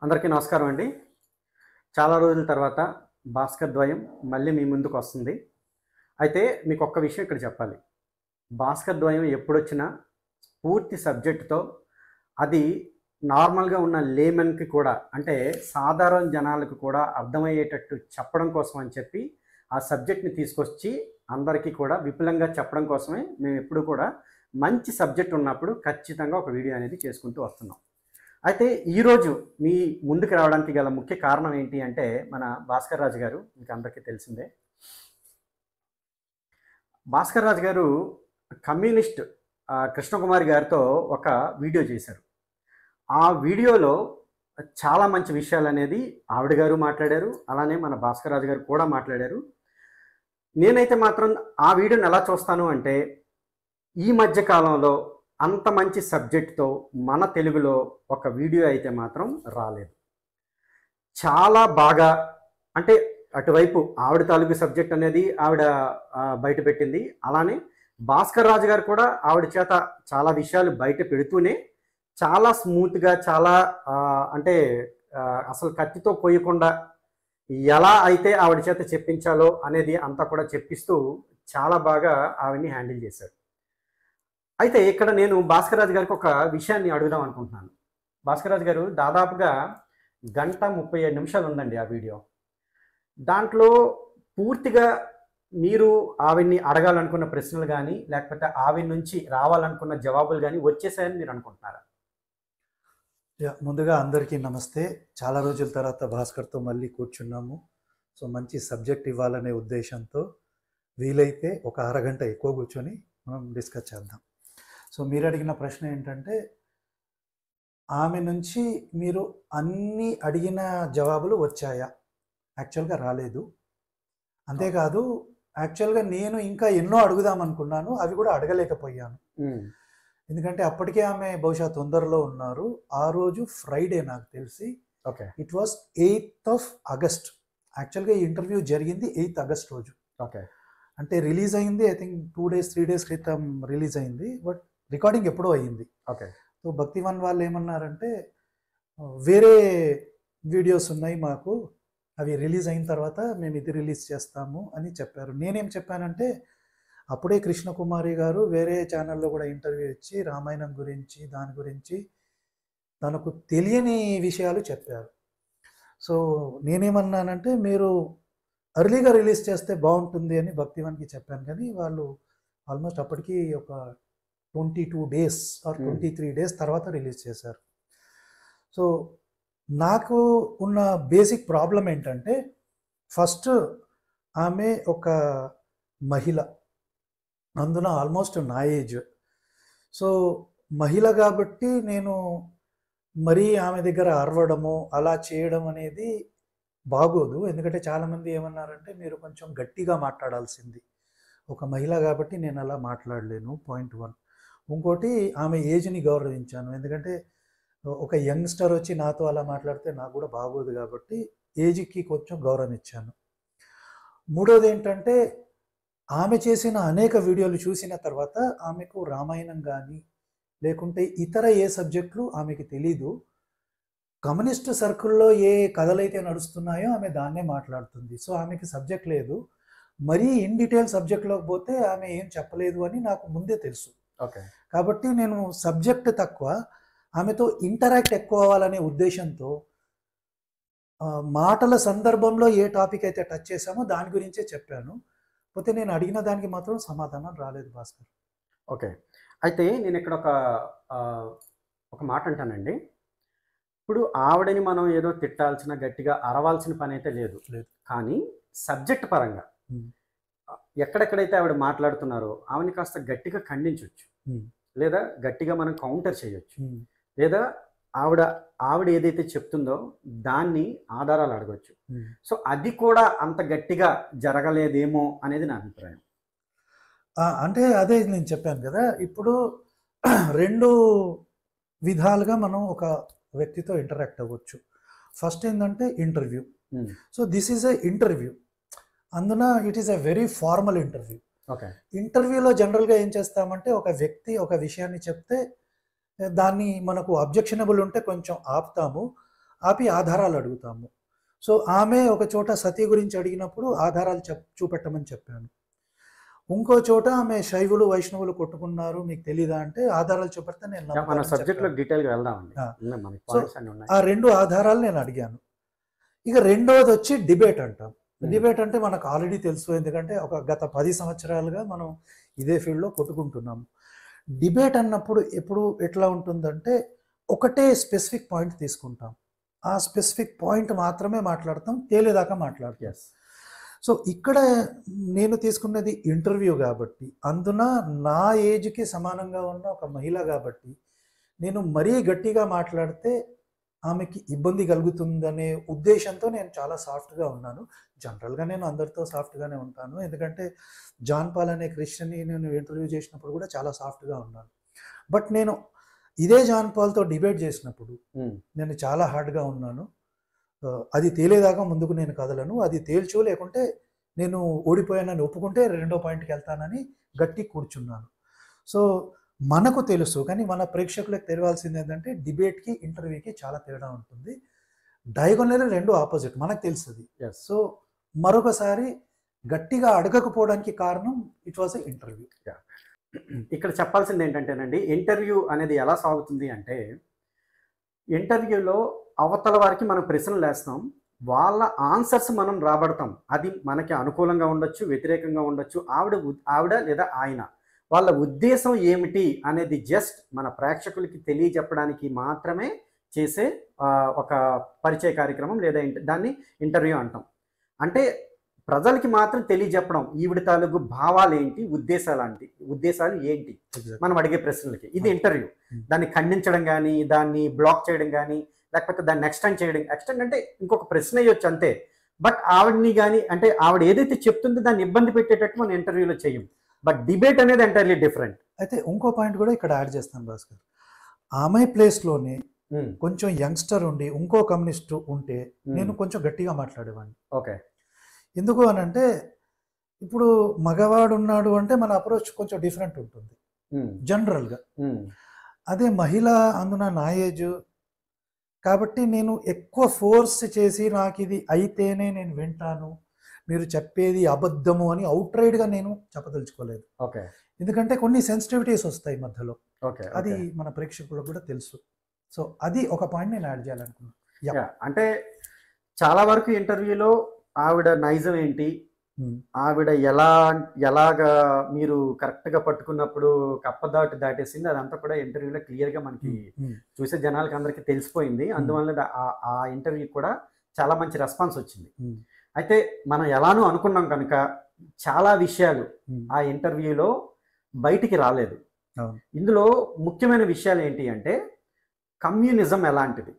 అందరికీ నమస్కారం అండి. చాలా రోజుల తర్వాత భాస్కర్ ద్వయం మళ్ళీ మీ ముందుకు వస్తుంది. అయితే మీకు ఒక్క విషయం ఇక్కడ చెప్పాలి. భాస్కర్ ద్వయం ఎప్పుడొచ్చినా పూర్తి సబ్జెక్ట్‌తో అది నార్మల్‌గా ఉన్న లేమన్‌కి కూడా అంటే సాధారణ జనాలకు కూడా అర్థమయ్యేటట్టు చెప్పడం కోసం అని చెప్పి ఆ సబ్జెక్ట్‌ని తీసుకొచ్చి అందరికీ కూడా విపులంగా చెప్పడం కోసమే మేము ఎప్పుడూ కూడా మంచి సబ్జెక్ట్ ఉన్నప్పుడు ఖచ్చితంగా ఒక వీడియో అనేది చేసుకుంటూ వస్తున్నాం. అయితే ఈరోజు మీ ముందుకు రావడానికి గల ముఖ్య కారణం ఏంటి అంటే మన భాస్కర్ రాజు గారు, మీకు అందరికీ తెలిసిందే. భాస్కర్ రాజు గారు కమ్యూనిస్ట్ కృష్ణకుమారి గారితో ఒక వీడియో చేశారు. ఆ వీడియోలో చాలా మంచి విషయాలు అనేది ఆవిడ గారు మాట్లాడారు, అలానే మన భాస్కర్ రాజు గారు కూడా మాట్లాడారు. నేనైతే మాత్రం ఆ వీడియోని ఎలా చూస్తాను అంటే, ఈ మధ్య కాలంలో అంత మంచి సబ్జెక్ట్తో మన తెలుగులో ఒక వీడియో అయితే మాత్రం రాలేదు. చాలా బాగా అంటే అటువైపు ఆవిడ తాలూకు సబ్జెక్ట్ అనేది ఆవిడ బయటపెట్టింది. అలానే భాస్కర్ రాజు గారు కూడా ఆవిడ చేత చాలా విషయాలు బయట పెడుతూనే చాలా స్మూత్గా చాలా అంటే అసలు కత్తితో కొయ్యకుండా ఎలా అయితే ఆవిడ చేత చెప్పించాలో అనేది అంతా కూడా చెప్పిస్తూ చాలా బాగా ఆవిడ్ని హ్యాండిల్ చేశారు. అయితే ఇక్కడ నేను భాస్కర్ రాజు గారికి ఒక విషయాన్ని అడుగుదాం అనుకుంటున్నాను. భాస్కర్ రాజు గారు దాదాపుగా 1:37 ఉందండి ఆ వీడియో. దాంట్లో పూర్తిగా మీరు ఆవిడ్ని అడగాలనుకున్న ప్రశ్నలు కానీ లేకపోతే ఆవిడ నుంచి రావాలనుకున్న జవాబులు కానీ వచ్చేసాయని మీరు అనుకుంటున్నారా? ముందుగా అందరికీ నమస్తే. చాలా రోజుల తర్వాత భాస్కర్తో మళ్ళీ కూర్చున్నాము. సో మంచి సబ్జెక్ట్ ఇవ్వాలనే ఉద్దేశంతో వీలైతే ఒక అరగంట ఎక్కువ కూర్చొని మనం డిస్కస్ చేద్దాం. సో మీరు అడిగిన ప్రశ్న ఏంటంటే, ఆమె నుంచి మీరు అన్ని అడిగిన జవాబులు వచ్చాయా? యాక్చువల్గా రాలేదు. అంతేకాదు యాక్చువల్గా నేను ఇంకా ఎన్నో అడుగుదాం అనుకున్నాను, అవి కూడా అడగలేకపోయాను. ఎందుకంటే అప్పటికే ఆమె బహుశా తొందరలో ఉన్నారు. ఆ రోజు ఫ్రైడే నాకు తెలిసి. Okay. It was 8th August. యాక్చువల్గా ఈ ఇంటర్వ్యూ జరిగింది 8th August రోజు. ఓకే. అంటే రిలీజ్ అయింది ఐ థింక్ 2 days 3 days క్రితం రిలీజ్ అయింది. బట్ రికార్డింగ్ ఎప్పుడో అయ్యింది. ఓకే. సో భక్తివన్ వాళ్ళు ఏమన్నారంటే, వేరే వీడియోస్ ఉన్నాయి మాకు, అవి రిలీజ్ అయిన తర్వాత మేము ఇది రిలీజ్ చేస్తాము అని చెప్పారు. నేనేం చెప్పానంటే, అప్పుడే కృష్ణకుమారి గారు వేరే ఛానల్లో కూడా ఇంటర్వ్యూ ఇచ్చి రామాయణం గురించి దాని గురించి తనకు తెలియని విషయాలు చెప్పారు. సో నేనేమన్నానంటే, మీరు ఎర్లీగా రిలీజ్ చేస్తే బాగుంటుంది అని భక్తివన్కి చెప్పాను. కానీ వాళ్ళు ఆల్మోస్ట్ అప్పటికి ఒక 22 days ఆర్ 23 days తర్వాత రిలీజ్ చేశారు. సో నాకు ఉన్న బేసిక్ ప్రాబ్లం ఏంటంటే, ఫస్ట్ ఆమె ఒక మహిళ, అందున ఆల్మోస్ట్ నా ఏజ్. సో మహిళ కాబట్టి నేను మరీ ఆమె దగ్గర అరవడము అలా చేయడం అనేది బాగోదు. ఎందుకంటే చాలామంది ఏమన్నారంటే, మీరు కొంచెం గట్టిగా మాట్లాడాల్సింది, ఒక మహిళ కాబట్టి నేను అలా మాట్లాడలేను. పాయింట్ 1. ఇంకోటి, ఆమె ఏజ్ని గౌరవించాను. ఎందుకంటే ఒక యంగ్స్టర్ వచ్చి నాతో అలా మాట్లాడితే నాకు కూడా బాగోదు కాబట్టి ఏజ్కి కొంచెం గౌరవం ఇచ్చాను. మూడోది ఏంటంటే, ఆమె చేసిన అనేక వీడియోలు చూసిన తర్వాత ఆమెకు రామాయణం కానీ లేకుంటే ఇతర ఏ సబ్జెక్టులు ఆమెకి తెలీదు. కమ్యూనిస్ట్ సర్కిల్లో ఏ కథలైతే నడుస్తున్నాయో ఆమె దాన్నే మాట్లాడుతుంది. సో ఆమెకి సబ్జెక్ట్ లేదు. మరీ ఇన్ డీటెయిల్ సబ్జెక్ట్లోకి పోతే ఆమె ఏం చెప్పలేదు అని నాకు ముందే తెలుసు. ఓకే. కాబట్టి నేను సబ్జెక్ట్ తక్కువ, ఆమెతో ఇంటరాక్ట్ ఎక్కువ అవ్వాలనే ఉద్దేశంతో మాటల సందర్భంలో ఏ టాపిక్ అయితే టచ్ చేశామో దాని గురించే చెప్పాను. పోతే నేను అడిగిన దానికి మాత్రం సమాధానం రాలేదు భాస్కర్. ఓకే. అయితే నేను ఇక్కడ ఒక మాట అంటానండి. ఇప్పుడు ఆవిడని మనం ఏదో తిట్టాల్సిన గట్టిగా అరవాల్సిన పని అయితే లేదు. కానీ సబ్జెక్ట్ పరంగా ఎక్కడెక్కడైతే ఆవిడ మాట్లాడుతున్నారో ఆమెని కాస్త గట్టిగా ఖండించవచ్చు, లేదా గట్టిగా మనం కౌంటర్ చేయొచ్చు, లేదా ఆవిడ ఏదైతే చెప్తుందో దాన్ని ఆధారాలు అడగవచ్చు. సో అది కూడా అంత గట్టిగా జరగలేదేమో అనేది నా అభిప్రాయం. అంటే అదే నేను చెప్పాను కదా, ఇప్పుడు 2 విధాలుగా మనం ఒక వ్యక్తితో ఇంటరాక్ట్ అవ్వచ్చు. ఫస్ట్ ఏంటంటే interview. So this is a interview. అందున it is a very formal interview. Okay. ఇంటర్వ్యూలో జనరల్గా ఏం చేస్తామంటే, ఒక వ్యక్తి ఒక విషయాన్ని చెప్తే దాన్ని మనకు అబ్జెక్షనబుల్ ఉంటే కొంచెం ఆపుతాము. ఆపి ఆధారాలు అడుగుతాము. సో ఆమె ఒక చోట సతీ గురించి అడిగినప్పుడు ఆధారాలు చూపెట్టమని చెప్పాను. ఇంకో చోట ఆమె శైవులు వైష్ణవులు కొట్టుకున్నారు మీకు తెలీదా అంటే ఆధారాలు చూపెడితే నేను మన నమ్ముతానని సబ్జెక్ట్లో చెప్పాను. డీటెయిల్గా వెళ్దామండి. ఆ. మనకి సో పాయింట్స్ అన్నీ ఉన్నాయి. ఆ 2 ఆధారాలు నేను అడిగాను. ఇక రెండోది వచ్చి డిబేట్ అంటాం. డిబేట్ అంటే మనకు ఆల్రెడీ తెలుసు, ఎందుకంటే ఒక గత 10 సంవత్సరాలుగా మనం ఇదే ఫీల్డ్లో కొట్టుకుంటున్నాము. డిబేట్ అన్నప్పుడు ఎప్పుడు ఎట్లా ఉంటుందంటే ఒకటే స్పెసిఫిక్ పాయింట్ తీసుకుంటాం, ఆ స్పెసిఫిక్ పాయింట్ మాత్రమే మాట్లాడతాం, తేలేదాకా మాట్లాడతాం. ఎస్. సో ఇక్కడ నేను తీసుకున్నది ఇంటర్వ్యూ కాబట్టి, అందున నా ఏజ్కి సమానంగా ఉన్న ఒక మహిళ కాబట్టి నేను మరీ గట్టిగా మాట్లాడితే ఆమెకి ఇబ్బంది కలుగుతుందనే ఉద్దేశంతో నేను చాలా సాఫ్ట్గా ఉన్నాను. జనరల్గా నేను అందరితో సాఫ్ట్గానే ఉంటాను, ఎందుకంటే జాన్ పాల్ అనే క్రిస్టియన్ని నేను ఇంటర్వ్యూ చేసినప్పుడు కూడా చాలా సాఫ్ట్గా ఉన్నాను. బట్ నేను ఇదే జాన్ పాల్తో డిబేట్ చేసినప్పుడు నేను చాలా హార్డ్గా ఉన్నాను. అది తేలేదాకా ముందుకు నేను కదలను, అది తేల్చు లేకుంటే నేను ఓడిపోయానని ఒప్పుకుంటే రెండో పాయింట్కి వెళ్తానని గట్టి కూర్చున్నాను. సో మనకు తెలుసు, కానీ మన ప్రేక్షకులకు తెలియాల్సింది ఏంటంటే డిబేట్కి ఇంటర్వ్యూకి చాలా తేడా ఉంటుంది. డయాగోనల్ 2 ఆపోజిట్ మనకు తెలుస్తుంది. ఎస్. సో మరొకసారి గట్టిగా అడగకపోవడానికి కారణం ఇట్ వాజ్ ఎ ఇంటర్వ్యూ. ఇక్కడ చెప్పాల్సింది ఏంటంటేనండి, ఇంటర్వ్యూ అనేది ఎలా సాగుతుంది అంటే, ఇంటర్వ్యూలో అవతల వారికి మనం ప్రశ్నలు వేస్తాం, వాళ్ళ ఆన్సర్స్ మనం రాబడతాం. అది మనకి అనుకూలంగా ఉండొచ్చు, వ్యతిరేకంగా ఉండొచ్చు. ఆవిడ లేదా ఆయన వాళ్ళ ఉద్దేశం ఏమిటి అనేది జస్ట్ మన ప్రేక్షకులకి తెలియజెప్పడానికి మాత్రమే చేసే ఒక పరిచయ కార్యక్రమం, లేదా దాన్ని ఇంటర్వ్యూ అంటాం. అంటే ప్రజలకి మాత్రం తెలియజెప్పడం, ఈవిడ తాలూకు భావాలు ఏంటి, ఉద్దేశాలు ఏంటి మనం అడిగే ప్రశ్నలకి. ఇది ఇంటర్వ్యూ. దాన్ని ఖండించడం కానీ, దాన్ని బ్లాక్ చేయడం కానీ, లేకపోతే దాన్ని ఎక్స్టెండ్ చేయడం. ఎక్స్టెండ్ అంటే ఇంకొక ప్రశ్న వేయొచ్చు అంతే. బట్ ఆవిడని కానీ, అంటే ఆవిడ ఏదైతే చెప్తుందో దాన్ని ఇబ్బంది పెట్టేటట్టు మనం ఇంటర్వ్యూలో చేయం. బట్ డిబేట్ అనేది ఎంటైర్లీ డిఫరెంట్. అయితే ఇంకో పాయింట్ కూడా ఇక్కడ యాడ్ చేస్తాను భాస్కర్. ఆమె ప్లేస్లోనే కొంచెం యంగ్స్టర్ ఉండి ఇంకో కమ్యూనిస్ట్ ఉంటే నేను కొంచెం గట్టిగా మాట్లాడేవాడిని. ఓకే. ఎందుకు అని అంటే ఇప్పుడు మగవాడు ఉన్నాడు అంటే మన అప్రోచ్ కొంచెం డిఫరెంట్ ఉంటుంది జనరల్గా. అదే మహిళ, అందున నా ఏజ్ కాబట్టి నేను ఎక్కువ ఫోర్స్ చేసి నాకు ఇది అయితేనే నేను వింటాను, మీరు చెప్పేది అబద్ధము అని అవుట్ రైడ్గా నేను చెప్పదలుచుకోలేదు. ఓకే. ఎందుకంటే కొన్ని సెన్సిటివిటీస్ వస్తాయి మధ్యలో. ఓకే. అది మన ప్రేక్షకులకు కూడా తెలుసు. సో అది ఒక పాయింట్ నేను యాడ్ చేయాలనుకున్నాను. అంటే చాలా వరకు ఇంటర్వ్యూలో ఆవిడ నైజం ఏంటి, ఆవిడ ఎలాగా మీరు కరెక్ట్గా పట్టుకున్నప్పుడు కప్పదాటు దాటేసింది, అదంతా కూడా ఇంటర్వ్యూలో క్లియర్గా మనకి చూసే జనాలకి అందరికీ తెలిసిపోయింది. అందువల్ల ఆ ఇంటర్వ్యూ కూడా చాలా మంచి రెస్పాన్స్ వచ్చింది. అయితే మనం ఎలానూ అనుకున్నాం కనుక చాలా విషయాలు ఆ ఇంటర్వ్యూలో బయటికి రాలేదు. ఇందులో ముఖ్యమైన విషయాలు ఏంటి అంటే, కమ్యూనిజం ఎలాంటిది,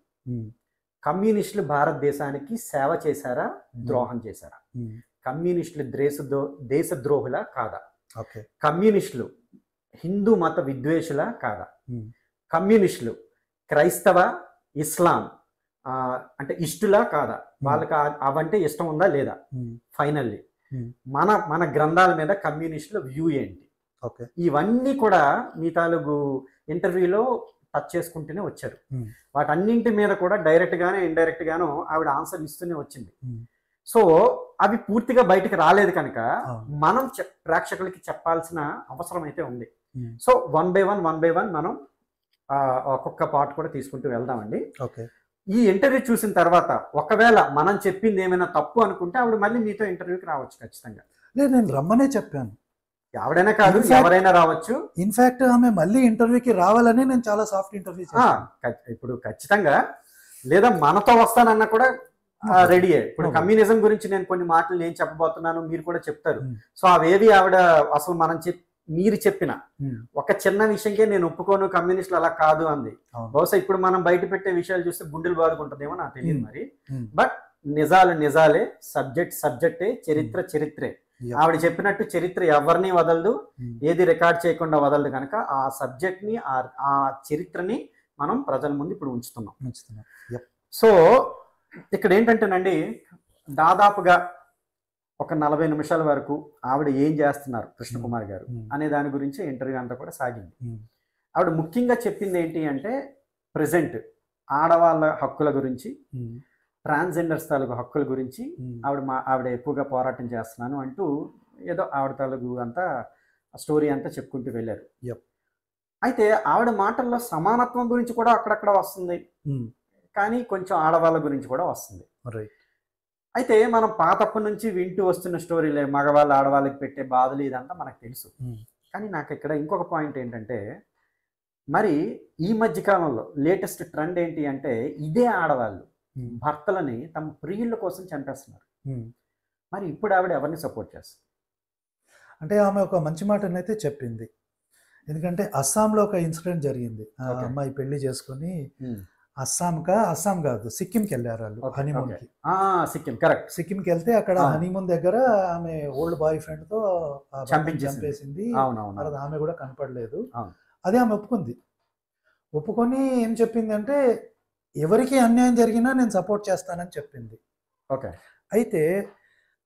కమ్యూనిస్టులు భారతదేశానికి సేవ చేశారా, ద్రోహం చేశారా, కమ్యూనిస్టులు దేశద్రోహులా కాదా, కమ్యూనిస్టులు హిందూ మత విద్వేషుల కాదా, కమ్యూనిస్టులు క్రైస్తవ ఇస్లాం అంటే ఇష్టులా కాదా, వాళ్ళకి అవంటే ఇష్టం ఉందా లేదా, ఫైనల్లీ మన గ్రంథాల మీద కమ్యూనిస్టుల వ్యూ ఏంటి, ఇవన్నీ కూడా మీ తాలూకు ఇంటర్వ్యూలో టచ్ చేసుకుంటూనే వచ్చారు. వాటన్నింటి మీద కూడా డైరెక్ట్ గానే ఇండైరెక్ట్ గాను ఆవిడ ఆన్సర్ ఇస్తూనే వచ్చింది. సో అవి పూర్తిగా బయటకు రాలేదు కనుక మనం ప్రేక్షకులకి చెప్పాల్సిన అవసరం అయితే ఉంది. సో వన్ బై వన్ మనం ఒక్కొక్క పార్ట్ కూడా తీసుకుంటూ వెళ్దామండి. ఈ ఇంటర్వ్యూ చూసిన తర్వాత ఒకవేళ మనం చెప్పింది ఏమైనా తప్పు అనుకుంటే ఆవిడ మళ్ళీ మీతో ఇంటర్వ్యూకి రావచ్చు ఖచ్చితంగా. లేదు, నేను రమ్మనే చెప్పాను. ఎవరైనా కాదు, ఎవరైనా రావచ్చు. ఇన్ఫాక్ట్ ఆమె మళ్ళీ ఇంటర్వ్యూకి రావాలని నేను చాలా సాఫ్ట్ ఇంటర్వ్యూ ఇప్పుడు ఖచ్చితంగా, లేదా మనతో వస్తానన్నా కూడా రెడీయే. ఇప్పుడు కమ్యూనిజం గురించి నేను కొన్ని మాటలు నేను చెప్పబోతున్నాను, మీరు కూడా చెప్తారు. సో అవేవి ఆవిడ అసలు మీరు చెప్పిన ఒక చిన్న విషయంకే నేను ఒప్పుకోను, కమ్యూనిస్టులు అలా కాదు అంది. బహుశా ఇప్పుడు మనం బయట పెట్టే విషయాలు చూస్తే గుండెలు బాదుకుంటుందేమో నాకు తెలియదు మరి. బట్ నిజాలు నిజాలే, సబ్జెక్టే, చరిత్రే. ఆవిడ చెప్పినట్టు చరిత్ర ఎవరిని వదలదు, ఏది రికార్డ్ చేయకుండా వదలదు కనుక ఆ సబ్జెక్ట్ ని, ఆ చరిత్రని మనం ప్రజల ముందు ఇప్పుడు ఉంచుతున్నాం. సో ఇక్కడ ఏంటంటేనండి, దాదాపుగా ఒక 40 నిమిషాల వరకు ఆవిడ ఏం చేస్తున్నారు కృష్ణకుమార్ గారు అనే దాని గురించి ఇంటర్వ్యూ అంతా కూడా సాగింది. ఆవిడ ముఖ్యంగా చెప్పింది ఏంటి అంటే, ప్రజెంట్ ఆడవాళ్ళ హక్కుల గురించి, ట్రాన్స్జెండర్స్ తాలూకు హక్కుల గురించి ఆవిడ ఎక్కువగా పోరాటం చేస్తున్నాను అంటూ ఏదో ఆవిడ తాలూకు అంతా స్టోరీ అంతా చెప్పుకుంటూ వెళ్ళారు. అయితే ఆవిడ మాటల్లో సమానత్వం గురించి కూడా అక్కడక్కడ వస్తుంది, కానీ కొంచెం ఆడవాళ్ళ గురించి కూడా వస్తుంది. అయితే మనం పాతప్పటి నుంచి వింటూ వస్తున్న స్టోరీలే, మగవాళ్ళు ఆడవాళ్ళకి పెట్టే బాధలు ఇదంతా మనకు తెలుసు. కానీ నాకు ఇక్కడ ఇంకొక పాయింట్ ఏంటంటే, మరి ఈ మధ్య కాలంలో లేటెస్ట్ ట్రెండ్ ఏంటి అంటే, ఇదే ఆడవాళ్ళు భర్తలని తమ ప్రియుల కోసం చంపేస్తున్నారు. మరి ఇప్పుడు ఆవిడ ఎవరిని సపోర్ట్ చేస్తారు? అంటే ఆమె ఒక మంచి మాటనైతే చెప్పింది. ఎందుకంటే అస్సాంలో ఒక ఇన్సిడెంట్ జరిగింది. ఆ అమ్మాయి పెళ్లి చేసుకొని అస్సాం కాదు, సిక్కింకి వెళ్ళారు వాళ్ళు హనీమూన్కి. సిక్కిం, కరెక్ట్. సిక్కింకి వెళ్తే అక్కడ హనీమూన్ దగ్గర ఆమె ఓల్డ్ బాయ్ ఫ్రెండ్ తో చంపేసింది. తర్వాత ఆమె కూడా కనపడలేదు. అదే ఆమె ఒప్పుకొని ఏం చెప్పింది అంటే, ఎవరికి అన్యాయం జరిగినా నేను సపోర్ట్ చేస్తానని చెప్పింది. అయితే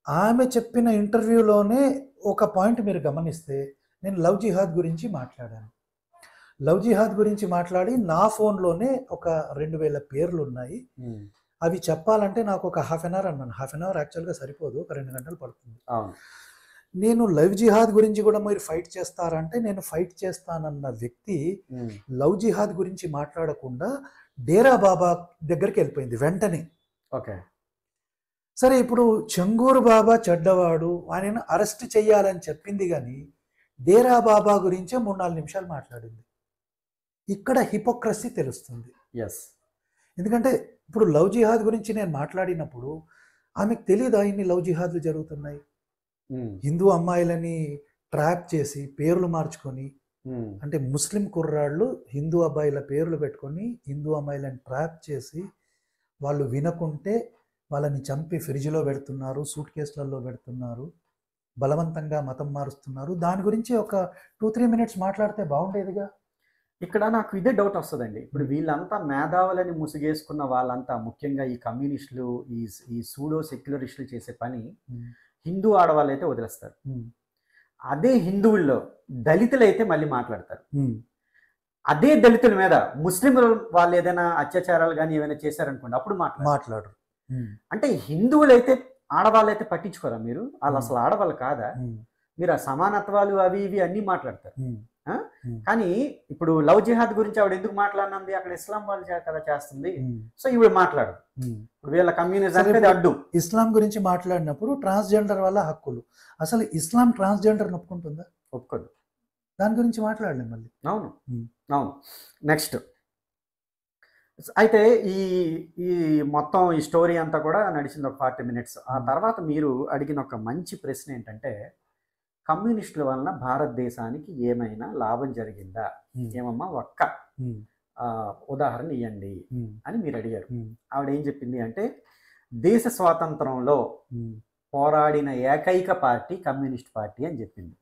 ఆమె చెప్పిన ఇంటర్వ్యూలోనే ఒక పాయింట్ మీరు గమనిస్తే, నేను లవ్ జిహాద్ గురించి మాట్లాడాను. లవ్ జిహాద్ గురించి మాట్లాడి నా ఫోన్లోనే ఒక 2000 పేర్లు ఉన్నాయి. అవి చెప్పాలంటే నాకు ఒక హాఫ్ అన్ అవర్ అన్నాను. హాఫ్ అన్ అవర్ యాక్చువల్గా సరిపోదు, ఒక 2 గంటలు పడుతుంది. నేను లవ్ జిహాద్ గురించి కూడా మీరు ఫైట్ చేస్తారంటే, నేను ఫైట్ చేస్తానన్న వ్యక్తి లవ్ జిహాద్ గురించి మాట్లాడకుండా డేరా బాబా దగ్గరికి వెళ్ళిపోయింది వెంటనే. సరే, ఇప్పుడు చెంగూరు బాబా చెడ్డవాడు, ఆయనను అరెస్ట్ చేయాలని చెప్పింది, కానీ డేరా బాబా గురించే 3-4 నిమిషాలు మాట్లాడింది. ఇక్కడ హిపోక్రసీ తెలుస్తుంది. ఎందుకంటే ఇప్పుడు లవ్ జిహాద్ గురించి నేను మాట్లాడినప్పుడు ఆమెకు తెలియదా ఇన్ని లవ్ జిహాద్లు జరుగుతున్నాయి? హిందూ అమ్మాయిలని ట్రాప్ చేసి పేర్లు మార్చుకొని, అంటే ముస్లిం కుర్రాళ్ళు హిందూ అబ్బాయిల పేర్లు పెట్టుకొని హిందూ అమ్మాయిలను ట్రాప్ చేసి, వాళ్ళు వినకుంటే వాళ్ళని చంపి ఫ్రిడ్జ్లో పెడుతున్నారు, సూట్ కేసులలో పెడుతున్నారు, బలవంతంగా మతం మారుస్తున్నారు. దాని గురించి ఒక 2-3 మినిట్స్ మాట్లాడితే బాగుండేదిగా. ఇక్కడ నాకు ఇదే డౌట్ వస్తుందండి. ఇప్పుడు వీళ్ళంతా మేధావులని ముసుగేసుకున్న వాళ్ళంతా, ముఖ్యంగా ఈ కమ్యూనిస్టులు, ఈ సూడో సెక్యులరిస్టులు చేసే పని హిందూ ఆడవాళ్ళు అయితే వదిలేస్తారు. అదే హిందువుల్లో దళితులు అయితే మళ్ళీ మాట్లాడతారు. అదే దళితుల మీద ముస్లింలు వాళ్ళు ఏదైనా అత్యాచారాలు కానీ ఏమైనా చేశారనుకోండి, అప్పుడు మాట్లాడరు. అంటే హిందువులు అయితే ఆడవాళ్ళు అయితే పట్టించుకోరా మీరు? వాళ్ళు అసలు ఆడవాళ్ళు కాదా? మీరు ఆ సమానత్వాలు అవి ఇవి అన్నీ మాట్లాడతారు. కానీ ఇప్పుడు లవ్ జిహాద్ గురించి ఆవిడ ఎందుకు మాట్లాడినంది? అక్కడ ఇస్లాం వాళ్ళు కదా చేస్తుంది, సో ఇవిడ మాట్లాడు. ఇప్పుడు వీళ్ళ కమ్యూనిజం అడ్డు. ఇస్లాం గురించి మాట్లాడినప్పుడు ట్రాన్స్జెండర్ వల్ల హక్కులు, అసలు ఇస్లాం ట్రాన్స్జెండర్ ఒప్పుకుంటుందా? ఒప్పుకోదు. దాని గురించి మాట్లాడలేదు మళ్ళీ. అవును. నెక్స్ట్ అయితే ఈ మొత్తం ఈ స్టోరీ అంతా కూడా నడిచింది ఒక 40 మినిట్స్. ఆ తర్వాత మీరు అడిగిన ఒక మంచి ప్రశ్న ఏంటంటే, కమ్యూనిస్టుల వలన భారతదేశానికి ఏమైనా లాభం జరిగిందా? ఏమమ్మా ఒక్క ఉదాహరణ ఇవ్వండి అని మీరు అడిగారు. ఆవిడ ఏం చెప్పింది అంటే, దేశ స్వాతంత్రంలో పోరాడిన ఏకైక పార్టీ కమ్యూనిస్ట్ పార్టీ అని చెప్పింది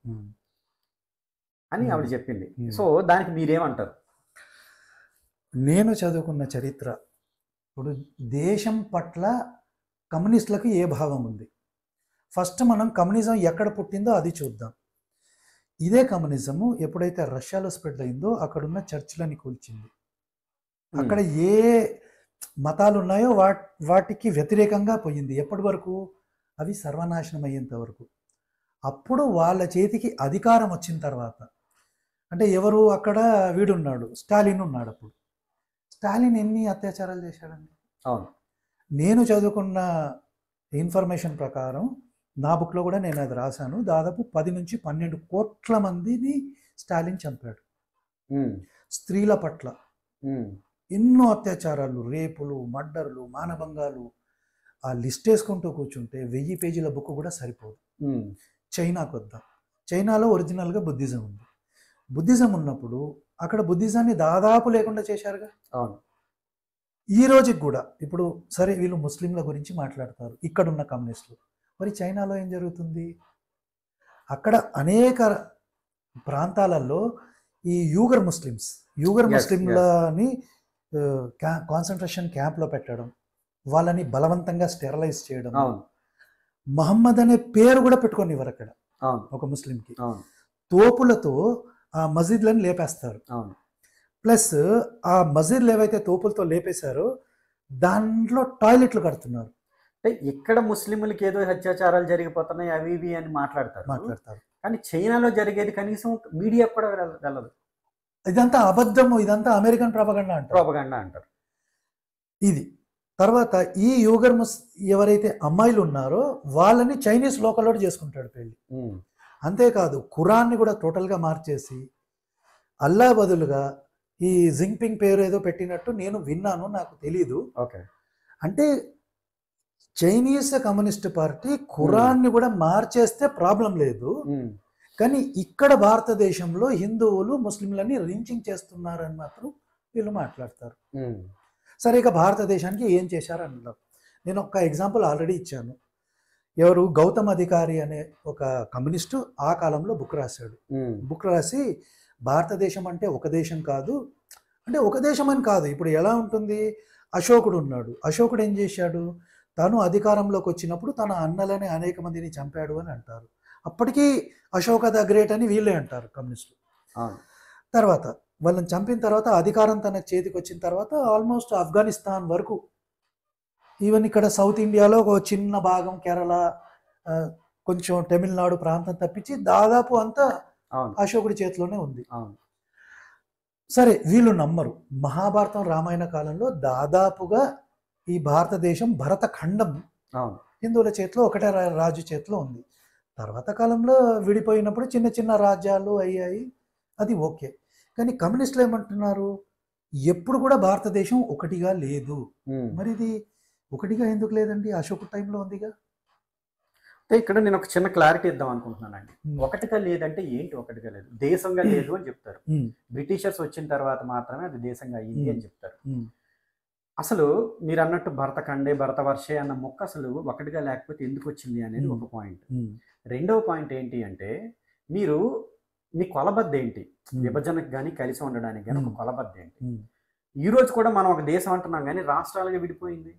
అని ఆవిడ చెప్పింది. సో దానికి మీరేమంటారు? నేను చదువుకున్న చరిత్ర, ఇప్పుడు దేశం పట్ల కమ్యూనిస్టులకు ఏ భావం ఉంది? ఫస్ట్ మనం కమ్యూనిజం ఎక్కడ పుట్టిందో అది చూద్దాం. ఇదే కమ్యూనిజము ఎప్పుడైతే రష్యాలో స్ప్రెడ్ అయిందో అక్కడున్న చర్చిలని కూల్చింది. అక్కడ ఏ మతాలు ఉన్నాయో వాటికి వ్యతిరేకంగా పోయింది. ఎప్పటి వరకు? అవి సర్వనాశనం అయ్యేంత వరకు. అప్పుడు వాళ్ళ చేతికి అధికారం వచ్చిన తర్వాత, అంటే ఎవరు అక్కడ? వీడున్నాడు, స్టాలిన్ ఉన్నాడు. అప్పుడు స్టాలిన్ ఎన్ని అత్యాచారాలు చేశాడండి? నేను చదువుకున్న ఇన్ఫర్మేషన్ ప్రకారం, నా బుక్లో కూడా నేను అది రాశాను, దాదాపు 10 నుంచి 12 కోట్ల మందిని స్టాలిన్ చంపాడు. స్త్రీల పట్ల ఎన్నో అత్యాచారాలు, రేపులు, మర్డర్లు, మానభంగాలు, ఆ లిస్ట్ వేసుకుంటూ కూర్చుంటే 1000 పేజీల బుక్ కూడా సరిపోదు. చైనాకు వద్దాం. చైనాలో ఒరిజినల్గా బుద్ధిజం ఉంది. బుద్ధిజం ఉన్నప్పుడు అక్కడ బుద్ధిజాన్ని దాదాపు లేకుండా చేశారుగా. ఈ రోజుకి కూడా ఇప్పుడు సరే వీళ్ళు ముస్లింల గురించి మాట్లాడతారు ఇక్కడున్న కమ్యూనిస్టులు, మరి చైనాలో ఏం జరుగుతుంది? అక్కడ అనేక ప్రాంతాలలో ఈ యూగర్ ముస్లింలని కాన్సన్ట్రేషన్ క్యాంప్లో పెట్టడం, వాళ్ళని బలవంతంగా స్టెరలైజ్ చేయడం, మహమ్మద్ అనే పేరు కూడా పెట్టుకోనివ్వరు అక్కడ ఒక ముస్లింకి. తోపులతో ఆ మసీద్లను లేపేస్తారు. ప్లస్ ఆ మజీర్లు ఏవైతే తోపులతో లేపేశారో దాంట్లో టాయిలెట్లు కడుతున్నారు. అంటే ఇక్కడ ముస్లింలకి ఏదో అత్యాచారాలు జరిగిపోతున్నాయి అవి ఇవి అని మాట్లాడతారు. కానీ చైనాలో జరిగేది కనీసం మీడియా కూడా వెళ్ళదు. ఇదంతా అబద్ధము, ఇదంతా అమెరికన్ ప్రోపగండా అంటారు. ఇది తర్వాత ఈ యూగర్ ఎవరైతే అమ్మాయిలు ఉన్నారో వాళ్ళని చైనీస్ లోకల్లోడ్ చేసుకుంటాడు పెళ్ళి. అంతేకాదు ఖురాన్ని కూడా టోటల్గా మార్చేసి అల్లా బదులుగా ఈ జింగ్పింగ్ పేరు ఏదో పెట్టినట్టు నేను విన్నాను, నాకు తెలీదు. ఓకే, అంటే చైనీస్ కమ్యూనిస్ట్ పార్టీ ఖురాన్ని కూడా మార్చేస్తే ప్రాబ్లం లేదు, కానీ ఇక్కడ భారతదేశంలో హిందువులు ముస్లింలని లించింగ్ చేస్తున్నారని మాత్రం వీళ్ళు మాట్లాడతారు. సరే, ఇక భారతదేశానికి ఏం చేశారు అన్నారు. నేను ఒక ఎగ్జాంపుల్ ఆల్రెడీ ఇచ్చాను. ఎవరు గౌతమ్ అధికారి అనే ఒక కమ్యూనిస్టు ఆ కాలంలో బుక్ రాశాడు. బుక్ రాసి భారతదేశం అంటే ఒక దేశం కాదు, అంటే ఒక దేశం అని కాదు, ఇప్పుడు ఎలా ఉంటుంది, అశోకుడు ఉన్నాడు. అశోకుడు ఏం చేశాడు, తను అధికారంలోకి వచ్చినప్పుడు తన అన్నలని అనేక మందిని చంపాడు అని అంటారు. అప్పటికీ అశోక ద గ్రేట్ అని వీళ్ళే అంటారు కమ్యూనిస్టులు. తర్వాత వాళ్ళని చంపిన తర్వాత అధికారం తన చేతికి వచ్చిన తర్వాత ఆల్మోస్ట్ ఆఫ్ఘనిస్తాన్ వరకు, ఈవెన్ ఇక్కడ సౌత్ ఇండియాలో ఒక చిన్న భాగం కేరళ, కొంచెం తమిళనాడు ప్రాంతం తప్పించి దాదాపు అంతా అశోకుడి చేతిలోనే ఉంది. సరే, వీళ్ళు నమ్మరు. మహాభారతం రామాయణ కాలంలో దాదాపుగా ఈ భారతదేశం భరత ఖండం హిందువుల చేతిలో ఒకటే రాజు చేతిలో ఉంది. తర్వాత కాలంలో విడిపోయినప్పుడు చిన్న చిన్న రాజ్యాలు అయ్యాయి, అది ఓకే. కానీ కమ్యూనిస్టులు ఏమంటున్నారు, ఎప్పుడు కూడా భారతదేశం ఒకటిగా లేదు. మరి ఇది ఒకటిగా ఎందుకు లేదండి, అశోక్ టైంలో ఉందిగా. ఇక్కడ నేను ఒక చిన్న క్లారిటీ ఇద్దాం అనుకుంటున్నానండి. ఒకటిగా లేదంటే ఏంటి, ఒకటిగా లేదు, దేశంగా లేదు అని చెప్తారు. బ్రిటిషర్స్ వచ్చిన తర్వాత మాత్రమే అది దేశంగా అయ్యింది అని చెప్తారు. అసలు మీరు అన్నట్టు భరతఖండే భరతవర్షే అన్న మొక్క అసలు ఒకటిగా లేకపోతే ఎందుకు వచ్చింది అనేది ఒక పాయింట్. రెండవ పాయింట్ ఏంటి అంటే, మీ కొలబద్ద ఏంటి, విభజనకు కానీ కలిసి ఉండడానికి కానీ ఒక కొలబద్ద ఏంటి. ఈ రోజు కూడా మనం ఒక దేశం అంటున్నాం కానీ రాష్ట్రాలుగా విడిపోయింది,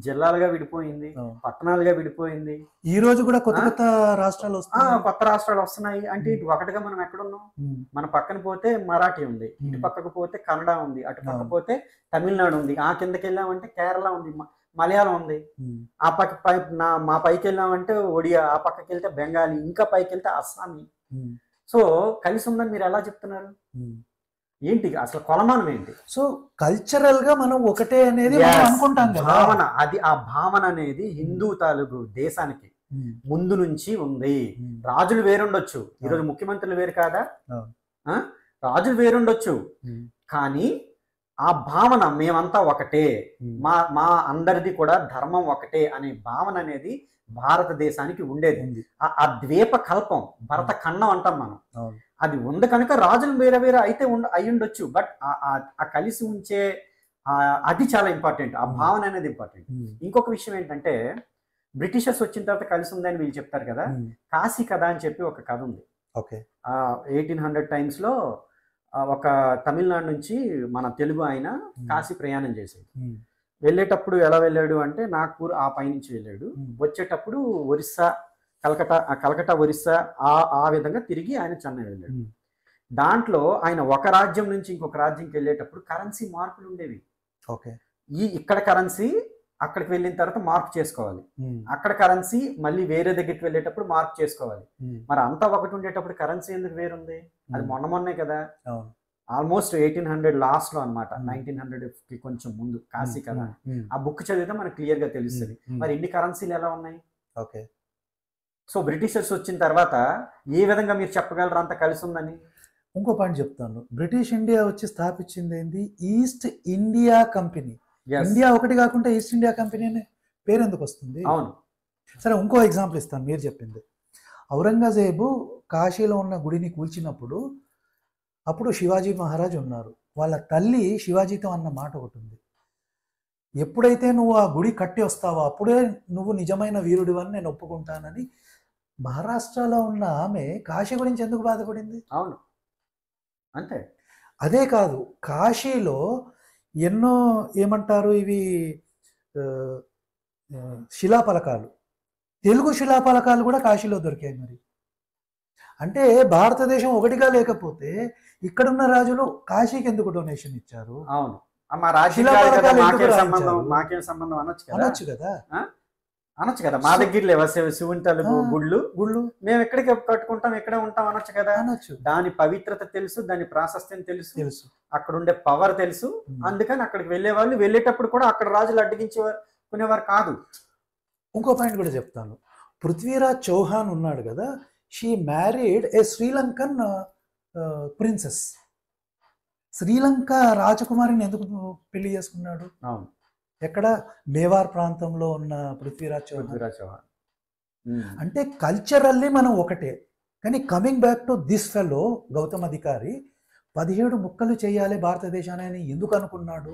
జిల్లాలుగా విడిపోయింది, పట్టణాలుగా విడిపోయింది. ఈ రోజు కూడా కొత్త కొత్త రాష్ట్రాలు వస్తున్నాయి. అంటే ఇటు ఒకటిగా మనం ఎక్కడున్నాం, మన పక్కన పోతే మరాఠీ ఉంది, ఇటు పక్కకు పోతే కన్నడ ఉంది, అటు పక్క పోతే తమిళనాడు ఉంది, ఆ కిందకి వెళ్ళామంటే కేరళ ఉంది, మలయాళం ఉంది, ఆ పక్క మా పైకి వెళ్ళామంటే ఒడియా, ఆ పక్కకి వెళ్తే బెంగాలీ, ఇంకా పైకి వెళ్తే అస్సామీ. సో కలిసి ఉందని మీరు ఎలా చెప్తున్నారు, ఏంటి అసలు కొలమానం ఏంటి? సో కల్చరల్ గా మనం ఒకటే అనేది అనుకుంటాం కదా, భావన. అది ఆ భావన అనేది హిందూ తాలూకు దేశానికి ముందు నుంచి ఉంది. రాజులు వేరుండొచ్చు, ఈరోజు ముఖ్యమంత్రులు వేరు కాదా, రాజులు వేరుండొచ్చు, కానీ ఆ భావన మేమంతా ఒకటే, మా అందరిది కూడా ధర్మం ఒకటే అనే భావన అనేది భారతదేశానికి ఉండేది. ఆ ద్వీప కల్పం, భరత ఖండం అంటాం మనం, అది ఉంది కనుక రాజులు వేరే వేరే అయితే అయ్యుండొచ్చు, బట్ ఆ కలిసి ఉంచే అది చాలా ఇంపార్టెంట్, ఆ భావన అనేది ఇంపార్టెంట్. ఇంకొక విషయం ఏంటంటే, బ్రిటిషర్స్ వచ్చిన తర్వాత కలిసి ఉందని వీళ్ళు చెప్తారు కదా, కాశీ కథ అని చెప్పి ఒక కథ ఉంది. 1800 times లో ఒక తమిళనాడు నుంచి మన తెలుగు ఆయన కాశీ ప్రయాణం చేసేది. వెళ్ళేటప్పుడు ఎలా వెళ్ళాడు అంటే, నాగ్పూర్ ఆ పైనుంచి వెళ్ళాడు, వచ్చేటప్పుడు ఒరిస్సా, కలకటా ఒరిస్సా ఆ విధంగా తిరిగి ఆయన చెన్నై వెళ్ళాడు. దాంట్లో ఆయన ఒక రాజ్యం నుంచి ఇంకొక రాజ్యంకి వెళ్ళేటప్పుడు కరెన్సీ మార్పులు ఉండేవి. ఇక్కడ కరెన్సీ అక్కడికి వెళ్ళిన తర్వాత మార్పు చేసుకోవాలి, అక్కడ కరెన్సీ మళ్ళీ వేరే దగ్గరికి వెళ్ళేటప్పుడు మార్పు చేసుకోవాలి. మరి అంతా ఒకటి ఉండేటప్పుడు కరెన్సీ ఎందుకు వేరుంది? అది మొన్నే కదా, ఆల్మోస్ట్ 1800 లాస్ట్ లో అనమాట, 1900 కొంచెం ముందు కాశీ కదా. ఆ బుక్ చదివితే మనకు క్లియర్ గా తెలుస్తుంది. మరి ఇన్ని కరెన్సీలు ఎలా ఉన్నాయి? సో బ్రిటిషర్స్ వచ్చిన తర్వాత ఏ విధంగా మీరు చెప్పగలరు అంత కలిసి ఉందని? ఇంకో పాయింట్ చెప్తాను. బ్రిటిష్ ఇండియా వచ్చి స్థాపించింది ఏంది, ఈస్ట్ ఇండియా కంపెనీ. ఇండియా ఒకటి కాకుండా ఈస్ట్ ఇండియా కంపెనీ అనే పేరు ఎందుకు వస్తుంది? అవును, సరే, ఇంకో ఎగ్జాంపుల్ ఇస్తాను. మీరు చెప్పింది, ఔరంగజేబు కాశీలో ఉన్న గుడిని కూల్చినప్పుడు అప్పుడు శివాజీ మహారాజ్ ఉన్నారు. వాళ్ళ తల్లి శివాజీతో అన్న మాట ఒకటి ఉంది, ఎప్పుడైతే నువ్వు ఆ గుడి కట్టి వస్తావో అప్పుడే నువ్వు నిజమైన వీరుడు అని నేను ఒప్పుకుంటానని. మహారాష్ట్రలో ఉన్న ఆమె కాశీ గురించి ఎందుకు బాధపడింది? అవును, అంతే. అదే కాదు, కాశీలో ఎన్నో ఏమంటారు ఇవి శిలాఫలకాలు, తెలుగు శిలాఫలకాలు కూడా కాశీలో దొరికాయి. మరి అంటే భారతదేశం ఒకటిగా లేకపోతే ఇక్కడున్న రాజులు కాశీకి ఎందుకు డొనేషన్ ఇచ్చారు? అవును. మా రాజ్యం శిలాఫలకాలు కదా, ఎందుకు రాయించారు? మాకేం సంబంధం అనొచ్చు కదా, అనొచ్చు కదా. అనొచ్చు కదా. మా దగ్గర లేవా శివుని తలుపు గుళ్ళు? గుళ్ళు మేము ఎక్కడికి కట్టుకుంటాం, ఇక్కడే ఉంటాం అనొచ్చు కదా. అనొచ్చు. దాని పవిత్రత తెలుసు, దాని ప్రాశస్త్యం తెలుసు, తెలుసు. అక్కడ ఉండే పవర్ తెలుసు. అందుకని అక్కడికి వెళ్ళే వాళ్ళు వెళ్ళేటప్పుడు కూడా అక్కడ రాజులు అడ్డగించేవారు కాదు. ఇంకో పాయింట్ కూడా చెప్తాను. పృథ్వీరాజ్ చౌహాన్ ఉన్నాడు కదా, she married a Sri Lankan princess. Sri Lanka రాజకుమారిని ఎందుకు పెళ్లి చేసుకున్నాడు? అవును. ఎక్కడ? మేవార్ ప్రాంతంలో ఉన్న పృథ్వీరాజ్ చౌహాన్. అంటే కల్చరల్లీ మనం ఒకటే. కానీ coming back to this fellow Gautam Adhikari 17 ముక్కలు చేయాలి భారతదేశాన్ని అని ఎందుకు అనుకున్నాడు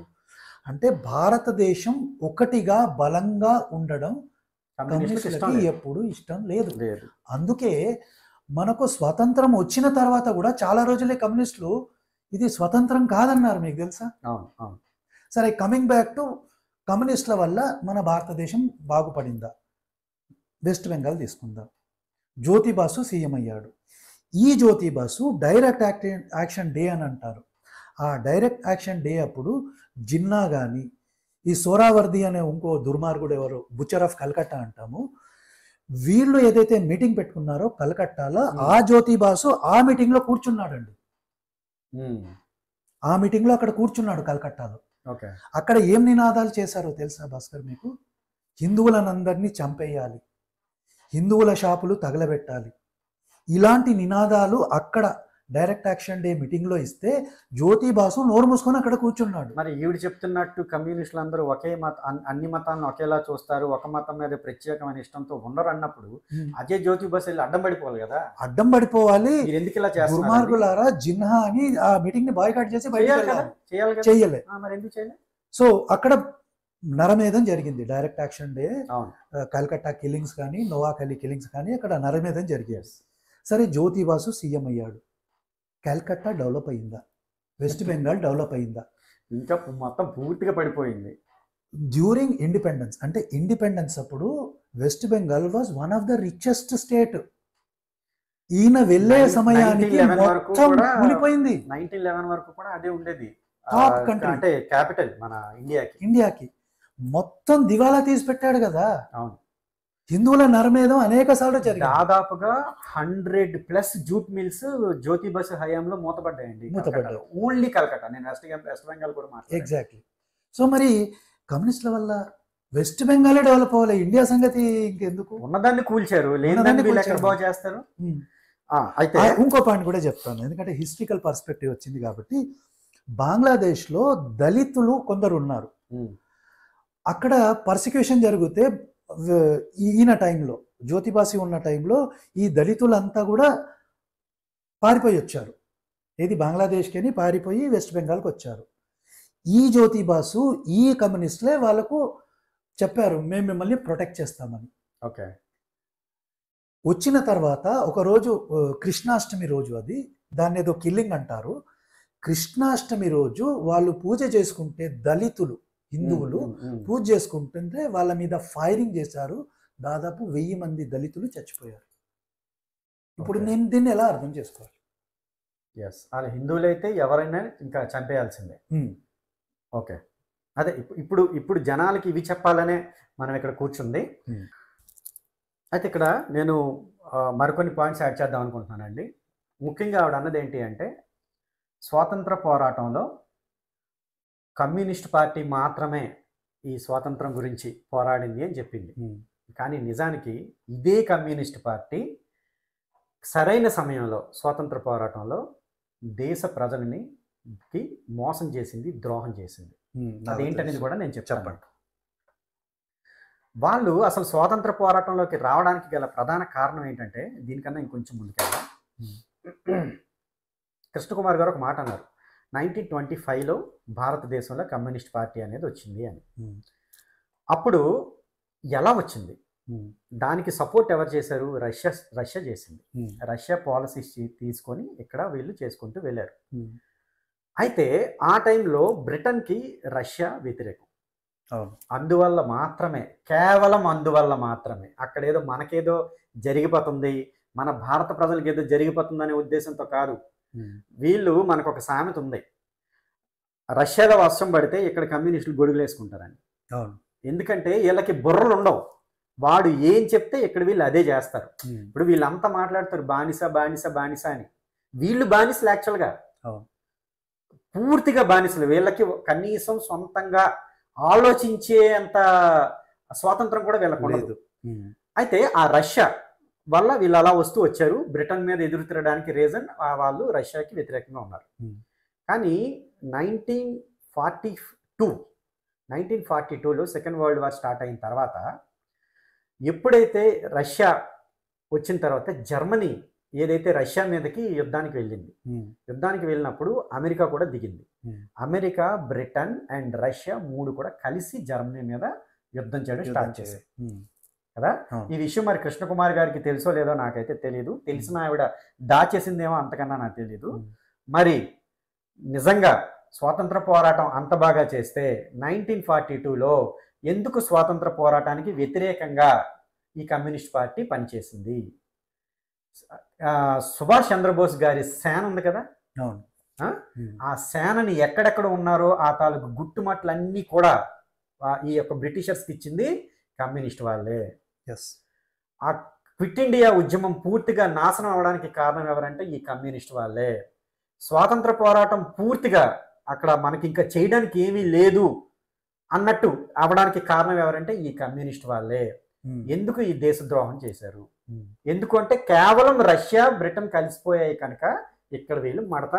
అంటే, భారతదేశం ఒకటిగా బలంగా ఉండడం కమ్యూనిస్టులకి ఎప్పుడు ఇష్టం లేదు. అందుకే మనకు స్వతంత్రం వచ్చిన తర్వాత కూడా చాలా రోజులే కమ్యూనిస్టులు ఇది స్వతంత్రం కాదన్నారు. మీకు తెలుసా? సరే, కమింగ్ బ్యాక్ టు కమ్యూనిస్టుల వల్ల మన భారతదేశం బాగుపడిందా? వెస్ట్ బెంగాల్ తీసుకుందాం. జ్యోతిబాసు సీఎం అయ్యాడు. ఈ జ్యోతిబాసు డైరెక్ట్ యాక్షన్ డే అని అంటారు. ఆ డైరెక్ట్ యాక్షన్ డే అప్పుడు జిన్నా కానీ, ఈ సోరావర్ది అనే ఇంకో దుర్మార్గుడు ఎవరు, బుచర్ ఆఫ్ కలకత్తా అంటాము, వీళ్ళు ఏదైతే మీటింగ్ పెట్టుకున్నారో కలకత్తాలో, ఆ జ్యోతిబాసు ఆ మీటింగ్లో కూర్చున్నాడండి. ఆ మీటింగ్లో అక్కడ కూర్చున్నాడు కలకత్తాలో. అక్కడ ఏం నినాదాలు చేశారో తెలుసా భాస్కర్ మీకు? హిందువులనందరినీ చంపేయాలి, హిందువుల షాపులు తగలబెట్టాలి, ఇలాంటి నినాదాలు అక్కడ డైరెక్ట్ యాక్షన్ డే మీటింగ్ లో ఇస్తే జ్యోతిబాసు నోరు మూసుకొని అక్కడ కూర్చున్నాడు. మరి ఈవిడ చెప్తున్నట్టు కమ్యూనిస్టులు అందరూ ఒకే అన్ని మతాలను ఒకేలా చూస్తారు, ఒక మతం మీద ప్రత్యేకమైన ఇష్టంతో ఉండరు అన్నప్పుడు అదే జ్యోతిబాసు వెళ్ళి అడ్డం పడిపోవాలి కదా. అడ్డం పడిపోవాలి. ఎందుకు ఇలా చేస్తారు? దుర్మార్గులారా, జిన్హా అని ఆ మీటింగ్ ని బాయ్కాట్ చేసి చేయలే. సో అక్కడ నరమేధం జరిగింది. Direct action day, Calcutta killings కానీ, నోవాఖలి కిల్లింగ్స్ కానీ అక్కడ నరమేధం జరిగేది. సరే, జ్యోతిబాసు సీఎం అయ్యాడు. కల్కట్టా డెవలప్ అయిందా? వెస్ట్ బెంగాల్ డెవలప్ అయిందా? ఇంకా మొత్తం పూర్తిగా పడిపోయింది. డ్యూరింగ్ ఇండిపెండెన్స్, అంటే ఇండిపెండెన్స్ అప్పుడు west Bengal was one of the richest state. ఈయన వెళ్ళే సమయానికి మొత్తం కూలిపోయింది. 1911 వరకు కూడా అదే ఉండేది. టాప్ కంట్రీ, అంటే క్యాపిటల్ మన ఇండియాకి మొత్తం దివాలా తీసి పెట్టాడు కదా. అవును. హిందువుల నరమేధం అనేక సార్లు జరిగింది. దాదాపుగా 100+ జూట్ మిల్స్ జ్యోతిబాసు హయాంలో మూతపడ్డాయండి. ఓన్లీ కలకత్తా. నేను వెస్ట్ బెంగాల్ కూడా మాట్లాడాను. ఎగ్జాక్ట్లీ. సో మరి కమ్యూనిస్టుల వల్ల వెస్ట్ బెంగాలే డెవలప్ అవ్వాలి, ఇండియా సంగతి ఇంకెందుకు? ఉన్నదాన్ని కూల్చారు, లేనిదాన్ని వీళ్ళు ఎక్కడ బాగు చేస్తారు. అయితే ఇంకో పాయింట్ కూడా చెప్తాను, ఎందుకంటే హిస్టరికల్ పర్స్పెక్టివ్ వచ్చింది కాబట్టి. బంగ్లాదేశ్లో దళితులు కొందరు ఉన్నారు. అక్కడ పర్సిక్యూషన్ జరిగితే ఈయన టైంలో, జ్యోతిబాసి ఉన్న టైంలో ఈ దళితులంతా కూడా పారిపోయి వచ్చారు. ఏది బంగ్లాదేశ్కి అని పారిపోయి వెస్ట్ బెంగాల్కి వచ్చారు. ఈ జ్యోతిబాసు, ఈ కమ్యూనిస్టులే వాళ్ళకు చెప్పారు, మేము మిమ్మల్ని ప్రొటెక్ట్ చేస్తామని. ఓకే. వచ్చిన తర్వాత ఒకరోజు కృష్ణాష్టమి రోజు, అది దాన్ని ఏదో కిల్లింగ్ అంటారు. కృష్ణాష్టమి రోజు వాళ్ళు పూజ చేసుకుంటే, దళితులు హిందువులు పూజ చేసుకుంటుంటే వాళ్ళ మీద ఫైరింగ్ చేశారు. దాదాపు 1000 మంది దళితులు చచ్చిపోయారు. ఇప్పుడు నేను దీన్ని ఎలా అర్థం చేసుకోవాలి? వాళ్ళు హిందువులైతే ఎవరైనా ఇంకా చంపేయాల్సిందే. ఓకే. అదే ఇప్పుడు జనాలకి ఇవి చెప్పాలనే మనం ఇక్కడ కూర్చుంది. అయితే ఇక్కడ నేను మరికొన్ని పాయింట్స్ యాడ్ చేద్దాం అనుకుంటున్నానండి. ముఖ్యంగా ఆవిడ అన్నది ఏంటి అంటే, స్వాతంత్ర పోరాటంలో కమ్యూనిస్ట్ పార్టీ మాత్రమే ఈ స్వాతంత్రం గురించి పోరాడింది అని చెప్పింది. కానీ నిజానికి ఇదే కమ్యూనిస్ట్ పార్టీ సరైన సమయంలో స్వాతంత్ర పోరాటంలో దేశ ప్రజలని మోసం చేసింది, ద్రోహం చేసింది. అదేంటనేది కూడా నేను చెప్పాను. వాళ్ళు అసలు స్వాతంత్ర పోరాటంలోకి రావడానికి గల ప్రధాన కారణం ఏంటంటే, దీనికన్నా ఇంకొంచెం ముందుకెళ్దాం. కృష్ణకుమార్ గారు ఒక మాట అన్నారు, 1925లో భారతదేశంలో కమ్యూనిస్ట్ పార్టీ అనేది వచ్చింది అని. అప్పుడు ఎలా వచ్చింది? దానికి సపోర్ట్ ఎవరు చేశారు? రష్యా చేసింది. రష్యా పాలసీస్ తీసుకొని ఇక్కడ వీళ్ళు చేసుకుంటూ వెళ్ళారు. అయితే ఆ టైంలో బ్రిటన్కి రష్యా వ్యతిరేకం. అందువల్ల మాత్రమే, కేవలం అందువల్ల మాత్రమే అక్కడేదో మనకేదో జరిగిపోతుంది, మన భారత ప్రజలకు ఏదో జరిగిపోతుందనే ఉద్దేశంతో కాదు, వీళ్ళు మనకు ఒక సామెత ఉంది, రష్యాలో వర్షం పడితే ఇక్కడ కమ్యూనిస్టులు గొడుగులు వేసుకుంటారని. అవును. ఎందుకంటే వీళ్ళకి బుర్రలు ఉండవు, వాడు ఏం చెప్తే ఇక్కడ వీళ్ళు అదే చేస్తారు. ఇప్పుడు వీళ్ళంతా మాట్లాడతారు బానిస బానిస బానిస అని, వీళ్ళు బానిసలు యాక్చువల్గా, పూర్తిగా బానిసలు. వీళ్ళకి కనీసం సొంతంగా ఆలోచించే అంత స్వాతంత్రం కూడా వీళ్ళకు ఉండదు. అయితే ఆ రష్యా వల్ల వీళ్ళు అలా వస్తూ వచ్చారు. బ్రిటన్ మీద ఎదురు తిరగడానికి రీజన్ వాళ్ళు రష్యాకి వ్యతిరేకంగా ఉన్నారు. కానీ 1942లో సెకండ్ వరల్డ్ వార్ స్టార్ట్ అయిన తర్వాత, ఎప్పుడైతే రష్యా వచ్చిన తర్వాత జర్మనీ ఏదైతే రష్యా మీదకి యుద్ధానికి వెళ్ళింది, యుద్ధానికి వెళ్ళినప్పుడు అమెరికా కూడా దిగింది. అమెరికా, బ్రిటన్ అండ్ రష్యా మూడు కూడా కలిసి జర్మనీ మీద యుద్ధం చేయడం స్టార్ట్ చేశాయి కదా. ఈ విషయం మరి కృష్ణకుమార్ గారికి తెలుసో లేదో నాకైతే తెలియదు. తెలిసిన ఆవిడ దాచేసిందేమో, అంతకన్నా నాకు తెలియదు. మరి నిజంగా స్వాతంత్ర పోరాటం అంత బాగా చేస్తే 1942లో ఎందుకు స్వాతంత్ర పోరాటానికి వ్యతిరేకంగా ఈ కమ్యూనిస్ట్ పార్టీ పనిచేసింది? సుభాష్ చంద్రబోస్ గారి సేన ఉంది కదా, ఆ సేనని ఎక్కడెక్కడ ఉన్నారో ఆ తాలూకు గుట్టుమట్లన్నీ కూడా ఈ యొక్క బ్రిటిషర్స్కి ఇచ్చింది కమ్యూనిస్ట్ వాళ్ళే. ఆ క్విట్ ఇండియా ఉద్యమం పూర్తిగా నాశనం అవడానికి కారణం ఎవరంటే ఈ కమ్యూనిస్ట్ వాళ్ళే. స్వాతంత్ర పోరాటం పూర్తిగా అక్కడ మనకి ఇంకా చేయడానికి ఏమీ లేదు అన్నట్టు అవడానికి కారణం ఎవరంటే ఈ కమ్యూనిస్ట్ వాళ్ళే. ఎందుకు ఈ దేశద్రోహం చేశారు? ఎందుకు అంటే కేవలం రష్యా, బ్రిటన్ కలిసిపోయాయి కనుక ఇక్కడ వీళ్ళు మడత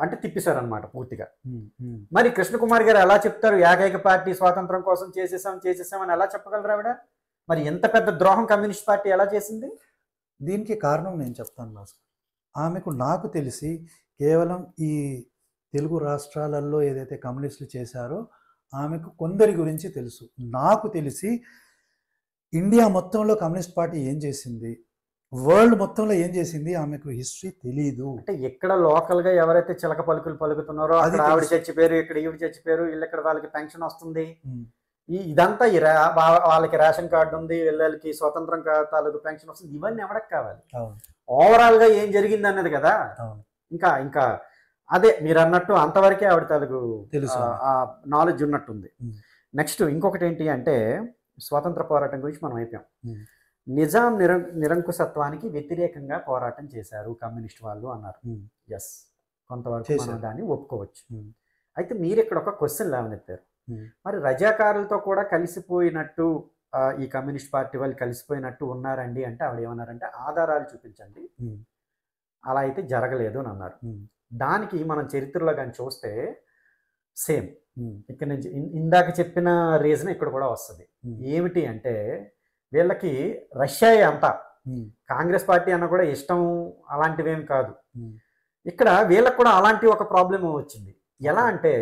అంటే తిప్పేశారనమాట పూర్తిగా. మరి కృష్ణకుమార్ గారు ఎలా చెప్తారు ఏకైక పార్టీ స్వాతంత్రం కోసం చేసేసామని ఎలా చెప్పగలరు ఆవిడ? మరి ఎంత పెద్ద ద్రోహం కమ్యూనిస్ట్ పార్టీ ఎలా చేసింది? దీనికి కారణం నేను చెప్తాను భాస్కర్. ఆమెకు నాకు తెలిసి కేవలం ఈ తెలుగు రాష్ట్రాలలో ఏదైతే కమ్యూనిస్టులు చేశారో ఆమెకు కొందరి గురించి తెలుసు. నాకు తెలిసి ఇండియా మొత్తంలో కమ్యూనిస్ట్ పార్టీ ఏం చేసింది, వరల్డ్ మొత్తంలో ఏం చేసింది ఆమెకు హిస్టరీ తెలీదు. అంటే ఇక్కడ లోకల్గా ఎవరైతే చిలక పలుకులు పలుకుతున్నారో అది ఆవిడ చచ్చిపోయారు, ఇక్కడ ఈవిడ చచ్చిపోయారు, వీళ్ళు ఇక్కడ వాళ్ళకి పెన్షన్ వస్తుంది, ఇదంతా వాళ్ళకి రేషన్ కార్డు ఉంది, వీళ్ళకి స్వతంత్రం తాలూకు పెన్షన్ వస్తుంది, ఇవన్నీ ఎవరికి కావాలి? ఓవరాల్ గా ఏం జరిగింది అన్నది కదా. ఇంకా ఇంకా అదే మీరు అన్నట్టు అంతవరకే ఆవిడ తాలూకు తెలుసు, ఆ నాలెడ్జ్ ఉన్నట్టుంది. నెక్స్ట్ ఇంకొకటి ఏంటి అంటే స్వాతంత్ర పోరాటం గురించి మనం అయిపోయాం. నిజాం నిరంకుశత్వానికి వ్యతిరేకంగా పోరాటం చేశారు కమ్యూనిస్ట్ వాళ్ళు అన్నారు. ఎస్, కొంతవరకు మనం దాన్ని ఒప్పుకోవచ్చు. అయితే మీరు ఇక్కడ ఒక క్వశ్చన్ లేవనెత్తారు, మరి రజాకారులతో కూడా కలిసిపోయినట్టు ఈ కమ్యూనిస్ట్ పార్టీ వాళ్ళు కలిసిపోయినట్టు ఉన్నారండి అంటే ఆవిడ ఏమన్నారంటే ఆధారాలు చూపించండి, అలా అయితే జరగలేదు అని అన్నారు. దానికి మనం చరిత్రలో కానీ చూస్తే సేమ్ ఇక్కడ నుంచి ఇందాక చెప్పిన రీజన్ ఇక్కడ కూడా వస్తుంది. ఏమిటి అంటే వీళ్ళకి రష్యా అంతా కాంగ్రెస్ పార్టీ అన్న కూడా ఇష్టం అలాంటివేం కాదు. ఇక్కడ వీళ్ళకి కూడా అలాంటి ఒక ప్రాబ్లం వచ్చింది. ఎలా అంటే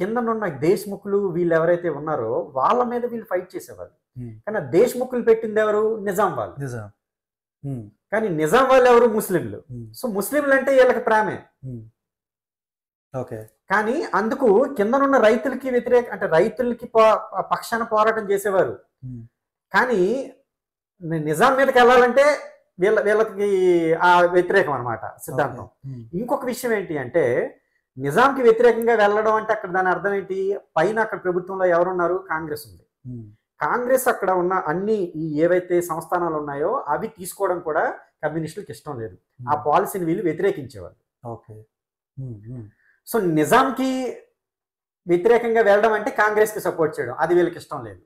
కిందనున్న దేశ్ముఖులు వీళ్ళు ఎవరైతే ఉన్నారో వాళ్ళ మీద వీళ్ళు ఫైట్ చేసేవాళ్ళు. కానీ దేశ్ముఖులు పెట్టింది ఎవరు? నిజాం వాళ్ళు. కానీ నిజాం వాళ్ళు ఎవరు? ముస్లింలు. సో ముస్లింలు అంటే వీళ్ళకి ప్రేమే. కానీ అందుకు కిందనున్న రైతులకి వ్యతిరేక అంటే రైతులకి పక్షాన పోరాటం చేసేవారు. కానీ నిజాం మీదకి వెళ్ళాలంటే వీళ్ళకి ఆ వ్యతిరేకం అనమాట సిద్ధాంతం. ఇంకొక విషయం ఏంటి అంటే నిజాంకి వ్యతిరేకంగా వెళ్ళడం అంటే అక్కడ దాని అర్థం ఏంటి? పైన అక్కడ ప్రభుత్వంలో ఎవరున్నారు? కాంగ్రెస్ ఉంది. కాంగ్రెస్ అక్కడ ఉన్న అన్ని ఏవైతే సంస్థానాలు ఉన్నాయో అవి తీసుకోవడం కూడా కమ్యూనిస్టులకు ఇష్టం లేదు. ఆ పాలసీని వీళ్ళు వ్యతిరేకించేవాళ్ళు. సో నిజాంకి వ్యతిరేకంగా వెళ్ళడం అంటే కాంగ్రెస్కి సపోర్ట్ చేయడం, అది వీళ్ళకి ఇష్టం లేదు.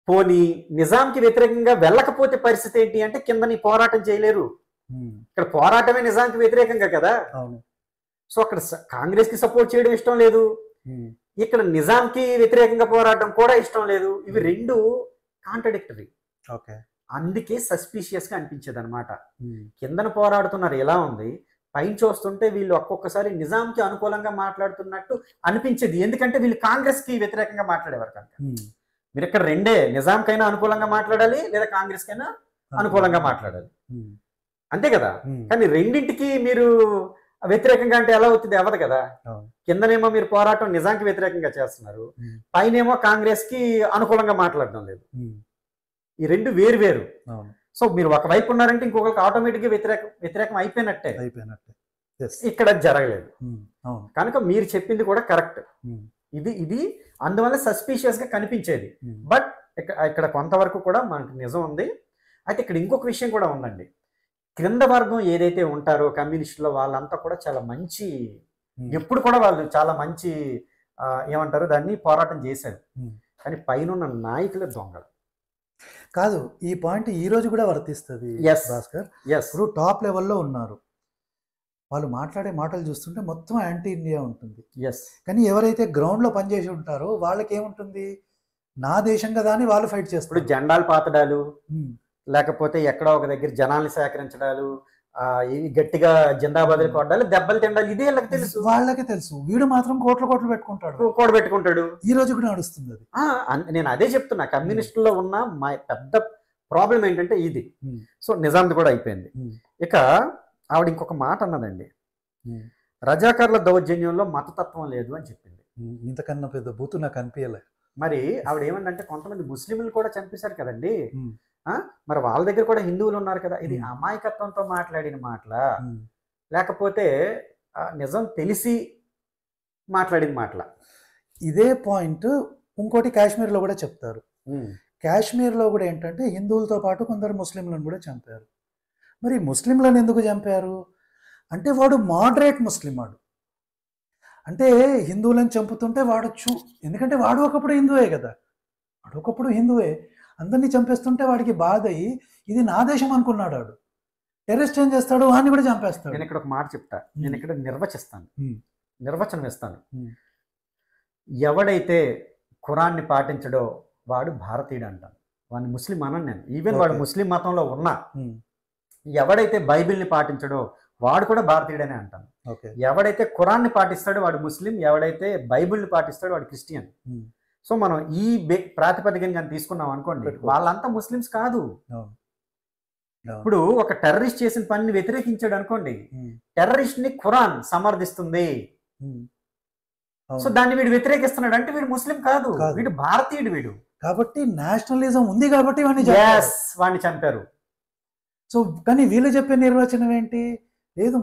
పోనీ నిజాంకి వ్యతిరేకంగా వెళ్ళకపోతే పరిస్థితి ఏంటి అంటే కిందని పోరాటం చేయలేరు. ఇక్కడ పోరాటమే నిజాంకి వ్యతిరేకంగా కదా. సో అక్కడ కాంగ్రెస్ కి సపోర్ట్ చేయడం ఇష్టం లేదు, ఇక్కడ నిజాంకి వ్యతిరేకంగా పోరాటం కూడా ఇష్టం లేదు. ఇవి రెండు కాంట్రడిక్టరీ. అందుకే సస్పీషియస్ గా అనిపించేది అనమాట. కిందన పోరాడుతున్నారు ఎలా ఉంది, పైన చూస్తుంటే వీళ్ళు ఒక్కొక్కసారి నిజాంకి అనుకూలంగా మాట్లాడుతున్నట్టు అనిపించేది. ఎందుకంటే వీళ్ళు కాంగ్రెస్ కి వ్యతిరేకంగా మాట్లాడేవారు కనుక. మీరు ఇక్కడ రెండే, నిజాంకైనా అనుకూలంగా మాట్లాడాలి లేదా కాంగ్రెస్ కైనా అనుకూలంగా మాట్లాడాలి, అంతే కదా. కానీ రెండింటికి మీరు వ్యతిరేకంగా అంటే ఎలా అవుతుంది? అవ్వదు కదా. కిందనేమో మీరు పోరాటం నిజాంకి వ్యతిరేకంగా చేస్తున్నారు, పైనేమో కాంగ్రెస్ కి అనుకూలంగా మాట్లాడడం లేదు. ఈ రెండు వేరు వేరు. సో మీరు ఒకవైపు ఉన్నారంటే ఇంకొకరికి ఆటోమేటిక్గా వ్యతిరేకం అయిపోయినట్టే. ఇక్కడ జరగలేదు. అవును. కనుక మీరు చెప్పింది కూడా కరెక్ట్. ఇది అందువల్ల సస్పీషియస్ గా కనిపించేది. బట్ ఇక్కడ కొంతవరకు కూడా మనకు నిజం ఉంది. అయితే ఇక్కడ ఇంకొక విషయం కూడా ఉందండి. క్రింద వర్గం ఏదైతే ఉంటారో కమ్యూనిస్టులో వాళ్ళంతా కూడా చాలా మంచి, ఎప్పుడు కూడా వాళ్ళు చాలా మంచి ఏమంటారు దాన్ని పోరాటం చేశారు. కానీ పైన నాయకులే దొంగలు. కాదు, ఈ పాయింట్ ఈ రోజు కూడా వర్తిస్తుంది భాస్కర్. ఇప్పుడు టాప్ లెవెల్లో ఉన్నారు, వాళ్ళు మాట్లాడే మాటలు చూస్తుంటే మొత్తం యాంటీ ఇండియా ఉంటుంది. కానీ ఎవరైతే గ్రౌండ్ లో పనిచేసి ఉంటారో వాళ్ళకి ఏముంటుంది, నా దేశం కదా అని వాళ్ళు ఫైట్ చేస్తారు. ఇప్పుడు జెండాలు పాతడాలు, లేకపోతే ఎక్కడో ఒక దగ్గర జనాల్ని సేకరించడాలు, గట్టిగా జెండాబాదులు కొట్టాలి, దెబ్బలు తిండాలి, ఇదే వాళ్ళకి తెలుసు. వాళ్ళకి తెలుసు. వీడు మాత్రం కోట్లు పెట్టుకుంటాడు. ఈ రోజు కూడా నడుస్తుంది అది. నేను అదే చెప్తున్నా, కమ్యూనిస్టుల్లో ఉన్న మా పెద్ద ప్రాబ్లం ఏంటంటే ఇది. సో నిజాంది కూడా అయిపోయింది. ఇక ఆవిడ ఇంకొక మాట అన్నదండి, రజాకార్ల దౌర్జన్యంలో మతతత్వం లేదు అని చెప్పింది. ఇంతకన్నా పెద్ద బూతు నాకు అనిపించలే. మరి ఆవిడ ఏమందంటే కొంతమంది ముస్లింలు కూడా చంపేశారు కదండి, మరి వాళ్ళ దగ్గర కూడా హిందువులు ఉన్నారు కదా. ఇది అమాయకత్వంతో మాట్లాడిన మాటలా, లేకపోతే నిజం తెలిసి మాట్లాడిన మాటలా? ఇదే పాయింట్ ఇంకోటి కాశ్మీర్లో కూడా చెప్తారు. కాశ్మీర్లో కూడా ఏంటంటే హిందువులతో పాటు కొందరు ముస్లింలను కూడా చంపారు. మరి ముస్లింలను ఎందుకు చంపారు అంటే, వాడు మోడరేట్ ముస్లిం, వాడు అంటే హిందువులను చంపుతుంటే వాడు ఎందుకంటే వాడు ఒకప్పుడు హిందువే కదా, వాడు ఒకప్పుడు హిందువే, అందరినీ చంపేస్తుంటే వాడికి బాధ అయ్యి ఇది నా దేశం అనుకున్నాడు. వాడు టెర్రరిస్ట్ ఏం చేస్తాడు, వాడిని కూడా చంపేస్తాడు. నేను ఇక్కడ ఒక మాట చెప్తా, నేను ఇక్కడ నిర్వచనం ఇస్తాను. ఎవడైతే ఖురాన్ని పాటించడో వాడు భారతీయుడు అంటాను, వాడిని ముస్లిం అనను నేను. ఈవెన్ వాడు ముస్లిం మతంలో ఉన్నా, ఎవడైతే బైబిల్ని పాటించడో వాడు కూడా భారతీయుడనే అంటాను. ఎవడైతే ఖురాన్ని పాటిస్తాడో వాడు ముస్లిం, ఎవడైతే బైబిల్ని పాటిస్తాడో వాడు క్రిస్టియన్. సో మనం ఈ ప్రాతిపదికని కానీ తీసుకున్నాం అనుకోండి, వాళ్ళంతా ముస్లిమ్స్ కాదు. ఇప్పుడు ఒక టెర్రరిస్ట్ చేసిన పనిని వ్యతిరేకించాడు అనుకోండి, టెర్రరిస్ట్ ని ఖురాన్ సమర్థిస్తుంది, సో దాన్ని వీడు వ్యతిరేకిస్తున్నాడు అంటే వీడు ముస్లిం కాదు, వీడు భారతీయుడు. వీడు కాబట్టి నేషనలిజం ఉంది కాబట్టి వాడిని చంపారు. సో కానీ వీళ్ళు చెప్పే నిర్వచనం ఏంటి, లేదు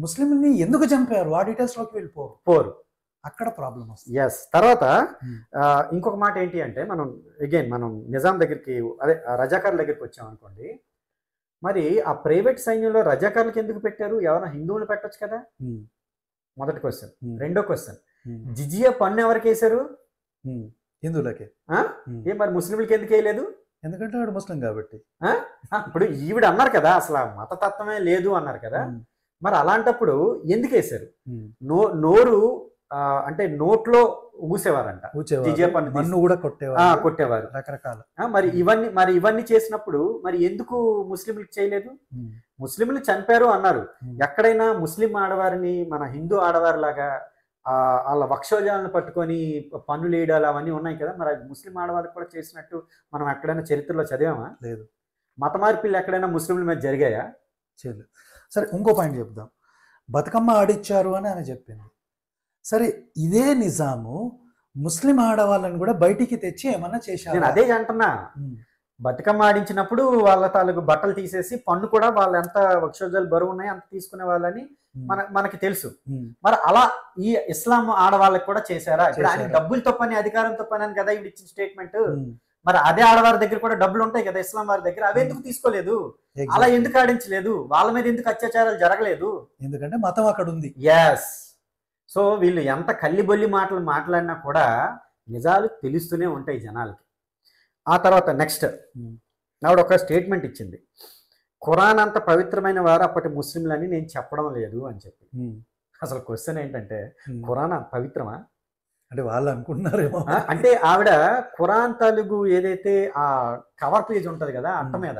ముస్లింని ఎందుకు చంపారు ఆ డీటెయిల్స్ లోకి వెళ్ళిపోరు, అక్కడ ప్రాబ్లం వస్తుంది. తర్వాత ఇంకొక మాట ఏంటి అంటే, మనం నిజాం దగ్గరికి, అదే రజాకార్ల దగ్గరికి వచ్చాం అనుకోండి, మరి ఆ ప్రైవేట్ సైన్యంలో రజాకార్లకి ఎందుకు పెట్టారు, ఎవరైనా హిందువులు పెట్టొచ్చు కదా, మొదటి క్వశ్చన్. రెండో క్వశ్చన్, జిజియా పన్ను ఎవరికి వేశారు, హిందువులకే. మరి ముస్లింలకి ఎందుకు వేయలేదు, ఎందుకంటే వాడు ముస్లిం కాబట్టి. ఇప్పుడు ఈవిడ అన్నారు కదా అసలు మతతత్వమే లేదు అన్నారు కదా, మరి అలాంటప్పుడు ఎందుకు వేశారు? నోరు అంటే నోట్లో ఊసేవారంట, మన్ను కూడా కొట్టేవారు రకరకాల. మరి ఇవన్నీ చేసినప్పుడు మరి ఎందుకు ముస్లింలకు చేయలేదు? ముస్లింలు చంపారు అన్నారు, ఎక్కడైనా ముస్లిం ఆడవారిని మన హిందూ ఆడవారిలాగా వాళ్ళ వక్షోజాలను పట్టుకొని పన్నులు వేయడాలు అవన్నీ ఉన్నాయి కదా, మరి ముస్లిం ఆడవాళ్ళకి కూడా చేసినట్టు మనం ఎక్కడైనా చరిత్రలో చదివామా? లేదు. మత మార్పిళ్ళు ఎక్కడైనా ముస్లింల మీద జరిగాయా? చేయలేదు. సరే ఇంకో పాయింట్ చెప్దాం, బతుకమ్మ ఆడిచ్చారు అని ఆయన చెప్పింది. సరే ఇదే నిజాము ముస్లిం ఆడవాళ్ళని కూడా బయటికి తెచ్చి ఏమన్నా చేశారు? నేను అదే అంటున్నా, బతుకమ్మ ఆడించినప్పుడు వాళ్ళ తాలూకు బట్టలు తీసేసి పన్ను కూడా వాళ్ళు ఎంత వక్షోజాలు బరువు ఉన్నాయి అంత తీసుకునే వాళ్ళని మనకి తెలుసు. మరి అలా ఈ ఇస్లాం ఆడవాళ్ళకి కూడా చేశారా? డబ్బులతో పని అధికారంతో పని అని కదా ఇవి ఇచ్చిన స్టేట్మెంట్. మరి అదే ఆడవారి దగ్గర కూడా డబ్బులు ఉంటాయి కదా ఇస్లాం వారి దగ్గర, అవి ఎందుకు తీసుకోలేదు? అలా ఎందుకు ఆడించలేదు? వాళ్ళ మీద ఎందుకు అత్యాచారాలు జరగలేదు? ఎందుకంటే మతం అక్కడ ఉంది. సో వీళ్ళు ఎంత కల్లిబొల్లి మాటలు మాట్లాడినా కూడా నిజాలు తెలుస్తూనే ఉంటాయి జనాలకి. ఆ తర్వాత నెక్స్ట్ ఆవిడ ఒక స్టేట్మెంట్ ఇచ్చింది, ఖురాన్ అంత పవిత్రమైన వారు అప్పటి ముస్లింలని నేను చెప్పడం లేదు అని చెప్పి. అసలు క్వశ్చన్ ఏంటంటే, ఖురాన్ పవిత్రమా అంటే వాళ్ళు అనుకుంటున్నారేమో. అంటే ఆవిడ ఖురాన్ తాలూకు ఏదైతే ఆ కవర్ పేజ్ ఉంటది కదా అట్ట మీద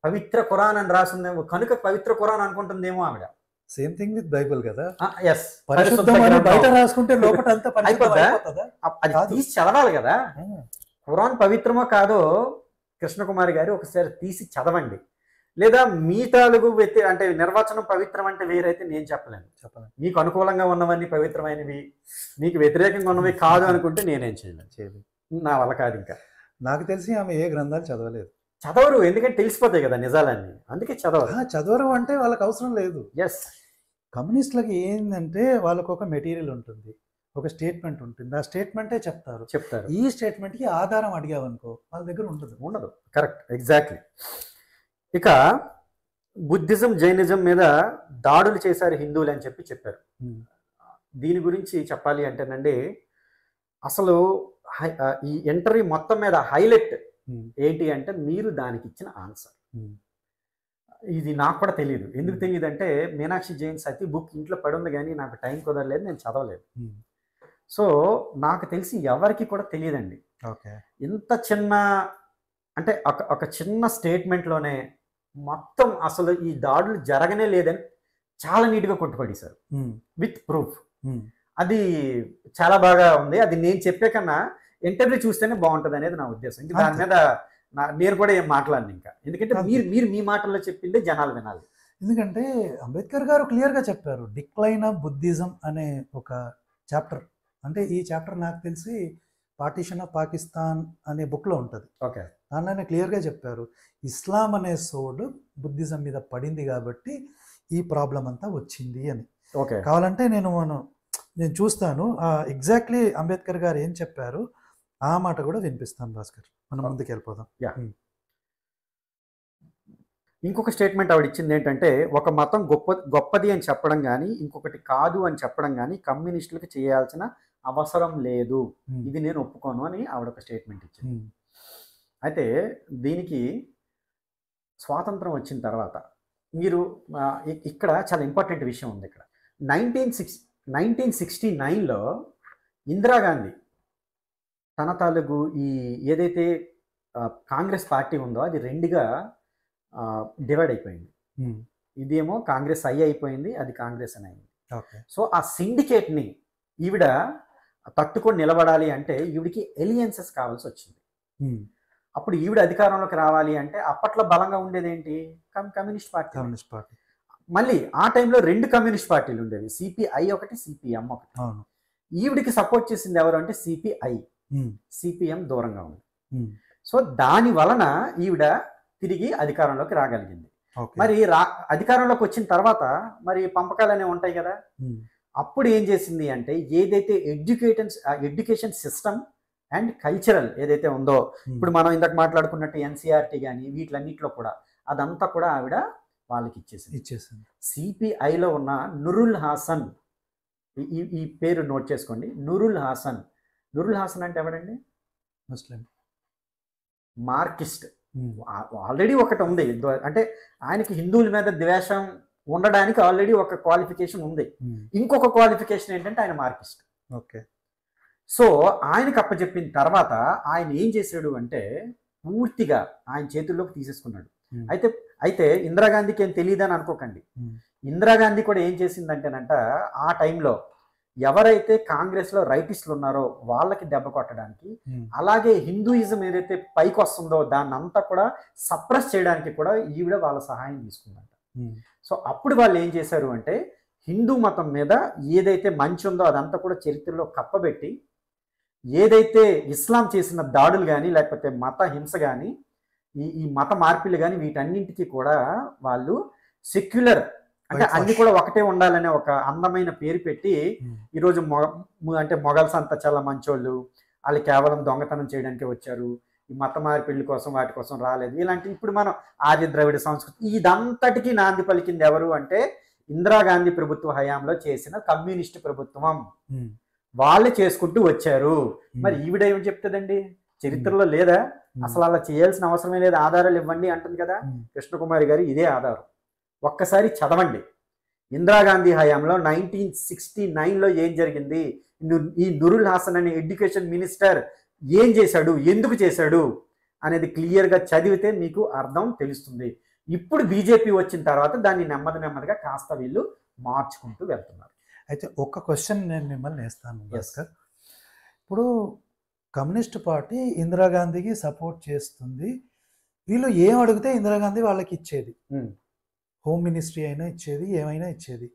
పవిత్ర ఖురాన్ అని రాసింది కనుక పవిత్ర ఖురాన్ అనుకుంటుందేమో ఆవిడ. సేమ్ థింగ్ విత్ బైబిల్ కదా, బయట రాసుకుంటే లోపల అంతా అది తీసి చదవాలి కదా. ఖురాన్ పవిత్రమో కాదో కృష్ణకుమారి గారు ఒకసారి తీసి చదవండి, లేదా మీ తాలూకు అంటే నిర్వచనం పవిత్రం అంటే వేరైతే నేను చెప్పలేను. మీకు అనుకూలంగా ఉన్నవన్నీ పవిత్రమైనవి, మీకు వ్యతిరేకంగా ఉన్నవి కాదు అనుకుంటే నేనేం చేయలేను, నా వల్ల కాదు. ఇంకా నాకు తెలిసి ఆమె ఏ గ్రంథాలు చదవరు, ఎందుకంటే తెలిసిపోతాయి కదా నిజాలన్నీ, అందుకే చదవరు. చదవరు అంటే వాళ్ళకి అవసరం లేదు. ఎస్, కమ్యూనిస్టులకి ఏంటంటే వాళ్ళకు ఒక మెటీరియల్ ఉంటుంది, ఒక స్టేట్మెంట్ ఉంటుంది, ఆ స్టేట్మెంటే చెప్తారు. చెప్తారు. ఈ స్టేట్మెంట్కి ఆధారం అడిగావనుకో వాళ్ళ దగ్గర ఉండదు. Correct, exactly. ఇక బుద్ధిజం జైనిజం మీద దాడులు చేశారు హిందువులు అని చెప్పారు. దీని గురించి చెప్పాలి అంటేనండి, అసలు ఈ ఎంట్రీ మొత్తం మీద హైలైట్ ఏంటి అంటే మీరు దానికి ఇచ్చిన ఆన్సర్. ఇది నాకు కూడా తెలియదు. ఎందుకు తెలియదు అంటే మీనాక్షి జైన్ సతీ బుక్ ఇంట్లో పడి ఉంది, కానీ నాకు టైం కుదరలేదు, నేను చదవలేదు. సో నాకు తెలిసి ఎవరికి కూడా తెలియదండి. ఇంత చిన్న అంటే ఒక చిన్న స్టేట్మెంట్లోనే మొత్తం అసలు ఈ దాడులు జరగనే లేదని చాలా నీట్గా కొట్టుపడేశారు విత్ ప్రూఫ్. అది చాలా బాగా ఉంది. అది నేను చెప్పే కన్నా ఇంటర్వ్యూ చూస్తేనే బాగుంటుంది అనేది నా ఉద్దేశం. ఇంకా దాని మీద నేను కూడా ఏం మాట్లాడను ఇంకా, ఎందుకంటే మీరు మీ మాటల్లో చెప్పిందే జనాలు వినాలి. ఎందుకంటే అంబేద్కర్ గారు క్లియర్గా చెప్పారు, డిక్లైన్ ఆఫ్ బుద్ధిజం అనే ఒక చాప్టర్. అంటే ఈ చాప్టర్ నాకు తెలిసి పార్టీషన్ ఆఫ్ పాకిస్తాన్ అనే బుక్లో ఉంటుంది. ఓకే, దానిలోనే క్లియర్గా చెప్పారు, ఇస్లాం అనే సోడ్ బుద్ధిజం మీద పడింది కాబట్టి ఈ ప్రాబ్లం అంతా వచ్చింది అని. ఓకే, కావాలంటే నేను చూస్తాను ఎగ్జాక్ట్లీ అంబేద్కర్ గారు ఏం చెప్పారు, ఆ మాట కూడా వినిపిస్తాను భాస్కర్. మనం ముందుకు వెళ్ళిపోదాం. ఇంకొక స్టేట్మెంట్ ఆవిడ ఇచ్చింది ఏంటంటే, ఒక మతం గొప్పది అని చెప్పడం కానీ ఇంకొకటి కాదు అని చెప్పడం కానీ కమ్యూనిస్టులకు చేయాల్సిన అవసరం లేదు, ఇది నేను ఒప్పుకోను అని ఆవిడ ఒక స్టేట్మెంట్ ఇచ్చింది. అయితే దీనికి స్వాతంత్రం వచ్చిన తర్వాత మీరు ఇక్కడ చాలా ఇంపార్టెంట్ విషయం ఉంది. ఇక్కడ 1969లో ఇందిరాగాంధీ తన తాలూకు ఈ ఏదైతే కాంగ్రెస్ పార్టీ ఉందో అది రెండుగా డివైడ్ అయిపోయింది. ఇదేమో కాంగ్రెస్ అయిపోయింది, అది కాంగ్రెస్ అని అయింది. సో ఆ సిండికేట్ని ఈవిడ తట్టుకొని నిలబడాలి అంటే ఈవిడికి ఎలియన్సెస్ కావాల్సి వచ్చింది. అప్పుడు ఈవిడ అధికారంలోకి రావాలి అంటే అప్పట్లో బలంగా ఉండేది ఏంటి, కమ్యూనిస్ట్ పార్టీ. మళ్ళీ ఆ టైంలో రెండు కమ్యూనిస్ట్ పార్టీలు ఉండేవి, సిపిఐ ఒకటి, సిపిఎం ఒకటి. ఈవిడికి సపోర్ట్ చేసింది ఎవరు అంటే సిపిఐ, సిపిఎం దూరంగా ఉంది. సో దాని వలన ఈవిడ తిరిగి అధికారంలోకి రాగలిగింది. మరి అధికారంలోకి వచ్చిన తర్వాత మరి పంపకాలు అనేవి ఉంటాయి కదా, అప్పుడు ఏం చేసింది అంటే ఏదైతే ఎడ్యుకేషన్ సిస్టమ్ అండ్ కల్చరల్ ఏదైతే ఉందో, ఇప్పుడు మనం ఇందాక మాట్లాడుకున్నట్టు ఎన్సీఆర్టీ కానీ వీటిలన్నింటిలో కూడా అదంతా కూడా ఆవిడ వాళ్ళకి ఇచ్చేసింది. సిపిఐలో ఉన్న నురుల్ హాసన్, ఈ పేరు నోట్ చేసుకోండి, నురుల్ హాసన్. నురుల్ హాసన్ అంటే ఎవడండి? ముస్లిం మార్కిస్ట్. ఆల్రెడీ ఒకటి ఉంది, అంటే ఆయనకి హిందువుల మీద ద్వేషం ఉండడానికి ఆల్రెడీ ఒక క్వాలిఫికేషన్ ఉంది. ఇంకొక క్వాలిఫికేషన్ ఏంటంటే ఆయన మార్కిస్ట్. ఓకే. సో ఆయనకు అప్పచెప్పిన తర్వాత ఆయన ఏం చేశాడు అంటే పూర్తిగా ఆయన చేతుల్లోకి తీసేసుకున్నాడు. అయితే ఇందిరాగాంధీకి ఏం తెలియదని అనుకోకండి, ఇందిరాగాంధీ కూడా ఏం చేసిందంటేనంట ఆ టైంలో ఎవరైతే కాంగ్రెస్లో రైటిస్టులు ఉన్నారో వాళ్ళకి దెబ్బ కొట్టడానికి, అలాగే హిందూయిజం ఏదైతే పైకి వస్తుందో దాన్ని అంతా కూడా సప్రెస్ చేయడానికి కూడా ఈవిడ వాళ్ళ సహాయం తీసుకుందంట. సో అప్పుడు వాళ్ళు ఏం చేశారు అంటే హిందూ మతం మీద ఏదైతే మంచి ఉందో అదంతా కూడా చరిత్రలో కప్పబెట్టి, ఏదైతే ఇస్లాం చేసిన దాడులు కానీ లేకపోతే మత హింస కానీ ఈ మత మార్పిలు కానీ వీటన్నింటికి కూడా వాళ్ళు సెక్యులర్ అంటే అన్ని కూడా ఒకటే ఉండాలనే ఒక అందమైన పేరు పెట్టి ఈరోజు అంటే మొఘల్స్ అంతా చాలా మంచోళ్ళు, వాళ్ళు కేవలం దొంగతనం చేయడానికి వచ్చారు, ఈ మత మార్పిళ్ళ కోసం వాటి కోసం రాలేదు, ఇలాంటి ఇప్పుడు మనం ఆర్య ద్రవిడ సంస్కృతి ఇదంతటికీ నాంది పలికింది ఎవరు అంటే ఇందిరాగాంధీ ప్రభుత్వ హయాంలో చేసిన కమ్యూనిస్ట్ ప్రభుత్వం. వాళ్ళే చేసుకుంటూ వచ్చారు. మరి ఈవిడ ఏమి చెప్తుందండి, చరిత్రలో లేదా, అసలు అలా చేయాల్సిన అవసరమే లేదు, ఆధారాలు ఇవ్వండి అంటుంది కదా కృష్ణకుమారి గారు. ఇదే ఆధారం, ఒక్కసారి చదవండి. ఇందిరాగాంధీ హయాంలో 1969లో ఏం జరిగింది, ఈ నురుల్ హాసన్ అనే ఎడ్యుకేషన్ మినిస్టర్ ఏం చేశాడు, ఎందుకు చేశాడు అనేది క్లియర్గా చదివితే మీకు అర్థం తెలుస్తుంది. ఇప్పుడు బీజేపీ వచ్చిన తర్వాత దాన్ని నెమ్మదిగా కాస్త వీళ్ళు మార్చుకుంటూ వెళ్తున్నారు. అయితే ఒక్క క్వశ్చన్ నేను మిమ్మల్ని వేస్తాను భాస్కర్. ఇప్పుడు కమ్యూనిస్ట్ పార్టీ ఇందిరాగాంధీకి సపోర్ట్ చేస్తుంది, వీళ్ళు ఏం అడిగితే ఇందిరాగాంధీ వాళ్ళకి ఇచ్చేది, హోమ్ మినిస్ట్రీ అయినా ఇచ్చేది, ఏమైనా ఇచ్చేది.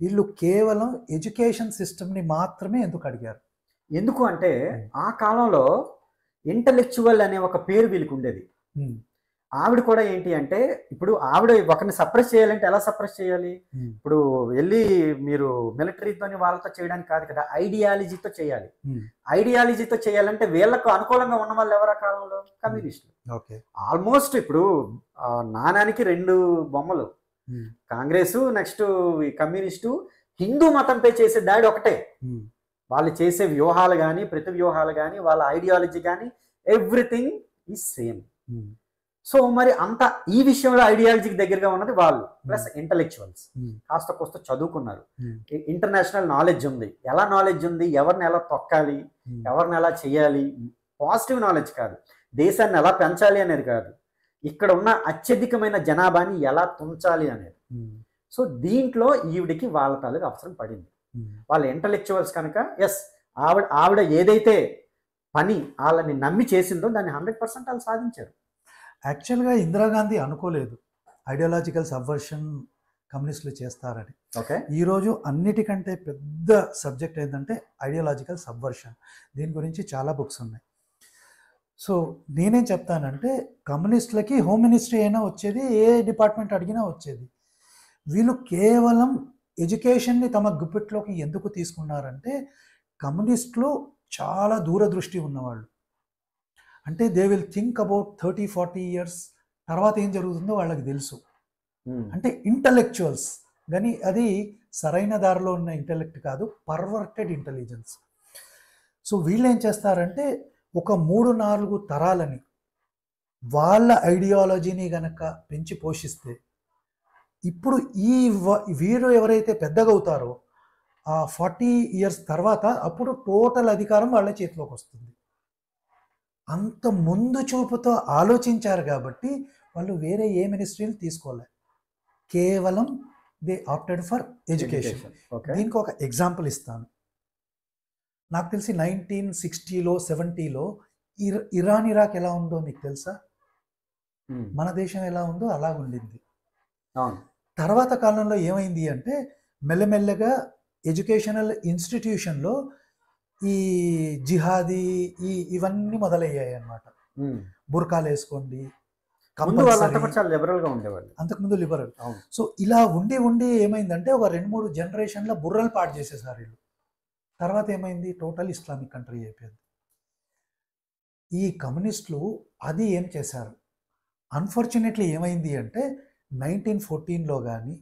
వీళ్ళు కేవలం ఎడ్యుకేషన్ సిస్టమ్ని మాత్రమే ఎందుకు అడిగారు? ఎందుకు అంటే ఆ కాలంలో ఇంటలెక్చువల్ అనే ఒక పేరు వీళ్ళకి ఉండేది. ఆవిడ కూడా ఏంటి అంటే, ఇప్పుడు ఆవిడ ఒకరిని సప్రెస్ చేయాలంటే ఎలా సప్రెస్ చేయాలి? ఇప్పుడు వెళ్ళి మీరు మిలిటరీతోని వాళ్ళతో చేయడానికి కాదు కదా, ఐడియాలజీతో చేయాలి. ఐడియాలజీతో చేయాలంటే వీళ్ళకు అనుకూలంగా ఉన్న వాళ్ళు ఎవరు ఆ కాలంలో? కమ్యూనిస్టులు. ఓకే. ఆల్మోస్ట్ ఇప్పుడు నాణానికి 2 బొమ్మలు, కాంగ్రెస్ నెక్స్ట్ ఈ కమ్యూనిస్టు. హిందూ మతంపై చేసే దాడి ఒకటే. వాళ్ళు చేసే వ్యూహాలు కానీ, ప్రతి వ్యూహాలు కానీ, వాళ్ళ ఐడియాలజీ కానీ, ఎవ్రీథింగ్ ఈజ్ సేమ్. సో మరి అంత ఈ విషయంలో ఐడియాలజీకి దగ్గరగా ఉన్నది వాళ్ళు, ప్లస్ ఇంటలెక్చువల్స్, కాస్త కోస్త చదువుకున్నారు, ఇంటర్నేషనల్ నాలెడ్జ్ ఉంది. ఎలా నాలెడ్జ్ ఉంది? ఎవరిని ఎలా తొక్కాలి, ఎవరిని ఎలా చేయాలి, పాజిటివ్ నాలెడ్జ్ కాదు, దేశాన్ని ఎలా పెంచాలి అనేది కాదు, ఇక్కడ ఉన్న అత్యధికమైన జనాభాని ఎలా తుంచాలి అనేది. సో దీంట్లో ఈవిడికి వాళ్ళ తాలూకు అవసరం పడింది. వాళ్ళ ఇంటలెక్చువల్స్ కనుక ఎస్, ఆవిడ ఏదైతే పని వాళ్ళని నమ్మి చేసిందో దాన్ని 100% వాళ్ళు సాధించారు. యాక్చువల్గా ఇందిరాగాంధీ అనుకోలేదు ఐడియాలజికల్ సబ్వర్షన్ కమ్యూనిస్టులు చేస్తారని. ఓకే. ఈరోజు అన్నిటికంటే పెద్ద సబ్జెక్ట్ ఏంటంటే ఐడియాలజికల్ సబ్వర్షన్. దీని గురించి చాలా బుక్స్ ఉన్నాయి. సో నేనేం చెప్తానంటే, కమ్యూనిస్టులకి హోమ్ మినిస్ట్రీ అయినా వచ్చేది, ఏ డిపార్ట్మెంట్ అడిగినా వచ్చేది. వీళ్ళు కేవలం ఎడ్యుకేషన్ని తమ గుప్పెట్లోకి ఎందుకు తీసుకున్నారంటే, కమ్యూనిస్టులు చాలా దూరదృష్టి ఉన్నవాళ్ళు. అంటే they will think about 30-40 years తర్వాత ఏం జరుగుతుందో వాళ్ళకి తెలుసు. అంటే ఇంటలెక్చువల్స్, కానీ అది సరైన దారిలో ఉన్న ఇంటెలెక్ట్ కాదు, పర్వర్టెడ్ ఇంటెలిజెన్స్. సో వీళ్ళు ఏం చేస్తారంటే, ఒక 3-4 తరాలని వాళ్ళ ఐడియాలజీని గనక పెంచి పోషిస్తే, ఇప్పుడు వీరు ఎవరైతే పెద్దగా అవుతారో ఆ 40 ఇయర్స్ తర్వాత అప్పుడు టోటల్ అధికారం వాళ్ళ చేతిలోకి వస్తుంది. అంత ముందు చూపుతో ఆలోచించారు కాబట్టి వాళ్ళు వేరే ఏ మినిస్ట్రీని తీసుకోలేదు, కేవలం దే ఆప్టెడ్ ఫర్ ఎడ్యుకేషన్. దీనికి ఒక ఎగ్జాంపుల్ ఇస్తాను. నాకు తెలిసి 1960లో 70లో ఇరాన్ ఇరాక్ ఎలా ఉందో మీకు తెలుసా? మన దేశం ఎలా ఉందో అలా ఉండింది. తర్వాత కాలంలో ఏమైంది అంటే, మెల్లమెల్లగా ఎడ్యుకేషనల్ ఇన్స్టిట్యూషన్లో ఈ జిహాదీ ఇవన్నీ మొదలయ్యాయి అన్నమాట. బుర్కాలు వేసుకోండి, అంతకుముందు లిబరల్. సో ఇలా ఉండి ఏమైందంటే, ఒక 2-3 జనరేషన్ల బుర్రలు పాటు చేసేసారు వీళ్ళు. తర్వాత ఏమైంది, టోటల్ ఇస్లామిక్ కంట్రీ అయిపోయింది. ఈ కమ్యూనిస్టులు అది ఏం చేశారు, అన్ఫార్చునేట్లీ ఏమైంది అంటే 1914లో కానీ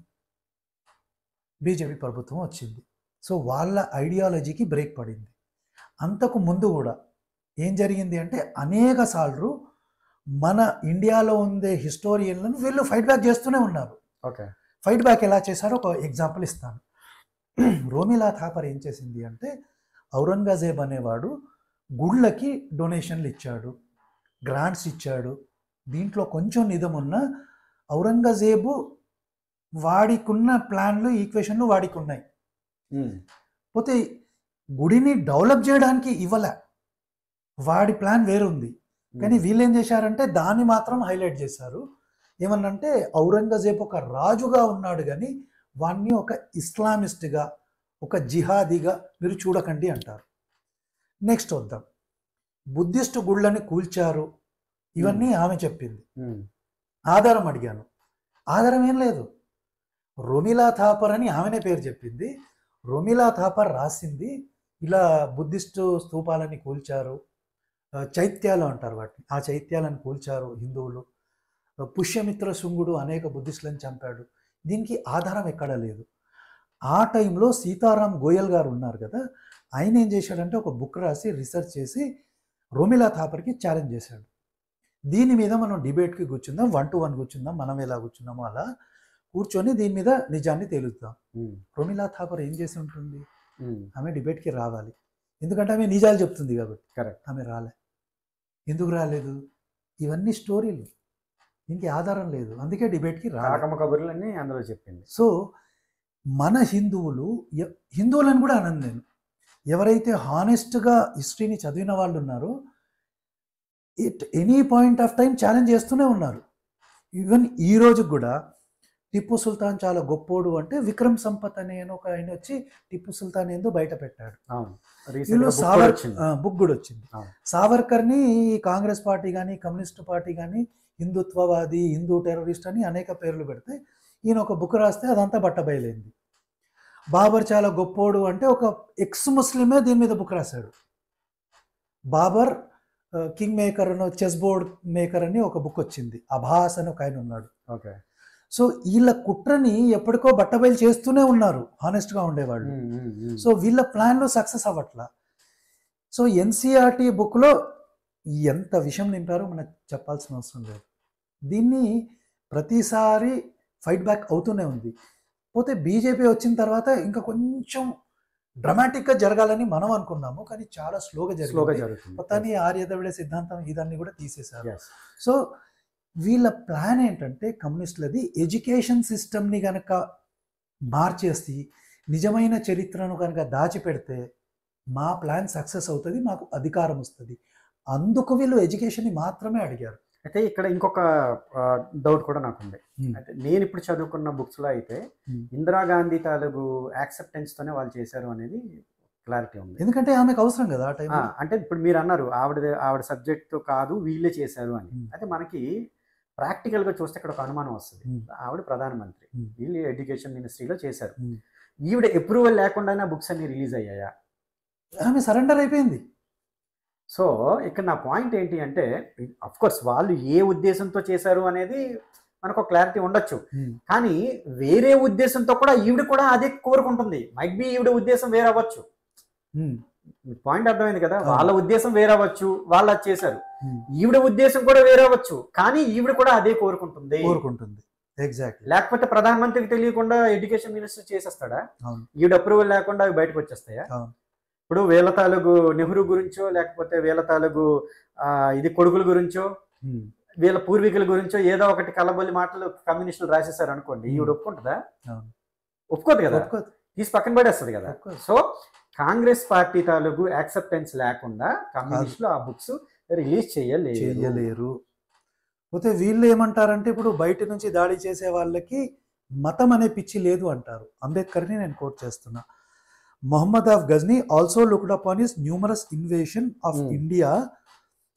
బీజేపీ ప్రభుత్వం వచ్చింది. సో వాళ్ళ ఐడియాలజీకి బ్రేక్ పడింది. అంతకు ముందు కూడా ఏం జరిగింది అంటే, అనేక సార్లు మన ఇండియాలో ఉండే హిస్టోరియన్లను వీళ్ళు ఫైట్ బ్యాక్ చేస్తూనే ఉన్నారు. ఓకే. ఫైట్ బ్యాక్ ఎలా చేశారో ఒక ఎగ్జాంపుల్ ఇస్తాను. రోమిలా థాపర్ ఏం చేసింది అంటే, ఔరంగజేబ్ అనేవాడు గుళ్ళకి డొనేషన్లు ఇచ్చాడు, గ్రాంట్స్ ఇచ్చాడు. దీంట్లో కొంచెం నిజమున్న ఔరంగజేబు వాడికున్న ప్లాన్లు, ఈక్వేషన్లు వాడికి ఉన్నాయి. పోతే గుడిని డెవలప్ చేయడానికి ఇవ్వలే, వాడి ప్లాన్ వేరుంది. కానీ వీళ్ళు ఏం చేశారంటే దాన్ని మాత్రం హైలైట్ చేశారు. ఏమన్నంటే, ఔరంగజేబు ఒక రాజుగా ఉన్నాడు కానీ వాడిని ఒక ఇస్లామిస్ట్గా, ఒక జిహాదీగా మీరు చూడకండి అంటారు. నెక్స్ట్ వద్దాం, బుద్ధిస్ట్ గుళ్ళని కూల్చారు, ఇవన్నీ ఆమె చెప్పింది. ఆధారం అడిగాను, ఆధారం ఏం లేదు. రోమిలా థాపర్ అని ఆమెనే పేరు చెప్పింది. రోమిలా థాపర్ రాసింది ఇలా బుద్ధిస్టు స్తూపాలని కూల్చారు, చైత్యాలు అంటారు వాటిని, ఆ చైత్యాలను కూల్చారు హిందువులు. పుష్యమిత్ర శృంగుడు అనేక బుద్ధిస్టులను చంపాడు. దీనికి ఆధారం ఎక్కడా లేదు. ఆ టైంలో సీతారాం గోయల్ గారు ఉన్నారు కదా, ఆయన ఏం చేశాడంటే ఒక బుక్ రాసి రీసెర్చ్ చేసి రోమిలా థాపర్కి ఛాలెంజ్ చేశాడు. దీని మీద మనం డిబేట్కి కూర్చుందాం, 1-to-1 కూర్చుందాం, మనం ఎలా కూర్చున్నామో అలా కూర్చొని దీని మీద నిజాన్ని తేలుద్దాం. రోమిలా థాపర్ ఏం చేసి ఉంటుంది, ఆమె డిబేట్కి రావాలి, ఎందుకంటే ఆమె నిజాలు చెప్తుంది కాబట్టి. కరెక్ట్, ఆమె రాలే. ఎందుకు రాలేదు? ఇవన్నీ స్టోరీలు, దీనికి ఆధారం లేదు, అందుకే డిబేట్కి కబుర్లన్నీ అందులో చెప్పింది. సో మన హిందువులను కూడా అనండి నేను, ఎవరైతే హానెస్ట్గా హిస్టరీని చదివిన వాళ్ళు ఉన్నారో any point of time challenge చేస్తూనే ఉన్నారు. ఈవెన్ ఈ రోజు కూడా టిప్పు సుల్తాన్ చాలా గొప్పోడు అంటే విక్రమ్ సంపత్ అనే ఒక ఆయన వచ్చి టిప్పు సుల్తాన్ ఏందో బయట పెట్టాడు. అవును, వీళ్ళు బుక్ కూడా వచ్చింది. అవును. సావర్కర్ని కాంగ్రెస్ పార్టీ కానీ కమ్యూనిస్ట్ పార్టీ కానీ హిందుత్వవాది, హిందూ టెర్రరిస్ట్ అని అనేక పేర్లు పెడితే ఈయన ఒక బుక్ రాస్తే అదంతా బట్టబయలైంది. బాబర్ చాలా గొప్పోడు అంటే ఒక ఎక్స్ ముస్లిమే దీని మీద బుక్ రాశాడు. బాబర్ కింగ్ మేకర్ అని, చెస్ బోర్డ్ మేకర్ అని ఒక బుక్ వచ్చింది. అభాస్ అని ఒక ఆయన ఉన్నాడు. ఓకే. సో వీళ్ళ కుట్రని ఎప్పటికో బట్టబయలు చేస్తూనే ఉన్నారు, హానెస్ట్గా ఉండేవాళ్ళు. సో వీళ్ళ ప్లాన్లో సక్సెస్ అవ్వట్లా. సో ఎన్సీఆర్టీ బుక్లో ఎంత విషయం నింపారో మనకు చెప్పాల్సిన అవసరం లేదు. దీన్ని ప్రతిసారి ఫైట్ బ్యాక్ అవుతూనే ఉంది. పోతే బీజేపీ వచ్చిన తర్వాత ఇంకా కొంచెం డ్రమాటిక్గా జరగాలని మనం అనుకున్నాము, కానీ చాలా స్లోగా జరుగుతుంది. మొత్తాన్ని ఆర్యద్రవిడ సిద్ధాంతం ఇదాన్ని కూడా తీసేశారు. సో వీళ్ళ ప్లాన్ ఏంటంటే కమ్యూనిస్టులది ఎడ్యుకేషన్ సిస్టమ్ని కనుక మార్చేసి నిజమైన చరిత్రను కనుక దాచిపెడితే మా ప్లాన్ సక్సెస్ అవుతుంది, మాకు అధికారం వస్తుంది. అందుకు వీళ్ళు ఎడ్యుకేషన్ని మాత్రమే అడిగారు. అయితే ఇక్కడ ఇంకొక డౌట్ కూడా నాకుంది. అయితే నేను ఇప్పుడు చదువుకున్న బుక్స్లో అయితే ఇందిరాగాంధీ తాలూకు యాక్సెప్టెన్స్తోనే వాళ్ళు చేశారు అనేది క్లారిటీ ఉంది. ఎందుకంటే ఆమెకు అవసరం కదా ఆ టైం. అంటే ఇప్పుడు మీరు అన్నారు ఆవిడ సబ్జెక్ట్ కాదు వీళ్ళే చేశారు అని. అయితే మనకి ప్రాక్టికల్గా చూస్తే ఇక్కడ ఒక అనుమానం వస్తుంది. ఆవిడ ప్రధానమంత్రి, వీళ్ళు ఎడ్యుకేషన్ మినిస్ట్రీలో చేశారు. ఈవిడ అప్రూవల్ లేకుండానే బుక్స్ అన్ని రిలీజ్ అయ్యాయా? ఆమె సరెండర్ అయిపోయింది. సో ఇక్కడ నా పాయింట్ ఏంటి అంటే, అఫ్కోర్స్ వాళ్ళు ఏ ఉద్దేశంతో చేశారు అనేది మనకు ఒక క్లారిటీ ఉండొచ్చు, కానీ వేరే ఉద్దేశంతో కూడా ఈవిడ కూడా అదే కోరుకుంటుంది. మైట్ బి ఈవిడ ఉద్దేశం వేరే అవ్వచ్చు. పాయింట్ అర్థమైంది కదా? వాళ్ళ ఉద్దేశం వేరే అవ్వచ్చు, వాళ్ళు అది చేశారు. ఈవిడ ఉద్దేశం కూడా వేరే అవ్వచ్చు, కానీ ఈవిడ కూడా అదే కోరుకుంటుంది. ఎగ్జాక్ట్లీ. లేకపోతే ప్రధానమంత్రికి తెలియకుండా ఎడ్యుకేషన్ మినిస్టర్ చేసేస్తాడా? ఈవిడ అప్రూవల్ లేకుండా అవి బయటకు వచ్చేస్తాయా? ఇప్పుడు వీళ్ళ తాలూకు నెహ్రూ గురించో లేకపోతే వీళ్ళ తాలూకు ఇది కొడుకుల గురించో వీళ్ళ పూర్వీకుల గురించో ఏదో ఒకటి కలబొల్లి మాటలు కమ్యూనిస్టులు రాసేసారు అనుకోండి, ఈవిడ ఒప్పుకుంటుందా? ఒప్పుకోదు కదా, తీసి పక్కన పడేస్తుంది కదా. సో కాంగ్రెస్ పార్టీ తాలూకు యాక్సెప్టెన్స్ లేకుండా కమ్యూనిస్టులు ఆ బుక్స్ రిలీజ్ చేయలేరు. పోతే వీళ్ళు ఏమంటారంటే ఇప్పుడు బయట నుంచి దాడి చేసే వాళ్ళకి మతం అనే పిచ్చి లేదు అంటారు. అంబేద్కర్ని నేను కోట్ చేస్తున్నా. Muhammad of Ghazni also looked upon his numerous invasion of India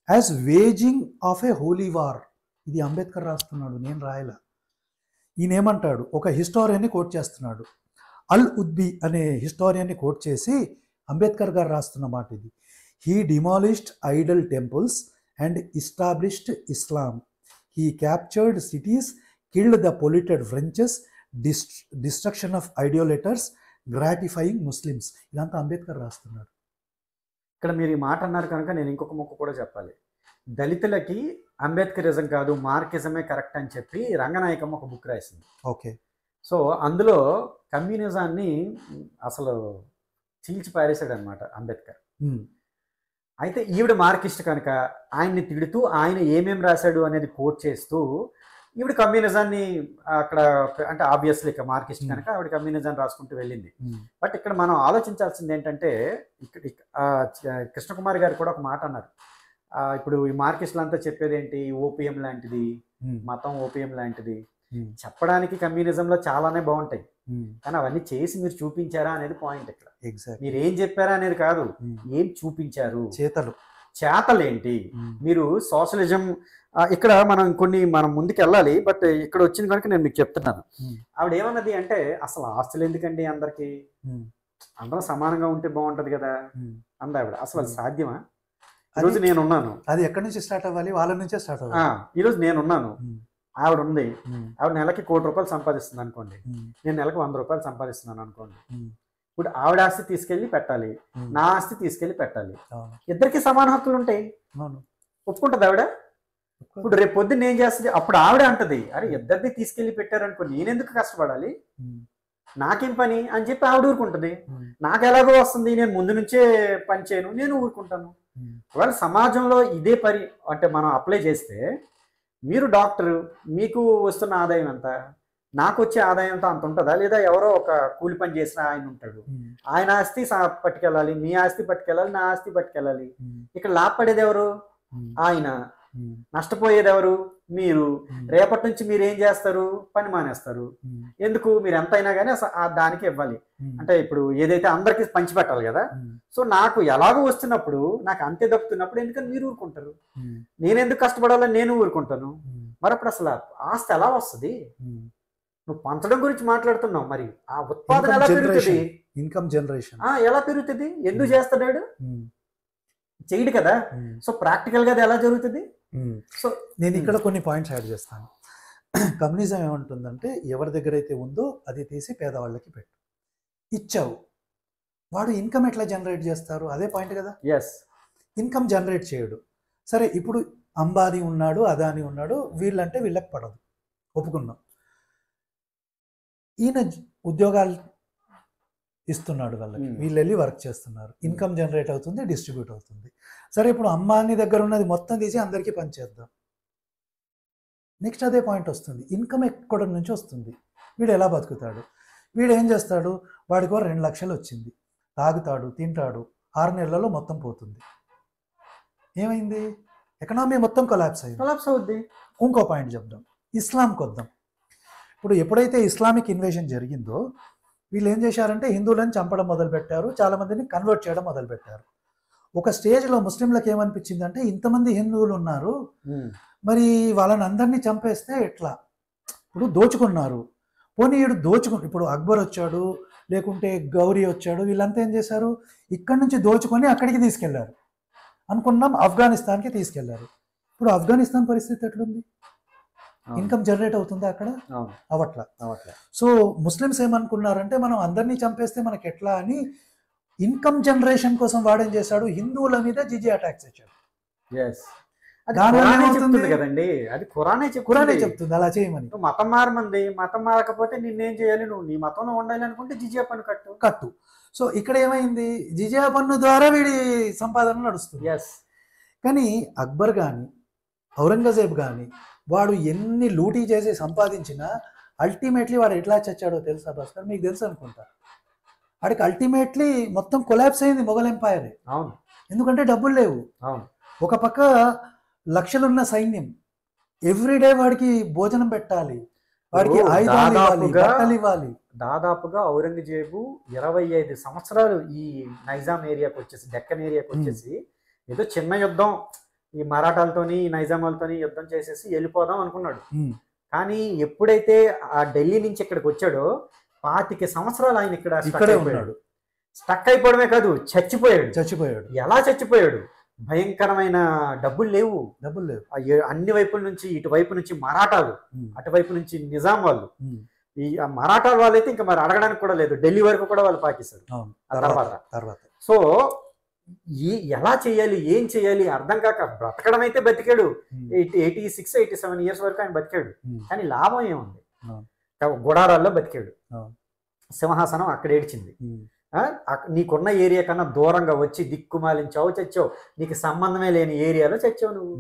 as waging of a holy war. ఇది అంబేద్కర్ రాస్తున్నాడు, నేను రాయలా. ఈయన ఏమంటాడు, ఒక హిస్టారియన్ని కోట్ చేస్తున్నాడు. అల్ ఉద్బి అనే హిస్టారియన్ని కోట్ చేసి అంబేద్కర్ గారు రాస్తున్న మాట ఇది. He demolished idol temples and established Islam. He captured cities, killed the polluted wretches, destruction of idolaters, gratifying Muslims. ఇదంతా అంబేద్కర్ రాస్తున్నాడు. ఇక్కడ మీరు ఈ మాట అన్నారు కనుక నేను ఇంకొక మొక్క కూడా చెప్పాలి. దళితులకి అంబేద్కరిజం కాదు మార్కిజమే కరెక్ట్ అని చెప్పి రంగనాయకమ్మ ఒక బుక్ రాసింది. ఓకే. సో అందులో కమ్యూనిజాన్ని అసలు చీల్చి పారేశాడు అనమాట అంబేద్కర్. అయితే ఈవిడ మార్కిస్ట్ కనుక ఆయన్ని తిడుతూ ఆయన ఏమేం రాశాడు అనేది కోట్ చేస్తూ ఈవిడ కమ్యూనిజాన్ని అక్కడ అంటే ఆబ్వియస్లీ ఇక మార్కిస్ట్ కనుక ఆవిడ కమ్యూనిజాన్ని రాసుకుంటూ వెళ్ళింది. బట్ ఇక్కడ మనం ఆలోచించాల్సింది ఏంటంటే, ఇక్కడ కృష్ణకుమారి గారు కూడా ఒక మాట అన్నారు. ఇప్పుడు ఈ మార్కిస్టులు అంతా చెప్పేది ఏంటి, ఓపీఎం లాంటిది, మతం ఓపీఎం లాంటిది చెప్పడానికి కమ్యూనిజంలో చాలానే బాగుంటాయి, కానీ అవన్నీ చేసి మీరు చూపించారా అనేది పాయింట్. ఇక్కడ మీరు ఏం చెప్పారా అనేది కాదు, ఏం చూపించారు, చేతలు ఏంటి. మీరు సోషలిజం ఇక్కడ మనం ముందుకు వెళ్ళాలి, బట్ ఇక్కడ వచ్చింది కనుక నేను మీకు చెప్తున్నాను. ఆవిడ ఏమన్నది అంటే, అసలు ఆస్తులు ఎందుకండి, అందరికి అందరం సమానంగా ఉంటే బాగుంటది కదా అంది ఆవిడ. అసలు అది సాధ్యమా? ఈరోజు నేనున్నాను, అది ఎక్కడి నుంచి స్టార్ట్ అవ్వాలి, వాళ్ళ నుంచే స్టార్ట్ అవ్వాలి. ఈరోజు నేనున్నాను, ఆవిడ ఉంది, ఆవిడ నెలకి ₹1,00,00,000 సంపాదిస్తుంది అనుకోండి, నేను నెలకు ₹100 సంపాదిస్తున్నాను అనుకోండి. ఇప్పుడు ఆవిడ ఆస్తి తీసుకెళ్ళి పెట్టాలి, నా ఆస్తి తీసుకెళ్ళి పెట్టాలి, ఇద్దరికి సమాన హక్కులు ఉంటాయి. ఒప్పుకుంటుంది ఆవిడ? ఇప్పుడు రేపు పొద్దున్న ఏం చేస్తుంది, అప్పుడు ఆవిడ అంటది, అరే ఇద్దరిది తీసుకెళ్ళి పెట్టారనుకో నేనెందుకు కష్టపడాలి, నాకేం పని అని చెప్పి ఆవిడ ఊరుకుంటుంది. నాకు ఎలాగో వస్తుంది, నేను ముందు నుంచే పని చేయను, నేను ఊరుకుంటాను. ఒకవేళ సమాజంలో ఇదే అంటే మనం అప్లై చేస్తే, మీరు డాక్టరు, మీకు వస్తున్న ఆదాయం ఎంత, నాకు వచ్చే ఆదాయంతో అంత ఉంటుందా? లేదా ఎవరో ఒక కూలి పని చేసిన ఆయన ఉంటాడు, ఆయన ఆస్తి పట్టుకెళ్ళాలి, మీ ఆస్తి పట్టుకెళ్ళాలి, నా ఆస్తి పట్టుకెళ్ళాలి. ఇక్కడ లాభపడేది ఎవరు? ఆయన. నష్టపోయేది ఎవరు? మీరు రేపటి నుంచి మీరు ఏం చేస్తారు, పని మానేస్తారు. ఎందుకు, మీరు ఎంత అయినా కానీ దానికి ఇవ్వాలి. అంటే ఇప్పుడు ఏదైతే అందరికీ పంచిపెట్టాలి కదా. సో నాకు ఎలాగో వస్తున్నప్పుడు, నాకు అంతే దక్కుతున్నప్పుడు ఎందుకని మీరు ఊరుకుంటారు, నేను ఎందుకు కష్టపడాలని నేను ఊరుకుంటాను. మరి అప్పుడు అసలు ఆస్తి ఎలా వస్తుంది? నువ్వు పంచడం గురించి మాట్లాడుతున్నావు, మరి ఆ ఉత్పాదన ఎలా పెరుగుతుంది? ఇన్కమ్ జనరేషన్ ఎలా పెరుగుతుంది? ఎందుకు చేస్తాడు? చేయడు కదా. సో ప్రాక్టికల్ గా అది ఎలా జరుగుతుంది? సో నేను ఇక్కడ కొన్ని పాయింట్స్ యాడ్ చేస్తాను. కమ్యూనిజం ఏమంటుందంటే, ఎవరి దగ్గర అయితే ఉందో అది తీసి పేదవాళ్ళకి పెట్టు. ఇచ్చావు, వాడు ఇన్కమ్ ఎట్లా జనరేట్ చేస్తారు? అదే పాయింట్ కదా. ఎస్, ఇన్కమ్ జనరేట్ చేయడు. సరే, ఇప్పుడు అంబానీ ఉన్నాడు, అదానీ ఉన్నాడు, వీళ్ళంటే వీళ్ళకి పడదు, ఒప్పుకున్నాం. ఈయన ఉద్యోగాలు ఇస్తున్నాడు వాళ్ళకి, వీళ్ళు వెళ్ళి వర్క్ చేస్తున్నారు, ఇన్కమ్ జనరేట్ అవుతుంది, డిస్ట్రిబ్యూట్ అవుతుంది. సరే, ఇప్పుడు అంబానీ దగ్గర ఉన్నది మొత్తం తీసి అందరికీ పనిచేద్దాం. నెక్స్ట్ అదే పాయింట్ వస్తుంది, ఇన్కమ్ ఎక్కడ నుంచి వస్తుంది, వీడు ఎలా బతుకుతాడు? వీడు ఏం చేస్తాడు? వాడికో 2 లక్షలు వచ్చింది, తాగుతాడు, తింటాడు, 6 నెలలలో మొత్తం పోతుంది. ఏమైంది? ఎకనామీ మొత్తం కొలాప్స్ అవుద్ది. ఇంకో పాయింట్ చెప్దాం, ఇస్లాంకి వద్దాం. ఇప్పుడు ఎప్పుడైతే ఇస్లామిక్ ఇన్వేషన్ జరిగిందో, వీళ్ళు ఏం చేశారంటే హిందువులను చంపడం మొదలుపెట్టారు, చాలామందిని కన్వర్ట్ చేయడం మొదలుపెట్టారు. ఒక స్టేజ్లో ముస్లింలకు ఏమనిపించింది అంటే, ఇంతమంది హిందువులు ఉన్నారు, మరి వాళ్ళని అందరినీ చంపేస్తే ఎట్లా? ఇప్పుడు దోచుకున్నారు, పోనీ ఇప్పుడు అక్బర్ వచ్చాడు, లేకుంటే గౌరీ వచ్చాడు, వీళ్ళంతా ఏం చేశారు? ఇక్కడి నుంచి దోచుకొని అక్కడికి తీసుకెళ్లారు. అనుకున్నాం ఆఫ్ఘనిస్తాన్కి తీసుకెళ్లారు. ఇప్పుడు ఆఫ్ఘనిస్తాన్ పరిస్థితి ఎట్లుంది? ఇన్కమ్ జనరేట్ అవుతుందా అక్కడ? అవట్లా. సో ముస్లిమ్స్ ఏమనుకున్నారంటే, మనం అందరినీ చంపేస్తే మనకి ఎట్లా అని ఇన్కమ్ జనరేషన్ కోసం వాడేం చేశాడు? హిందువుల మీద జిజియా ట్యాక్స్ ఇచ్చాడు. కదండి, అది ఖురానే చెప్తుంది అలా చేయమని. మతం మారమంది, మతం మారకపోతే నిన్నేం చేయాలి? నువ్వు నీ మతంలో ఉండాలి అనుకుంటే జిజియా పన్ను కట్టు. సో ఇక్కడ ఏమైంది? జిజియా పన్ను ద్వారా వీడి సంపాదన నడుస్తుంది. కానీ అక్బర్ కానీ ఔరంగజేబ్ కానీ వాడు ఎన్ని లూటీ చేసి సంపాదించినా అల్టిమేట్లీ వాడు ఎట్లా చచ్చాడో తెలుసా భాస్కర్? మీకు తెలుసు అనుకుంటా. వాడికి అల్టిమేట్లీ మొత్తం కొలాప్స్ అయింది మొఘల్ ఎంపైర్. అవును, ఎందుకంటే డబ్బులు లేవు. అవును, ఒక పక్క లక్షలున్న సైన్యం, ఎవ్రీడే వాడికి భోజనం పెట్టాలి, వాడికి ఆయుధాలు ఇవ్వాలి, బట్టలు ఇవ్వాలి. దాదాపుగా ఔరంగజేబు 25 సంవత్సరాలు ఈ నైజాం ఏరియాకి వచ్చేసి, డెక్కన్ ఏరియాకి వచ్చేసి ఏదో చిన్న యుద్ధం, ఈ మరాఠాలతోని నైజామాలతోని యుద్ధం చేసేసి వెళ్ళిపోదాం అనుకున్నాడు. కానీ ఎప్పుడైతే ఆ ఢిల్లీ నుంచి ఇక్కడికి వచ్చాడో 25 సంవత్సరాలు ఆయన ఇక్కడే ఉన్నాడు. స్టక్ అయిపోవడమే కాదు, చచ్చిపోయాడు. ఎలా చచ్చిపోయాడు? భయంకరమైన డబ్బులు లేవు. అన్ని వైపుల నుంచి, ఇటువైపు నుంచి మరాఠాలు, అటువైపు నుంచి నిజాం వాళ్ళు. ఈ మరాఠాల వాళ్ళైతే ఇంకా మరి అడగడానికి కూడా లేదు, ఢిల్లీ వరకు కూడా వాళ్ళు పాకిస్తారు తర్వాత. సో ఎలా చేయాలి, ఏం చేయాలి అర్థం కాక బ్రతకడం అయితే బతికాడు. 86, 87 ఇయర్స్ వరకు ఆయన బతికాడు. కానీ లాభం ఏముంది? గుడారాల్లో బతికాడు. సింహాసనం అక్కడ ఏడ్చింది. నీకున్న ఏరియా కన్నా దూరంగా వచ్చి దిక్కుమాలించావు, చచ్చావు. నీకు సంబంధమే లేని ఏరియాలో చచ్చావు నువ్వు.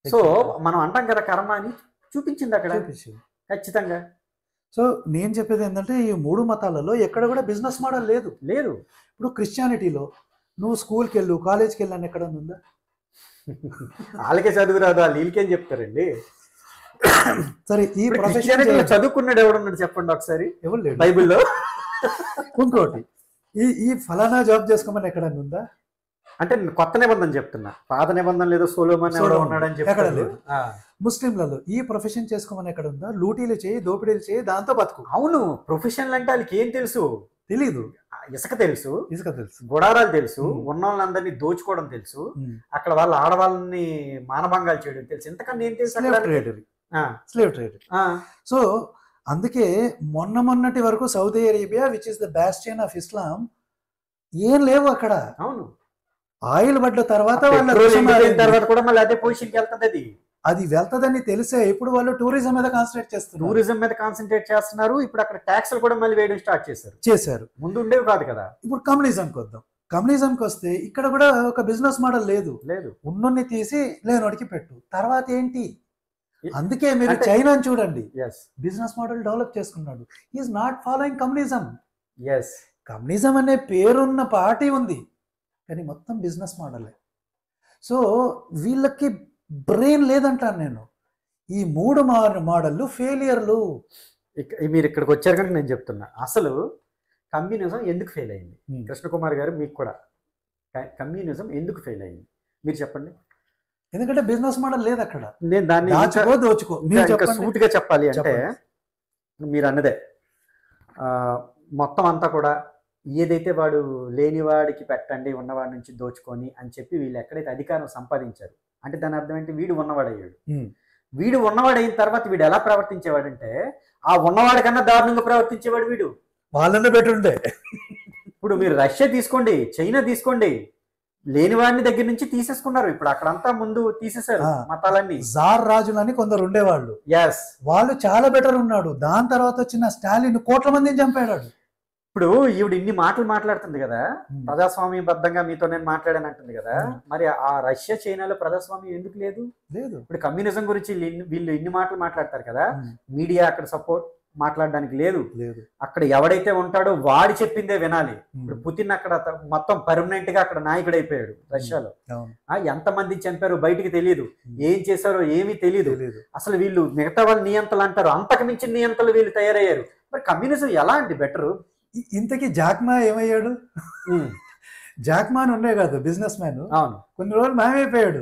సో మనం అంటాం కదా, కర్మ అని చూపించింది అక్కడ ఖచ్చితంగా. సో నేను చెప్పేది ఏంటంటే, ఈ 3 మతాలలో ఎక్కడ కూడా బిజినెస్ మోడల్ లేదు. ఇప్పుడు క్రిస్టియానిటీలో నువ్వు స్కూల్కి వెళ్ళు, కాలేజ్కి వెళ్ళాను ఎక్కడ ఉందా? వాళ్ళకే చదువు రాదు, వాళ్ళు వీళ్ళకేం చెప్తారండి. సరే, ఈ ప్రొఫెషన్ చదువుకున్నాడు ఎవడున్నాడు చెప్పండి ఒకసారి? ఎవరు లేడు బైబిల్లో. ఇంకోటి, ఈ ఫలానా జాబ్ చేసుకోమని ఎక్కడన్నా ఉందా? అంటే కొత్త నిబంధన చెప్తున్నా, పాత నిబంధన లేదో సోలోమన్ ఉన్నాడని చెప్పి ఎక్కడ లేదు. ముస్లింలలో ఈ ప్రొఫెషన్ చేసుకోమని ఎక్కడ ఉందా? లూటీలు చేయి, దోపిడీలు చేయి, దాంతో బతుకు. అవును, ప్రొఫెషన్లు అంటే వాళ్ళకి ఏం తెలుసు? తెలీదు. ఇసుక తెలుసు, గుడారాలు తెలుసు, ఉన్న వాళ్ళందరినీ దోచుకోవడం తెలుసు, అక్కడ వాళ్ళ ఆడవాళ్ళని మానభంగాలు చేయడం తెలుసు. ఇంతకన్నా ఏం తెలుసు? Slave trade. సో అందుకే మొన్నటి వరకు Saudi Arabia, which is the Bastian of Islam, ఏం లేవు అక్కడ. అవును, ఆయిల్ పడ్డ తర్వాత కూడా మళ్ళీ అదే పొజిషన్కి వెళ్తుంది. అది వెళ్తదని తెలిసే ఇప్పుడు వాళ్ళు టూరిజం మీద కాన్సన్ట్రేట్ చేస్తున్నారు. ఇప్పుడు అక్కడ ట్యాక్స్లు కూడా మళ్ళీ వేయడం స్టార్ట్ చేశారు. ముందు ఉండేవి కాదు కదా. ఇప్పుడు కమ్యూనిజంకి వద్దాం. కమ్యూనిజంకి వస్తే ఇక్కడ కూడా ఒక బిజినెస్ మోడల్ లేదు. ఉన్నోన్ని తీసి లేనోడికి పెట్టు. తర్వాత ఏంటి? అందుకే మీరు చైనాని చూడండి, బిజినెస్ మోడల్ డెవలప్ చేసుకున్నాడు. Is not following communism. Communism అనే పేరున్న పార్టీ ఉంది, కానీ మొత్తం బిజినెస్ మోడలే. సో వీళ్ళకి బ్రెయిన్ లేదంటాను నేను. ఈ 3 మోడళ్ళు ఫెయిలియర్లు. మీరు ఇక్కడికి వచ్చారు కనుక నేను చెప్తున్నా, అసలు కమ్యూనిజం ఎందుకు ఫెయిల్ అయింది? కృష్ణకుమార్ గారు, మీకు కూడా కమ్యూనిజం ఎందుకు ఫెయిల్ అయింది మీరు చెప్పండి. ఎందుకంటే బిజినెస్ మోడల్ లేదు అక్కడ. నేను దాన్ని దోచుకో సూటిగా చెప్పాలి అంటే, మీరు అన్నదే మొత్తం అంతా కూడా ఏదైతే వాడు లేనివాడికి పెట్టండి, ఉన్నవాడి నుంచి దోచుకొని అని చెప్పి వీళ్ళు ఎక్కడైతే అధికారం సంపాదించారు అంటే దాని అర్థం ఏంటి? వీడు ఉన్నవాడయ్యాడు. వీడు ఉన్నవాడైన తర్వాత వీడు ఎలా ప్రవర్తించేవాడంటే, ఆ ఉన్నవాడి కన్నా దారుణంగా ప్రవర్తించేవాడు వీడు. వాళ్ళని పెట్టుండే. ఇప్పుడు మీరు రష్యా తీసుకోండి, చైనా తీసుకోండి, లేనివాడిని దగ్గర నుంచి తీసేసుకున్నారు. ఇప్పుడు అక్కడంతా ముందు తీసేశారు మతాలన్నీ. జార్ రాజులని కొందరు ఉండేవాళ్ళు, ఎస్, వాళ్ళు చాలా బెటర్ ఉన్నాడు. దాని తర్వాత వచ్చిన స్టాలిన్ కోట్ల మందిని చంపాడు. ఇప్పుడు ఈవిడ ఇన్ని మాటలు మాట్లాడుతుంది కదా, ప్రజాస్వామ్యబద్ధంగా మీతో నేను మాట్లాడాను అంటుంది కదా, మరి ఆ రష్యా చైనాలో ప్రజాస్వామ్యం ఎందుకు లేదు? ఇప్పుడు కమ్యూనిజం గురించి వీళ్ళు ఇన్ని మాటలు మాట్లాడతారు కదా, మీడియా అక్కడ సపోర్ట్ మాట్లాడడానికి లేదు. అక్కడ ఎవడైతే ఉంటాడో వాడి చెప్పిందే వినాలి. ఇప్పుడు పుతిన్ అక్కడ మొత్తం పర్మనెంట్ గా అక్కడ నాయకుడు అయిపోయాడు రష్యాలో. ఎంతమంది చంపారో బయటికి తెలియదు, ఏం చేశారో ఏమీ తెలియదు. అసలు వీళ్ళు మిగతా వాళ్ళు నియంతలు అంటారు, అంతకు మించిన నియంతలు వీళ్ళు తయారయ్యారు. మరి కమ్యూనిజం ఎలా అండి బెటరు? ఇంతకీ జాక్మా ఏమయ్యాడు? జాక్మా అని ఉండే కాదు బిజినెస్ మ్యాన్, అవును, కొన్ని రోజులు మాయమైపోయాడు,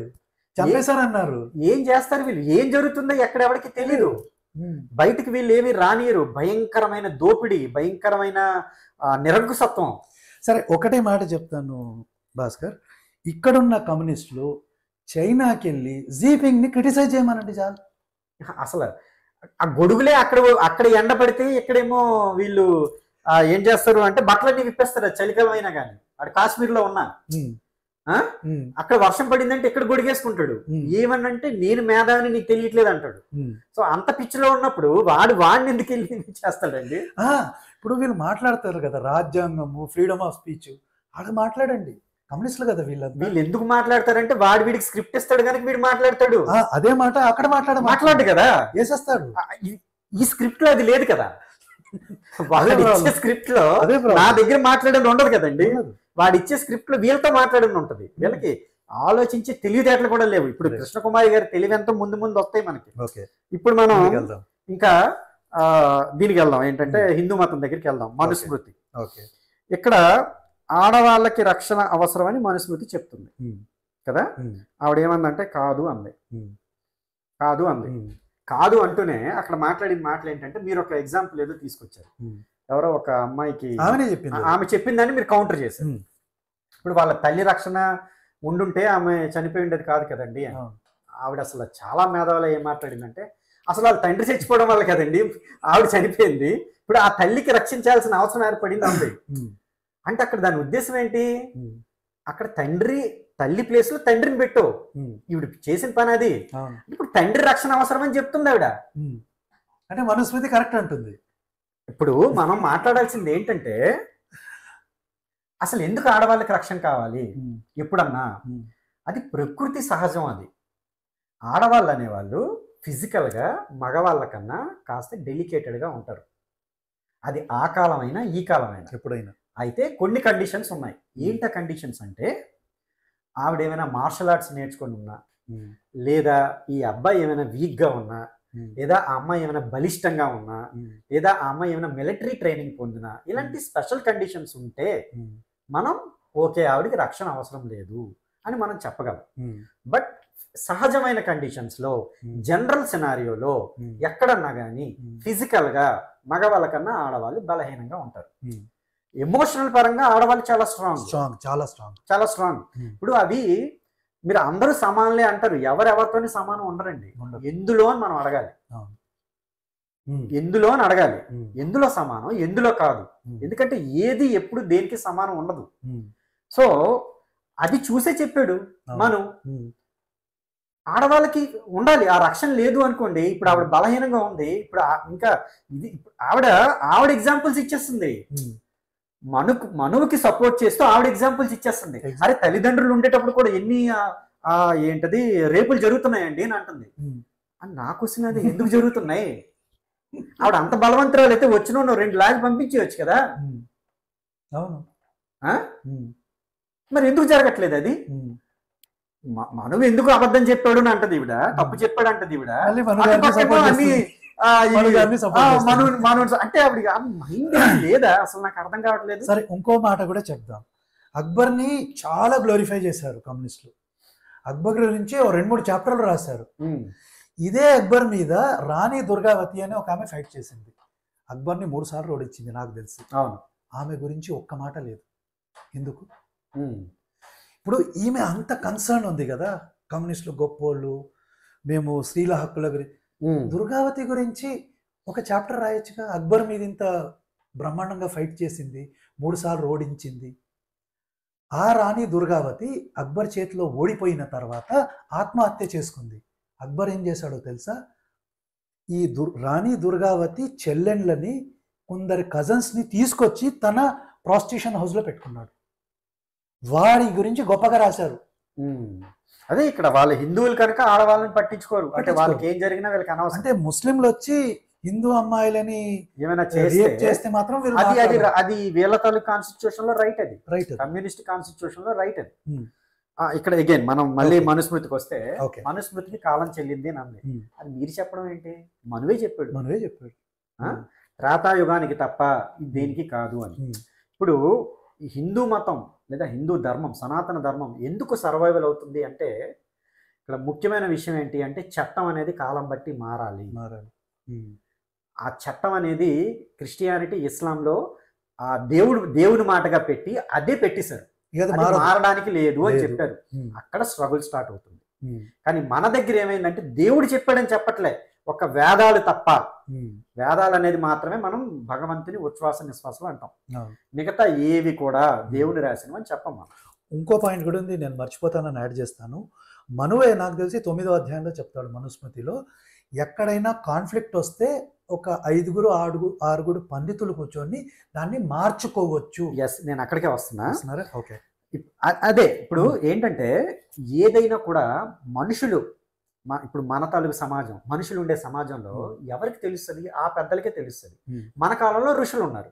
చంపేశారన్నారు. ఏం చేస్తారు వీళ్ళు? ఏం జరుగుతుందో ఎక్కడ ఎవరికి తెలియదు. బయటికి వీళ్ళు ఏమి రానియరు. భయంకరమైన దోపిడీ, భయంకరమైన నిరంకుశత్వం. సరే, ఒకటే మాట చెప్తాను భాస్కర్, ఇక్కడున్న కమ్యూనిస్టులు చైనాకి వెళ్ళి జీపింగ్ ని క్రిటిసైజ్ చేయమనండి చాలు. అసలు ఆ గొడుగులే అక్కడ ఎండ పడితే ఇక్కడేమో వీళ్ళు ఏం చేస్తారు అంటే బట్టలన్నీ విప్పేస్తారు. చలికాలం అయినా కానీ అక్కడ కాశ్మీర్ లో ఉన్నా అక్కడ వర్షం పడిందంటే ఇక్కడ గొడిగేసుకుంటాడు. ఏమనంటే నేను మేధావిని నీకు తెలియట్లేదు అంటాడు. సో అంత పిచ్చిలో ఉన్నప్పుడు వాడిని ఎందుకు వెళ్ళి చేస్తాడండి? ఇప్పుడు వీళ్ళు మాట్లాడతారు కదా రాజ్యాంగము, ఫ్రీడమ్ ఆఫ్ స్పీచ్, ఆడ మాట్లాడండి. కమ్యూనిస్టులు కదా వీళ్ళు ఎందుకు మాట్లాడతారంటే వీడికి స్క్రిప్ట్ ఇస్తాడు కనుక వీడు మాట్లాడతాడు. అదే మాట అక్కడ మాట్లాడు కదా, వేసేస్తాడు. ఈ స్క్రిప్ట్ లో అది లేదు కదా. స్క్రిప్ట్ లో నా దగ్గర మాట్లాడేది ఉండదు కదండి. వాడు ఇచ్చే స్క్రిప్ట్ లో వీళ్ళతో మాట్లాడని ఉంటది. వీళ్ళకి ఆలోచించే తెలివితేటలు కూడా లేవు. ఇప్పుడు కృష్ణకుమారి గారి తెలివి ఎంతో ముందు వస్తాయి మనకి. ఇప్పుడు మనం ఇంకా దీనికి వెళ్దాం, ఏంటంటే హిందూ మతం దగ్గరికి వెళ్దాం. మనుస్మృతి. ఇక్కడ ఆడవాళ్ళకి రక్షణ అవసరమని మనుస్మృతి చెప్తుంది కదా. ఆవిడ ఏమందంటే కాదు అంది. కాదు అంటూనే అక్కడ మాట్లాడిన మాటలు ఏంటంటే, మీరు ఒక ఎగ్జాంపుల్ ఏదో తీసుకొచ్చారు. ఎవరో ఒక అమ్మాయికి ఆమె చెప్పిందని మీరు కౌంటర్ చేశారు. ఇప్పుడు వాళ్ళ తల్లి రక్షణ ఉండుంటే ఆమె చనిపోయి ఉండేది కాదు కదండి. ఆవిడ అసలు చాలా మేధావులు ఏం మాట్లాడిందంటే, అసలు వాళ్ళ తండ్రి చచ్చిపోవడం వల్ల కదండి ఆవిడ చనిపోయింది. ఇప్పుడు ఆ తల్లికి రక్షించాల్సిన అవసరం ఏర్పడింది అంది. అంటే అక్కడ దాని ఉద్దేశం ఏంటి? అక్కడ తల్లి ప్లేస్ లో తండ్రిని పెట్టు. ఈవిడ చేసిన పని అది. ఇప్పుడు తండ్రి రక్షణ అవసరం అని చెప్తుంది ఆవిడ. అంటే మనుస్మృతి కరెక్ట్ అంటుంది. ఇప్పుడు మనం మాట్లాడాల్సింది ఏంటంటే, అసలు ఎందుకు ఆడవాళ్ళకి రక్షణ కావాలి? ఎప్పుడన్నా అది ప్రకృతి సహజం. అది ఆడవాళ్ళు అనేవాళ్ళు ఫిజికల్ గా మగవాళ్ళ కన్నా కాస్త డెలికేటెడ్ గా ఉంటారు. అది ఆ కాలమైనా ఈ కాలమైనా ఎప్పుడైనా. అయితే కొన్ని కండిషన్స్ ఉన్నాయి. ఏంటా కండిషన్స్ అంటే, ఆవిడ ఏమైనా మార్షల్ ఆర్ట్స్ నేర్చుకొని ఉన్నా, లేదా ఈ అబ్బాయి ఏమైనా వీక్గా ఉన్నా, లేదా ఆ అమ్మాయి ఏమైనా బలిష్టంగా ఉన్నా, లేదా ఆ అమ్మాయి ఏమైనా మిలిటరీ ట్రైనింగ్ పొందినా, ఇలాంటి స్పెషల్ కండిషన్స్ ఉంటే మనం ఓకే ఆవిడకి రక్షణ అవసరం లేదు అని మనం చెప్పగలం. బట్ సహజమైన కండిషన్స్లో, జనరల్ సినారియోలో ఎక్కడన్నా కానీ ఫిజికల్గా మగవాళ్ళ కన్నా ఆడవాళ్ళు బలహీనంగా ఉంటారు. ఎమోషనల్ పరంగా ఆడవాళ్ళు చాలా స్ట్రాంగ్. ఇప్పుడు అవి మీరు అందరూ సమానులే అంటారు, ఎవరెవరితోని సమానం ఉండరండి. ఎందులో అని మనం అడగాలి. ఎందులో సమానం, ఎందులో కాదు. ఎందుకంటే ఏది ఎప్పుడు దేనికి సమానం ఉండదు. సో అది చూసే చెప్పాడు. మనం ఆడవాళ్ళకి ఉండాలి ఆ రక్షణ. లేదు అనుకోండి, ఇప్పుడు ఆవిడ బలహీనంగా ఉంది, ఇప్పుడు ఇంకా ఇది ఆవిడ ఎగ్జాంపుల్స్ ఇచ్చేస్తుంది. మనువుకి సపోర్ట్ చేస్తూ ఆవిడ ఎగ్జాంపుల్స్ ఇచ్చేస్తుంది. అరే తల్లిదండ్రులు ఉండేటప్పుడు కూడా ఎన్ని ఏంటది రేపులు జరుగుతున్నాయండి అని అంటుంది. అని నా క్వశ్చన్ అది, ఎందుకు జరుగుతున్నాయి? ఆవిడ అంత బలవంతురాలు అయితే వచ్చిన 2 లాగ్ పంపించవచ్చు కదా. మరి ఎందుకు జరగట్లేదు? అది మనువు ఎందుకు అబద్ధం చెప్పాడు అని అంటది ఈవిడ, తప్పు చెప్పాడు అంటది ఈవిడ. మళ్ళీ మను అటు గారిని పక్కేమో support అన్ని చేస్తుంది. ఆ, ఈ, మను గారిని support ఆ, చేస్తుంది. మను అంటే ఆవిడ మైండ్ లేదా అసలు, నాకు అర్థం కావట్లేదు. సరే ఇంకో మాట కూడా చెప్దాం. అక్బర్ని చాలా గ్లోరిఫై చేశారు కమ్యూనిస్టులు. అక్బర్ గురించి ఓ 2-3 చాప్టర్లు రాశారు. ఉమ్, ఇదే అక్బర్ మీద రాణి దుర్గావతి అని ఒక ఆమె ఫైట్ చేసింది. అక్బర్ని 3 సార్లు ఓడించింది నాకు తెలిసి. అవును. ఆమె గురించి ఒక్క మాట లేదు. ఎందుకు? ఉమ్, ఇప్పుడు ఈమె అంత కన్సర్న్ ఉంది కదా, కమ్యూనిస్టులు గొప్పోళ్ళు, మేము స్త్రీల హక్కుల గురించి. ఉమ్, దుర్గావతి గురించి ఒక చాప్టర్ రాయొచ్చుగా. అక్బర్ మీద ఇంత బ్రహ్మాండంగా ఫైట్ చేసింది, 3 సార్లు ఓడించింది. ఆ రాణి దుర్గావతి అక్బర్ చేతిలో ఓడిపోయిన తర్వాత ఆత్మహత్య చేసుకుంది. అక్బర్ ఏం చేశాడో తెలుసా? ఈ రాణి దుర్గావతి చెల్లెండ్లని, కొందరి కజన్స్ని తీసుకొచ్చి తన ప్రాస్టిట్యూషన్ హౌస్లో పెట్టుకున్నాడు. వారి గురించి గొప్పగా రాశారు. ఉమ్. అదే ఇక్కడ వాళ్ళు హిందువులు కనుక ఆడవాళ్ళని పట్టించుకోరు, అంటే పట్టించుకోరు. వాళ్ళకి ఏం జరిగినా వీళ్ళకి అనవసరం. అంటే ముస్లింలు వచ్చి హిందూ అమ్మాయిలని ఏమైనా రేప్ చేస్తే మాత్రం వీళ్ళు అది అది మాట్లాడరు. అది వీళ్ళ తాలూకు కాన్స్టిట్యూషన్ లో రైట్, అది రైట్. కమ్యూనిస్ట్ కాన్స్టిట్యూషన్ లో రైట్ అది. Hmm. ఇక్కడ అగైన్ మనం మళ్ళీ Okay. మనుస్మృతికి వస్తే, ఓకే, మనుస్మృతికి కాలం చెల్లింది అని అంది. Hmm. అది మీరు చెప్పడం ఏంటి? మనువే చెప్పాడు, మనవే చెప్పాడు. ఆ? త్రేతాయుగానికి తప్ప ఇది దేనికి కాదు అని. Hmm. ఇప్పుడు ఈ హిందూ మతం లేదా హిందూ ధర్మం, సనాతన ధర్మం ఎందుకు సర్వైవల్ అవుతుంది అంటే, ఇక్కడ ముఖ్యమైన విషయం ఏంటి అంటే, చట్టం అనేది కాలం బట్టి మారాలి. మారాలి. ఆ చట్టం అనేది క్రిస్టియానిటీ, ఇస్లాంలో ఆ దేవుని మాటగా పెట్టి అదే పెట్టేశారు. ఇక అది అది మారదు. మారడానికి లేదు అని లేదు. చెప్పారు. Hmm. అక్కడ స్ట్రగుల్ స్టార్ట్ అవుతుంది. Hmm. కానీ మన దగ్గర ఏమైందంటే, దేవుడు చెప్పాడని చెప్పట్లే, ఒక వేదాలు తప్ప, Hmm. వేదాలు అనేది మాత్రమే మనం భగవంతుని ఉచ్ఛ్వాస నిశ్వాసాలు అంటాం. అవును. మిగతా ఏవి కూడా దేవుని రాసినవి అని చెప్పం మనం. ఇంకో పాయింట్ కూడా ఉంది, నేను మర్చిపోతానని యాడ్ చేస్తాను. మనువే నాకు తెలిసి 9వ అధ్యాయంలో చెప్తాడు మనుస్మృతిలో, ఎక్కడైనా కాన్ఫ్లిక్ట్ వస్తే ఒక 5-6 పండితులు కూర్చొని దాన్ని మార్చుకోవచ్చు. ఎస్, నేను అక్కడికే వస్తున్నా. వస్తున్నారా? ఓకే. అదే ఇప్పుడు ఏంటంటే, ఏదైనా కూడా మనుషులు, ఇప్పుడు మన తాలూకు సమాజం, మనుషులు ఉండే సమాజంలో ఎవరికి తెలుస్తుంది? ఆ పెద్దలకే తెలుస్తుంది. మన కాలంలో ఋషులు ఉన్నారు,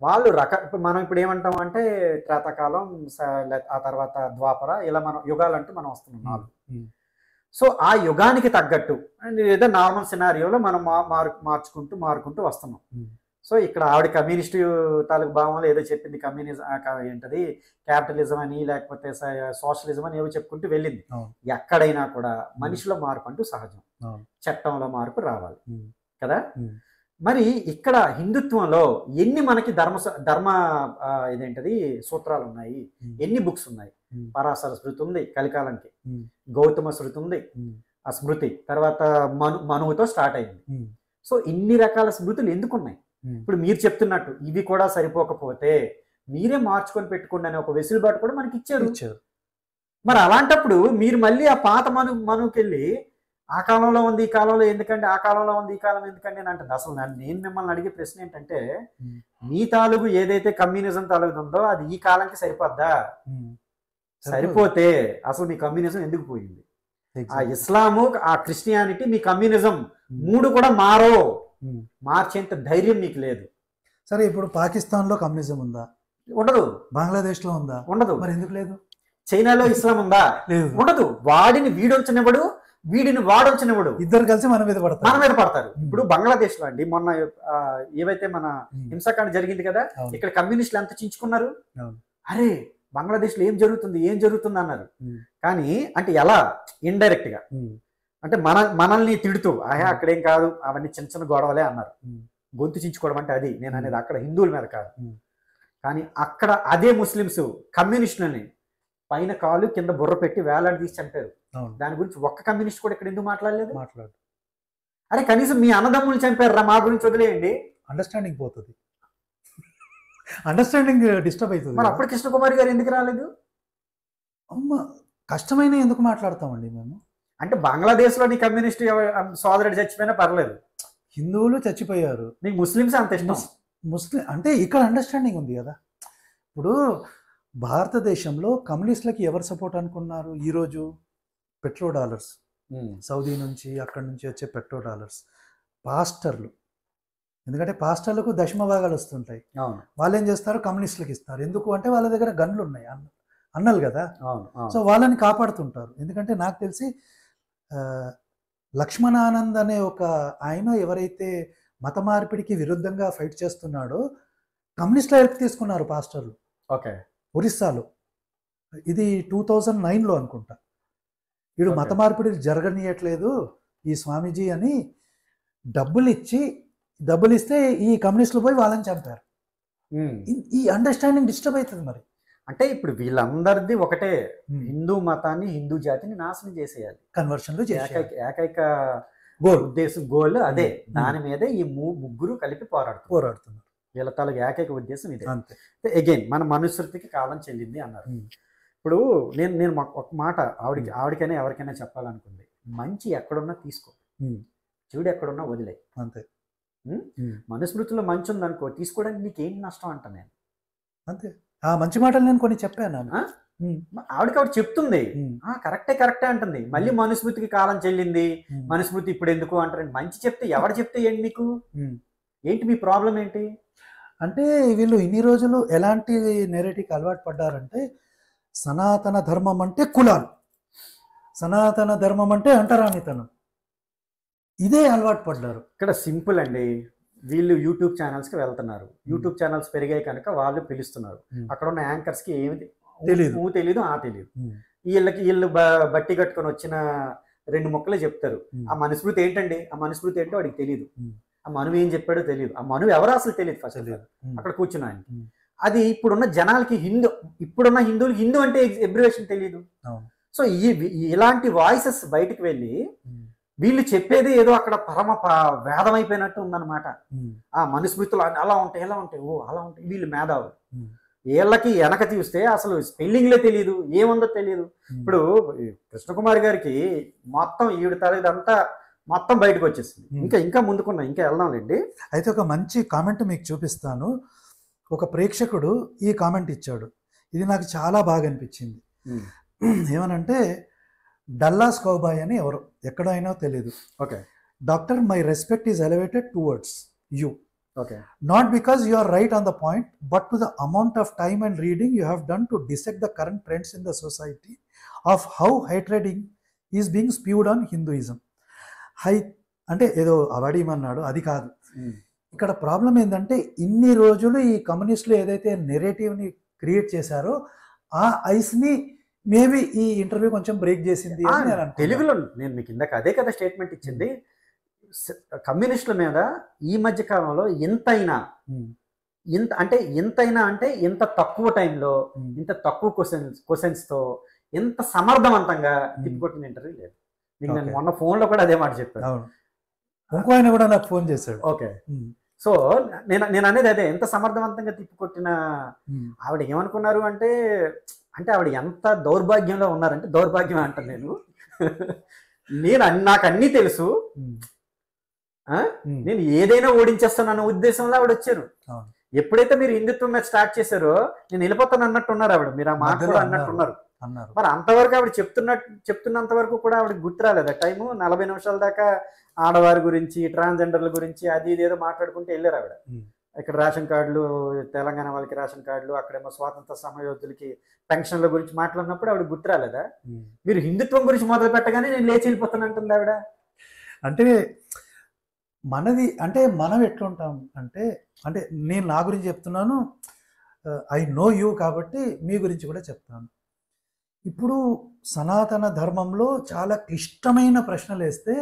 వాళ్ళు ఇప్పుడు మనం ఇప్పుడు ఏమంటాం అంటే త్రేతాకాలం, ఆ తర్వాత ద్వాపర, ఇలా మనం యుగాలు అంటూ మనం వస్తున్నాం. సో ఆ యుగానికి తగ్గట్టు ఏదో నార్మల్ సినారియోలో మనం మార్చుకుంటూ వస్తున్నాం. సో ఇక్కడ ఆవిడ కమ్యూనిస్ట్ తాలూకు భావంలో ఏదో చెప్పింది, కమ్యూనిజం ఏంటది క్యాపిటలిజం అని లేకపోతే సోషలిజం అని ఏవో చెప్పుకుంటూ వెళ్ళింది. ఎక్కడైనా కూడా మనిషిలో మార్పు అంటూ సహజం, చట్టంలో మార్పు రావాలి కదా. మరి ఇక్కడ హిందుత్వంలో ఎన్ని మనకి ధర్మ ఇదేంటది సూత్రాలు ఉన్నాయి, ఎన్ని బుక్స్ ఉన్నాయి? పరాశర స్మృతి ఉంది కలికాలంకి, గౌతమ స్మృతి ఉంది, ఆ స్మృతి తర్వాత మనువుతో స్టార్ట్ అయింది. సో ఇన్ని రకాల స్మృతులు ఎందుకున్నాయి? ఇప్పుడు మీరు చెప్తున్నట్టు ఇవి కూడా సరిపోకపోతే మీరే మార్చుకొని పెట్టుకోండి అనే ఒక వెసులుబాటు కూడా మనకి ఇచ్చారు. మరి అలాంటప్పుడు మీరు మళ్ళీ ఆ పాత మనుకెళ్ళి ఆ కాలంలో ఉంది ఈ కాలంలో ఎందుకంటే, ఆ కాలంలో ఉంది ఈ కాలం ఎందుకంటే అని అంటుంది. అసలు నేను మిమ్మల్ని అడిగే ప్రశ్న ఏంటంటే, మీ తాలూకు ఏదైతే కమ్యూనిజం తాలూకు ఉందో అది ఈ కాలానికి సరిపోద్దా? సరిపోతే అసలు మీ కమ్యూనిజం ఎందుకు పోయింది? ఆ ఇస్లాము, ఆ క్రిస్టియానిటీ, మీ కమ్యూనిజం 3 కూడా మార్చేంత ధైర్యం మీకు లేదు. సరే, ఇప్పుడు పాకిస్తాన్లో కమ్యూనిజం ఉందా? ఉండదు. బంగ్లాదేశ్లో ఉందా? ఉండదు. మరి ఎందుకు లేదు? చైనాలో ఇస్లాం ఉందా? లేదు. ఉండదు. వాడిని వీడొంచనివ్వడు, వీడిని వాడొంచనివ్వడు, ఇద్దరు కలిసి మన మీద పడతారు. ఇప్పుడు బంగ్లాదేశ్ లో అండి మొన్న ఏవైతే మన హింసాకాండ జరిగింది కదా, ఇక్కడ కమ్యూనిస్టులు ఎంత చించుకున్నారు. అరే బంగ్లాదేశ్ లో ఏం జరుగుతుంది అన్నారు. కానీ అంటే ఎలా? ఇండైరెక్ట్ గా, అంటే మనల్ని తిడుతూ అక్కడేం కాదు అవన్నీ చిన్న చిన్న గొడవలే అన్నారు. గొంతు చించుకోవడం అంటే అది నేను అనేది అక్కడ హిందువుల మీద కాదు. కానీ అక్కడ అదే ముస్లిమ్స్ కమ్యూనిస్టులని పైన కాలు కింద బుర్ర పెట్టి వేలాడి తీసి చంపారు. దాని గురించి ఒక్క కమ్యూనిస్ట్ కూడా ఇక్కడ ఎందుకు మాట్లాడలేదు? అరే కనీసం మీ అన్నదమ్ములు చంపారు రా, మా గురించి వదిలేయండి. అండర్స్టాండింగ్ పోతుంది, అండర్స్టాండింగ్ డిస్టర్బ్ అవుతుంది. మరి అప్పుడు కృష్ణకుమారి గారు ఎందుకు రాలేదు? అమ్మ కష్టమైన ఎందుకు మాట్లాడతామండి మేము? అంటే బంగ్లాదేశ్లోని కమ్యూనిస్ట్ సోదరుడు చచ్చిపోయినా పర్లేదు, హిందువులు చచ్చిపోయారు, మీకు ముస్లిమ్స్ అంత ఇష్టం. ముస్లిం అంటే ఇక్కడ అండర్స్టాండింగ్ ఉంది కదా. ఇప్పుడు భారతదేశంలో కమ్యూనిస్టులకి ఎవరు సపోర్ట్ అనుకున్నారు? ఈరోజు పెట్రో డాలర్స్, సౌదీ నుంచి అక్కడి నుంచి వచ్చే పెట్రో డాలర్స్, పాస్టర్లు. ఎందుకంటే పాస్టర్లకు దశమ భాగాలు వస్తుంటాయి, వాళ్ళు ఏం చేస్తారు? కమ్యూనిస్టులకు ఇస్తారు. ఎందుకు అంటే వాళ్ళ దగ్గర గన్లు ఉన్నాయి, అన్నలు కదా. సో వాళ్ళని కాపాడుతుంటారు. ఎందుకంటే నాకు తెలిసి లక్ష్మణానంద్ అనే ఒక ఆయన ఎవరైతే మత మార్పిడికి విరుద్ధంగా ఫైట్ చేస్తున్నాడో కమ్యూనిస్టుల హెల్ప్ తీసుకున్నారు పాస్టర్లు. ఓకే. ఒరిస్సాలో ఇది 2009లో అనుకుంటా. వీడు మత మార్పిడి జరగనీయట్లేదు ఈ స్వామీజీ అని డబ్బులు ఇస్తే ఈ కమ్యూనిస్టులు పోయి వాళ్ళని చంపారు. ఈ అండర్స్టాండింగ్ డిస్టర్బ్ అవుతుంది మరి. అంటే ఇప్పుడు వీళ్ళందరిది ఒకటే, హిందూ మతాన్ని హిందూ జాతిని నాశనం చేసేయాలి, కన్వర్షన్ ఏకైక ఉద్దేశం గోల్ అదే. దాని మీదే ఈ ముగ్గురు కలిపి పోరాడుతున్నారు. వీళ్ళ తాలూకు ఏకైక ఉద్దేశం ఇదే. అగైన్ మన మనుస్మృతికి కాలం చెల్లింది అన్నారు. ఇప్పుడు నేను ఒక మాట ఆవిడకైనా ఎవరికైనా చెప్పాలనుకుంది, మంచి ఎక్కడున్నా తీసుకో, చెడు ఎక్కడున్నా వదిలే, అంతే. మనుస్మృతిలో మంచి ఉందనుకో, తీసుకోవడానికి నీకేం నష్టం అంట నేను. అంతే. ఆ మంచి మాటలు నేను కొన్ని చెప్పాను. ఆవిడ చెప్తుంది, కరెక్టే అంటుంది. మళ్ళీ మనుస్మృతికి కాలం చెల్లింది, మనుస్మృతి ఇప్పుడు ఎందుకు అంటారండి. మంచి చెప్తే ఎవరు చెప్తే ఏంటి మీకు, ఏంటి మీ ప్రాబ్లం ఏంటి? అంటే వీళ్ళు ఇన్ని రోజులు ఎలాంటి నెరేటివ్కి అలవాటు పడ్డారంటే, సనాతన ధర్మం అంటే కులాలు, సనాతన ధర్మం అంటే అంటరానితనం, ఇదే అలవాటు పడ్డారు. ఇక్కడ సింపుల్ అండి, వీళ్ళు యూట్యూబ్ ఛానల్స్కి వెళ్తున్నారు, యూట్యూబ్ ఛానల్స్ పెరిగాయి కనుక వాళ్ళు పిలుస్తున్నారు. అక్కడ ఉన్న యాంకర్స్కి ఏమి తెలీదు, వీళ్ళు బట్టి కట్టుకొని వచ్చిన 2 ముక్కలే చెప్తారు. ఆ మనుస్మృతి ఏంటండి, ఆ మనుస్మృతి ఏంటో వాడికి తెలియదు, ఆ మనువు ఏం చెప్పాడో తెలియదు, ఆ మనువు ఎవరో అసలు తెలియదు ఫస్ట్ అక్కడ కూర్చున్న ఆయనకి. అది ఇప్పుడున్న జనాలకి ఇప్పుడున్న హిందువులకి హిందూ అంటే ఎబ్రివేషన్ తెలియదు. సో ఇలాంటి వాయిసెస్ బయటకు వెళ్ళి వీళ్ళు చెప్పేది ఏదో అక్కడ పరమ వేదం అయిపోయినట్టు ఉందన్నమాట. ఆ మనుస్మృతులు అలా ఉంటాయి, ఎలా ఉంటాయి, ఓ అలా ఉంటాయి. వీళ్ళు మేధావులు, వీళ్ళకి వెనక తీస్తే అసలు స్పెల్లింగ్లే తెలియదు, ఏముందో తెలియదు. ఇప్పుడు కృష్ణకుమారి గారికి మొత్తం ఈవిడ తరగదంతా మొత్తం బయటకు వచ్చేసింది. ఇంకా ముందుకున్నా, ఇంకా వెళ్దాంలేండి. అయితే ఒక మంచి కామెంట్ మీకు చూపిస్తాను. ఒక ప్రేక్షకుడు ఈ కామెంట్ ఇచ్చాడు, ఇది నాకు చాలా బాగా అనిపించింది. ఏమనంటే, డల్లాస్ కౌబాయ్ అని ఎవరు ఎక్కడైనా తెలియదు. Okay. Doctor, my respect is elevated towards you. Okay. Not because you are right on the point, but to the amount of time and reading you have done to dissect the current trends in the society of how hatred is being spewed on Hinduism. అంటే ఏదో అవాడీమన్నాడు, అది కాదు. ఇక్కడ problem ఏంటంటే, ఇన్ని రోజులు ఈ కమ్యూనిస్టులు ఏదైతే నెరేటివ్ని క్రియేట్ చేశారో ఆ ఐస్ని మేబీ ఈ ఇంటర్వ్యూ కొంచెం బ్రేక్ చేసింది. తెలుగులో నేను మీకు ఇందాక అదే కదా స్టేట్మెంట్ ఇచ్చింది. కమ్యూనిస్టుల మీద ఈ మధ్య కాలంలో ఎంతైనా అంటే ఎంత తక్కువ టైంలో, ఇంత తక్కువ క్వశ్చన్స్తో ఎంత సమర్థవంతంగా తిప్పికొట్టిన ఇంటర్వ్యూ లేదు. మీకు నేను మొన్న ఫోన్లో కూడా అదే మాట చెప్పాను. ఇంకో ఆయన కూడా నాకు ఫోన్ చేశాడు. ఓకే. సో నేను అనేది అదే, ఎంత సమర్థవంతంగా తిప్పికొట్టిన ఆవిడ ఏమనుకున్నారు అంటే ఆవిడ ఎంత దౌర్భాగ్యంలో ఉన్నారంటే, దౌర్భాగ్యం అంటాను నాకు అన్నీ తెలుసు, నేను ఏదైనా ఓడించేస్తాను ఉద్దేశంలో ఆవిడ వచ్చారు. ఎప్పుడైతే మీరు హిందుత్వం మీద స్టార్ట్ చేశారో నేను వెళ్ళిపోతాను అన్నట్టున్నారు ఆవిడ. మీరు ఆ మాట కూడా అన్నట్టున్నారు. మరి అంతవరకు ఆవిడ చెప్తున్నంత వరకు కూడా ఆవిడకి గుర్తు రాలేదు. ఆ టైము 40 నిమిషాల దాకా ఆడవారి గురించి, ట్రాన్స్జెండర్ల గురించి అది ఇదేదో మాట్లాడుకుంటూ వెళ్ళారు ఆవిడ. ఇక్కడ రేషన్ కార్డులు, తెలంగాణ వాళ్ళకి రేషన్ కార్డులు, అక్కడేమో స్వాతంత్ర సమయోధులకి పెన్షన్ల గురించి మాట్లాడినప్పుడు ఆవిడ గుర్తు రాలేదా? మీరు హిందుత్వం గురించి మొదలు పెట్టగానే నేను లేచి వెళ్ళిపోతాను అంటుంది ఆవిడ. అంటే మనది అంటే మనం ఎట్లుంటాం అంటే నేను నా గురించి చెప్తున్నాను, ఐ నో యూ కాబట్టి మీ గురించి కూడా చెప్తాను. ఇప్పుడు సనాతన ధర్మంలో చాలా క్లిష్టమైన ప్రశ్నలు వేస్తే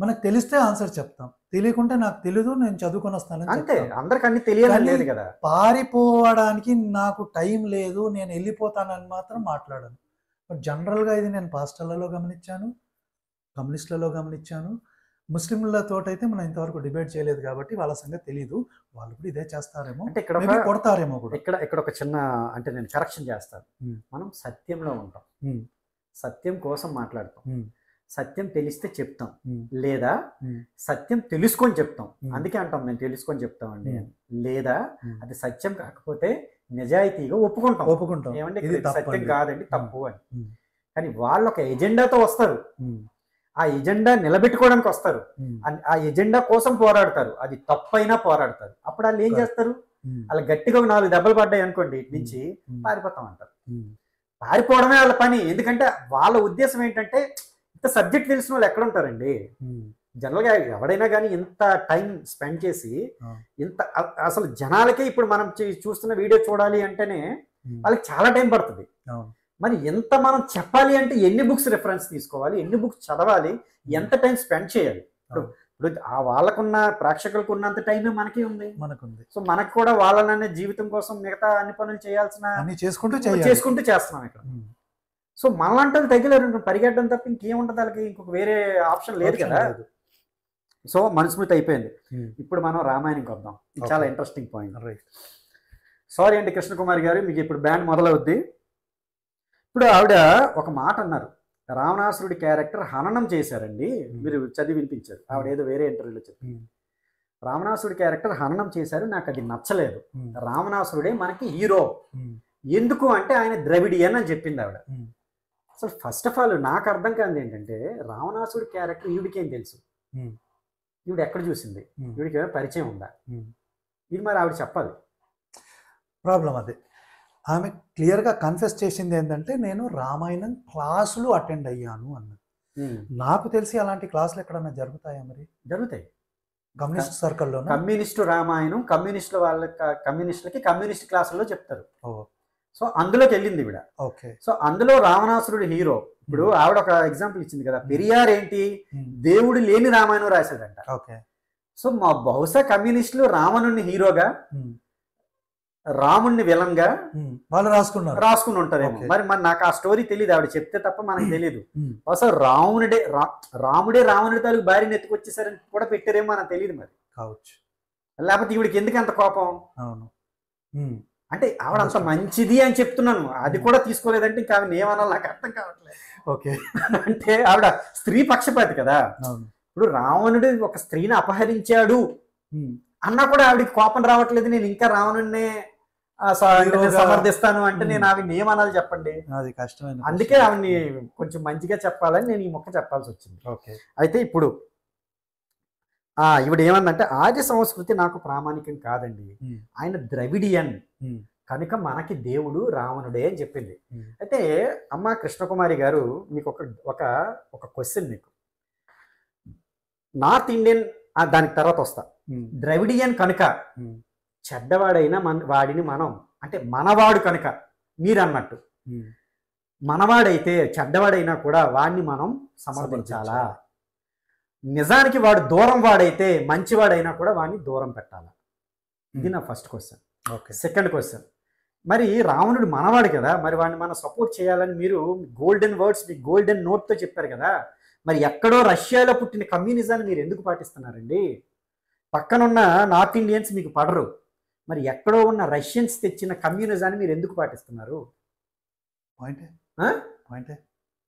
మనకు తెలిస్తే ఆన్సర్ చెప్తాం, తెలియకుంటే నాకు తెలీదు, నేను చదువుకొని వస్తానని అంతే. అందరికి అన్ని తెలియదు కదా. పారిపోవడానికి నాకు టైం లేదు, నేను వెళ్ళిపోతానని మాత్రం మాట్లాడను. బట్ జనరల్గా ఇది నేను పాస్టర్లలో గమనించాను, కమ్యూనిస్టులలో గమనించాను. ముస్లింలతో అయితే మనం ఇంతవరకు డిబేట్ చేయలేదు కాబట్టి వాళ్ళ సంగతి తెలియదు. వాళ్ళు కూడా ఇదే చేస్తారేమో, అంటే ఇక్కడ కొడతారేమో కూడా. ఇక్కడ ఒక చిన్న అంటే నేను కరెక్షన్ చేస్తాను. మనం సత్యంలో ఉంటాం, సత్యం కోసం మాట్లాడతాం, సత్యం తెలిస్తే చెప్తాం, లేదా సత్యం తెలుసుకొని చెప్తాం. అందుకే అంటాం మేము తెలుసుకొని చెప్తామండి. లేదా అది సత్యం కాకపోతే నిజాయితీగా ఒప్పుకుంటాం ఏమంటే ఇది సత్యం కాదండి, తప్పు అని. కానీ వాళ్ళు ఒక ఎజెండాతో వస్తారు, ఆ ఎజెండా నిలబెట్టుకోవడానికి వస్తారు, ఆ ఎజెండా కోసం పోరాడతారు, అది తప్పైనా పోరాడతారు. అప్పుడు వాళ్ళు ఏం చేస్తారు, అలా గట్టిగా 4 దెబ్బలు పడ్డాయి అనుకోండి, ఇటు నుంచి పారిపోతాం అంటారు. పారిపోవడమే వాళ్ళ పని. ఎందుకంటే వాళ్ళ ఉద్దేశం ఏంటంటే ఇంత సబ్జెక్ట్ తెలిసిన వాళ్ళు ఎక్కడ ఉంటారండి. జనరల్గా ఎవడైనా కానీ ఇంత టైం స్పెండ్ చేసి ఇంత అసలు జనాలకే ఇప్పుడు మనం చూస్తున్న వీడియో చూడాలి అంటేనే వాళ్ళకి చాలా టైం పడుతుంది. మరి ఎంత మనం చెప్పాలి అంటే ఎన్ని బుక్స్ రిఫరెన్స్ తీసుకోవాలి, ఎన్ని బుక్స్ చదవాలి, ఎంత టైం స్పెండ్ చేయాలి. ఇప్పుడు ఆ వాళ్ళకున్న ప్రేక్షకులకు ఉన్నంత టైం మనకి ఉంది. సో మనకు కూడా వాళ్ళనే జీవితం కోసం మిగతా అన్ని పనులు చేయాల్సిన చేసుకుంటూ చేస్తున్నాం ఇక్కడ. సో మనలాంటి తగ్గిలేరు, పరిగెట్టడం తప్ప ఇంకేముంటుంది వాళ్ళకి, ఇంకొక వేరే ఆప్షన్ లేదు కదా. సో మనుస్మృతి అయిపోయింది. ఇప్పుడు మనం రామాయణంకి వద్దాం. ఇది చాలా ఇంట్రెస్టింగ్ పాయింట్. సారీ అండి కృష్ణకుమారి గారు, మీకు ఇప్పుడు బ్యాండ్ మొదలవుద్ది. ఇప్పుడు ఆవిడ ఒక మాట అన్నారు, రావణాసురుడి క్యారెక్టర్ హననం చేశారండి, మీరు చదివి వినిపించారు. ఆవిడ ఏదో వేరే ఇంటర్వ్యూలో చెప్పారు, రావణాసురుడి క్యారెక్టర్ హననం చేశారు, నాకు అది నచ్చలేదు. రావణాసురుడే మనకి హీరో. ఎందుకు అంటే ఆయన ద్రవిడియన్ అని చెప్పింది ఆవిడ. అసలు ఫస్ట్ ఆఫ్ ఆల్ నాకు అర్థం కాదు ఏంటంటే, రావణాసురుడి క్యారెక్టర్ ఈవిడికేం తెలుసు, ఈవిడ ఎక్కడ చూసింది, ఈవిడికి ఏమైనా పరిచయం ఉందా, ఇది మరి ఆవిడ చెప్పాలి. ప్రాబ్లం అదే. ఆమె క్లియర్గా కన్ఫెస్ చేసింది ఏంటంటే, నేను రామాయణం క్లాసులు అటెండ్ అయ్యాను అన్నది. నాకు తెలిసి అలాంటి క్లాసులు ఎక్కడన్నా జరుగుతాయా? మరి జరుగుతాయి. కమ్యూనిస్ట్ సర్కిల్లో కమ్యూనిస్టు రామాయణం కమ్యూనిస్టుల కమ్యూనిస్టులకి కమ్యూనిస్ట్ క్లాసుల్లో చెప్తారు. సో అందులోకి వెళ్ళింది ఈవిడ. ఓకే. సో అందులో రావణాసురుడు హీరో. ఇప్పుడు ఆవిడ ఒక ఎగ్జాంపుల్ ఇచ్చింది కదా, పెరియార్ ఏంటి దేవుడు లేని రామాయణం రాశాడంట. ఓకే. సో మా బహుశా కమ్యూనిస్టులు రావణుని హీరోగా, రాముణ్ణి విలన్ గా వాళ్ళు రాసుకుని ఉంటారేమో. మరి నాకు ఆ స్టోరీ తెలియదు, ఆవిడ చెప్తే తప్ప మనకు తెలియదు. బహుశా రాముడే రావణుడి తాలూకు భార్యని ఎత్తుకొచ్చేసారని కూడా పెట్టారేమో మనకు తెలియదు మరి కావచ్చు. లేకపోతే ఈవిడికి ఎందుకు అంత కోపం? అంటే ఆవిడ అంత మంచిది అని చెప్తున్నాను, అది కూడా తీసుకోలేదంటే ఇంకా ఆవిడ ఏమనాలి నాకు అర్థం కావట్లేదు. ఓకే. అంటే ఆవిడ స్త్రీ పక్షపాతి కదా. ఇప్పుడు రావణుడు ఒక స్త్రీని అపహరించాడు అన్నా కూడా ఆవిడకి కోపం రావట్లేదు, నేను ఇంకా రావణుడినే సమర్థిస్తాను అంటే నేను ఆవిడని ఏమనాలి చెప్పండి? అది కష్టమైన. అందుకే ఆవిడ్ని కొంచెం మంచిగా చెప్పాలని నేను ఈ మొక్క చెప్పాల్సి వచ్చింది. ఓకే. అయితే ఇప్పుడు ఈవిడ ఏమందంటే, ఆర్య సంస్కృతి నాకు ప్రామాణికం కాదండి, ఆయన ద్రవిడియన్ కనుక మనకి దేవుడు రావణుడే అని చెప్పింది. అయితే అమ్మ కృష్ణకుమారి గారు, మీకు ఒక క్వశ్చన్. మీకు నార్త్ ఇండియన్ దానికి తర్వాత వస్తా. ద్రవిడియన్ కనుక చెడ్డవాడైనా వాడిని మనం, అంటే మనవాడు కనుక మీరు అన్నట్టు మనవాడైతే చెడ్డవాడైనా కూడా వాడిని మనం సమర్థించాలా? నిజానికి వాడు దూరం వాడైతే మంచివాడైనా కూడా వాడిని దూరం పెట్టాలా? ఇది నా ఫస్ట్ క్వశ్చన్. సెకండ్ క్వశ్చన్, మరి రావణుడు మనవాడు కదా, మరి వాడిని మనం సపోర్ట్ చేయాలని మీరు గోల్డెన్ వర్డ్స్, మీ గోల్డెన్ నోట్తో చెప్పారు కదా, మరి ఎక్కడో రష్యాలో పుట్టిన కమ్యూనిజాన్ని మీరు ఎందుకు పాటిస్తున్నారండి? పక్కనున్న నార్త్ ఇండియన్స్ మీకు పడరు, మరి ఎక్కడో ఉన్న రష్యన్స్ తెచ్చిన కమ్యూనిజాన్ని మీరు ఎందుకు పాటిస్తున్నారు?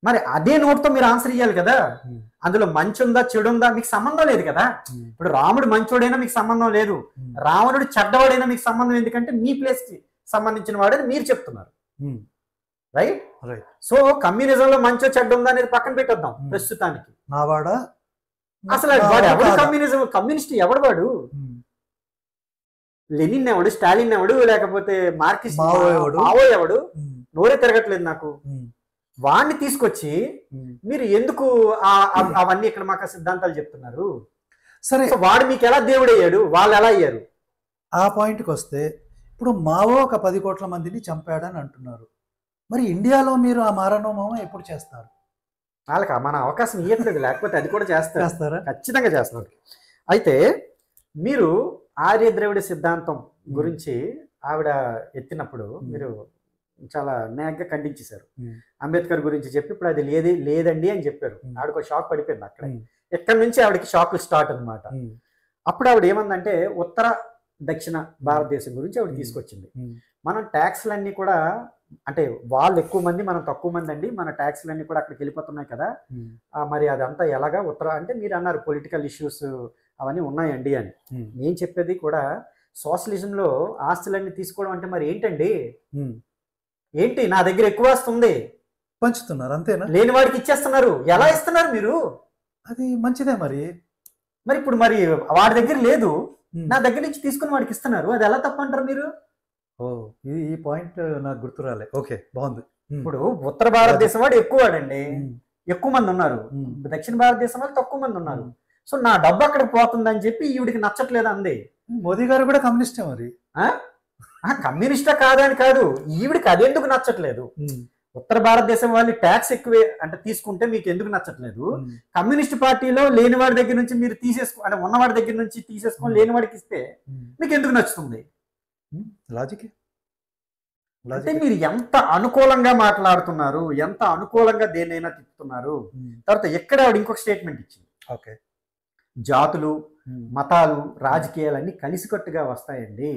మరి అదే నోట్తో మీరు ఆన్సర్ ఇవ్వాలి కదా. అందులో మంచి ఉందా చెడు ఉందా మీకు సంబంధం లేదు కదా. ఇప్పుడు రాముడు మంచోడైనా మీకు సంబంధం లేదు, రావణుడు చెడ్డవాడైనా మీకు సంబంధం, ఎందుకంటే మీ ప్లేస్ కి సంబంధించిన వాడని మీరు చెప్తున్నారు. రైట్. సో కమ్యూనిజంలో మంచో చెడ్డ ఉందా అనేది పక్కన పెట్టొద్దాం ప్రస్తుతానికి. అసలు వాడు ఎవడు కమ్యూనిస్ట్ ఎవడు వాడు? లెనిన్ ఎవడు, స్టాలిన్ ఎవడు, లేకపోతే మార్క్సిస్ట్ మావో ఎవడు? నోరే తిరగట్లేదు నాకు. వాడిని తీసుకొచ్చి మీరు ఎందుకు అవన్నీ ఇక్కడ మాకు సిద్ధాంతాలు చెప్తున్నారు? సరే, వాడు మీకు ఎలా దేవుడయ్యాడు, వాళ్ళు ఎలా అయ్యారు? ఆ పాయింట్కి వస్తే, ఇప్పుడు మావో ఒక 10 కోట్ల మందిని చంపాడని అంటున్నారు, మరి ఇండియాలో మీరు ఆ మారణోమం ఎప్పుడు చేస్తారు? వాళ్ళకి మన అవకాశం ఇవ్వట్లేదు, లేకపోతే అది కూడా చేస్తారా? ఖచ్చితంగా చేస్తారు. అయితే మీరు ఆర్య ద్రవిడ సిద్ధాంతం గురించి ఆవిడ ఎత్తినప్పుడు మీరు చాలా నేగ్గా ఖండించేశారు. అంబేద్కర్ గురించి చెప్పి ఇప్పుడు అది లేదండి అని చెప్పారు. ఆవిడకు షాక్ పడిపోయింది అక్కడ. ఎక్కడి నుంచి ఆవిడకి షాక్ స్టార్ట్ అనమాట. అప్పుడు ఆవిడ ఏమందంటే, ఉత్తర దక్షిణ భారతదేశం గురించి ఆవిడ తీసుకొచ్చింది. మనం ట్యాక్స్లన్నీ కూడా, అంటే వాళ్ళు ఎక్కువ మంది మనం తక్కువ మంది అండి, మన ట్యాక్స్లన్నీ కూడా అక్కడికి వెళ్ళిపోతున్నాయి కదా, మరి అదంతా ఎలాగా ఉత్తర అంటే మీరు అన్నారు పొలిటికల్ ఇష్యూస్ అవన్నీ ఉన్నాయండి అని. నేను చెప్పేది కూడా సోషలిజంలో ఆస్తులన్నీ తీసుకోవడం అంటే మరి ఏంటండి? ఏంటి నా దగ్గర ఎక్కువ వస్తుంది పంచుతున్నారు అంతేనా? లేని వాడికి ఇచ్చేస్తున్నారు. ఎలా ఇస్తున్నారు మీరు? అది మంచిదే. మరి ఇప్పుడు మరి వాడి దగ్గర లేదు, నా దగ్గర నుంచి తీసుకుని వాడికి ఇస్తున్నారు, అది ఎలా తప్పంటారు మీరు? ఈ పాయింట్ నాకు గుర్తు రాలే. ఓకే, బాగుంది. ఇప్పుడు ఉత్తర భారతదేశం వాడు ఎక్కువ వాడండి, ఉమ్, ఎక్కువ మంది ఉన్నారు. ఉమ్, దక్షిణ భారతదేశం వాళ్ళు తక్కువ మంది ఉన్నారు. సో నా డబ్బు అక్కడికి పోతుందని చెప్పి ఈవిడికి నచ్చట్లేదు అంది. మోదీ గారు కూడా కమ్యూనిస్టే మరి. కమ్యూనిస్టా కాదా అని కాదు, ఈవిడికి అదెందుకు నచ్చట్లేదు. ఉమ్, ఉత్తర భారతదేశం వాళ్ళు ట్యాక్స్ ఎక్కువే అంటే తీసుకుంటే మీకు ఎందుకు నచ్చట్లేదు, ఉమ్, కమ్యూనిస్ట్ పార్టీలో లేనివాడి దగ్గర నుంచి మీరు అంటే ఉన్నవాడి దగ్గర నుంచి తీసేసుకొని లేనివాడికి ఇస్తే ఉమ్. మీకు ఎందుకు నచ్చుతుంది. లాజికే. అంటే మీరు ఎంత అనుకూలంగా మాట్లాడుతున్నారు, ఎంత అనుకూలంగా దేన్నైనా తిప్పుతున్నారు. తర్వాత ఎక్కడ ఆవిడ ఇంకొక స్టేట్మెంట్ ఇచ్చింది, ఓకే, జాతులు మతాలు రాజకీయాలన్నీ కలిసికట్టుగా వస్తాయండి,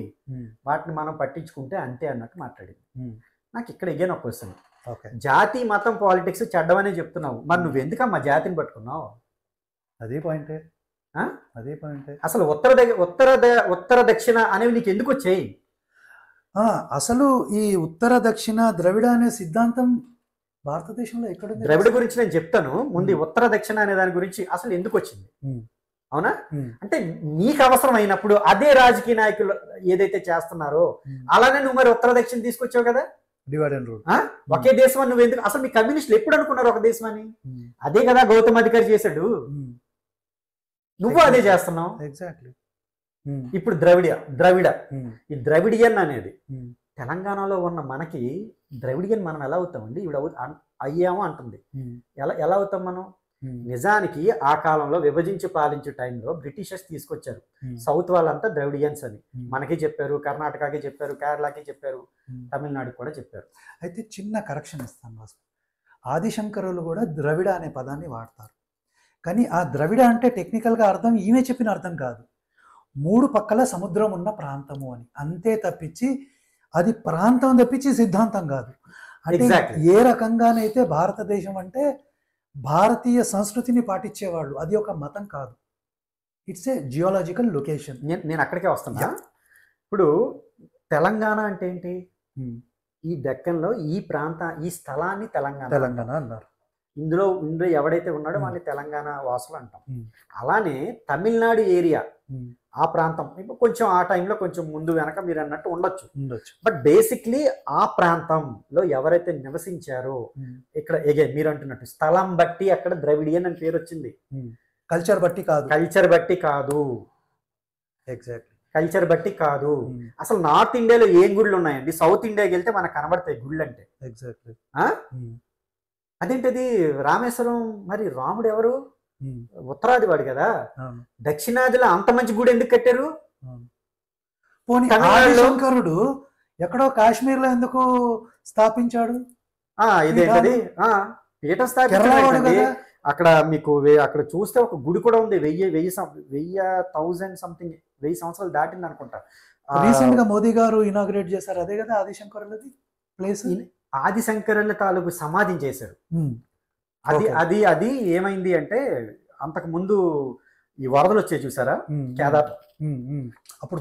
వాటిని మనం పట్టించుకుంటే అంతే అన్నట్టు మాట్లాడింది. నాకు ఇక్కడ ఎగైన్ ఒక క్వశ్చన్, ఓకే, జాతి మతం పాలిటిక్స్ చెడ్డమనే చెప్తున్నావు, మరి నువ్వెందుకమ్మా జాతిని పట్టుకున్నావు? అదే పాయింటే, అదే పాయింటే. అసలు ఉత్తర దక్షిణ అనేవి నీకు ఎందుకు వచ్చాయి? అసలు ఈ ఉత్తర దక్షిణ ద్రవిడ అనే సిద్ధాంతం భారతదేశంలో ఎక్కడ? ద్రవిడ గురించి నేను చెప్తాను, ముందు ఉత్తర దక్షిణ అనే దాని గురించి అసలు ఎందుకు వచ్చింది, అవునా? అంటే నీకు అవసరం అయినప్పుడు అదే రాజకీయ నాయకులు ఏదైతే చేస్తున్నారో అలానే నువ్వు మరి ఉత్తర దక్షిణ తీసుకొచ్చావు కదా, డివైడ్ అండ్ రూల్. ఒకే దేశం అని నువ్వు ఎందుకు? అసలు మీ కమ్యూనిస్టులు ఎప్పుడు అనుకున్నారు ఒక దేశం అని? అదే కదా గౌతమ్ అధికారి చేశాడు, నువ్వు అదే చేస్తున్నావు. ఎగ్జాక్ట్లీ. ఇప్పుడు ద్రవిడ ఈ ద్రవిడియన్ అనేది తెలంగాణలో ఉన్న మనకి ద్రవిడియన్ మనం ఎలా అవుతామండి? ఇవిడ అయ్యాము అంటుంది, ఎలా అవుతాం మనం? నిజానికి ఆ కాలంలో విభజించి పాలించే టైంలో బ్రిటిషర్స్ తీసుకొచ్చారు సౌత్ వాళ్ళంతా ద్రవిడియన్స్ అని. మనకి చెప్పారు, కర్ణాటకకి చెప్పారు, కేరళకి చెప్పారు, తమిళనాడుకి కూడా చెప్పారు. అయితే చిన్న కరెక్షన్ ఇస్తాను బాస్, ఆదిశంకరులు కూడా ద్రవిడ అనే పదాన్ని వాడతారు, కానీ ఆ ద్రవిడ అంటే టెక్నికల్గా అర్థం ఈమె చెప్పిన అర్థం కాదు, మూడు పక్కల సముద్రం ఉన్న ప్రాంతము అని, అంతే తప్పించి అది ప్రాంతం తప్పించి సిద్ధాంతం కాదు. అంటే ఏ రకంగానైతే భారతదేశం అంటే భారతీయ సంస్కృతిని పాటించేవాళ్ళు, అది ఒక మతం కాదు, ఇట్స్ ఏ జియోలాజికల్ లొకేషన్. నేను అక్కడికే వస్తున్నా. ఇప్పుడు తెలంగాణ అంటే ఏంటి? ఈ డెక్కన్లో ఈ ఈ స్థలాన్ని తెలంగాణ అన్నారు. ఇందులో ఎవడైతే ఉన్నాడో వాళ్ళని తెలంగాణ వాసులు అంటాం. అలానే తమిళనాడు ఏరియా ఆ ప్రాంతం కొంచెం ఆ టైంలో కొంచెం ముందు వెనక మీరు అన్నట్టు ఉండొచ్చు, బట్ బేసిక్లీ ఆ ప్రాంతంలో ఎవరైతే నివసించారో ఇక్కడ ఎగైన్ మీరు అంటున్నట్టు స్థలం బట్టి అక్కడ ద్రవిడియన్ అని పేరు వచ్చింది, కల్చర్ బట్టి కాదు. ఎగ్జాక్ట్లీ, కల్చర్ బట్టి కాదు. అసలు నార్త్ ఇండియాలో ఏం గుళ్ళు ఉన్నాయండి? సౌత్ ఇండియాకి వెళ్తే మనకు కనబడతాయి గుళ్ళు అంటే. ఎగ్జాక్ట్లీ. అదేంటది రామేశ్వరం, మరి రాముడు ఎవరు? ఉత్తరాది వాడు కదా, దక్షిణాదిలో అంత మంచి గుడి ఎందుకు కట్టారు? శంకరుడు ఎక్కడో కాశ్మీర్లో ఎందుకు స్థాపించాడు? ఇదేంటది పీఠం స్థాపించాడు అక్కడ. మీకు అక్కడ చూస్తే ఒక గుడి కూడా ఉంది, 1000 సంథింగ్ 1000 సంవత్సరాలు దాటింది అనుకుంటా. రీసెంట్ గా మోదీ గారు ఇనాగ్రేట్ చేశారు, అదే కదా ఆదిశంకరులది ప్లేస్. ఆదిశంకరుల తాలూకు సమాధి చేశారు. అది ఏమైంది అంటే అంతకు ముందు ఈ వరదలు వచ్చాయి చూసారా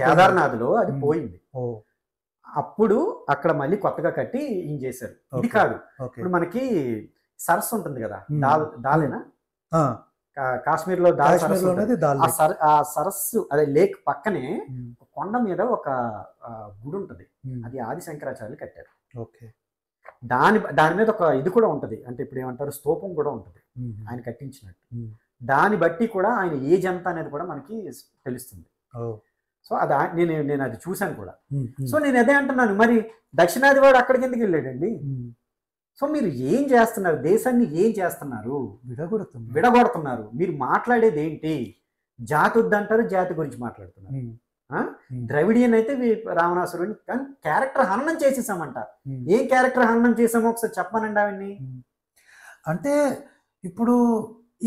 కేదార్నాథ్లో, అది పోయింది. అప్పుడు అక్కడ మళ్ళీ కొత్తగా కట్టి ఏం చేశారు. ఇది కాదు, ఇప్పుడు మనకి సరస్సు ఉంటుంది కదా, దాలేనా కాశ్మీర్లో ఆ సరస్సు అదే లేక్ పక్కనే కొండ మీద ఒక గుడి ఉంటుంది, అది ఆది శంకరాచార్యులు కట్టారు. దాని మీద ఒక ఇది కూడా ఉంటది, అంటే ఇప్పుడు ఏమంటారు స్తూపం కూడా ఉంటది ఆయన కట్టించినట్టు. దాన్ని బట్టి కూడా ఆయన ఏజ్ ఎంత అనేది కూడా మనకి తెలుస్తుంది. సో నేను అది చూశాను కూడా. సో నేను అదే అంటున్నాను, మరి దక్షిణాది వాడు అక్కడికి ఎందుకు వెళ్ళాడండి? సో మీరు ఏం చేస్తున్నారు? దేశాన్ని ఏం చేస్తున్నారు? విడగొడుతున్నారు. మీరు మాట్లాడేది ఏంటి? జాతి వద్దంటారు, జాతి గురించి మాట్లాడుతున్నారు. ద్రవిడియన్ అయితే రావణాసురుడిని కానీ క్యారెక్టర్ హననం చేసేసామంట. ఏం క్యారెక్టర్ హననం చేసామో ఒకసారి చెప్పానండి ఆవిడ్ని. అంటే ఇప్పుడు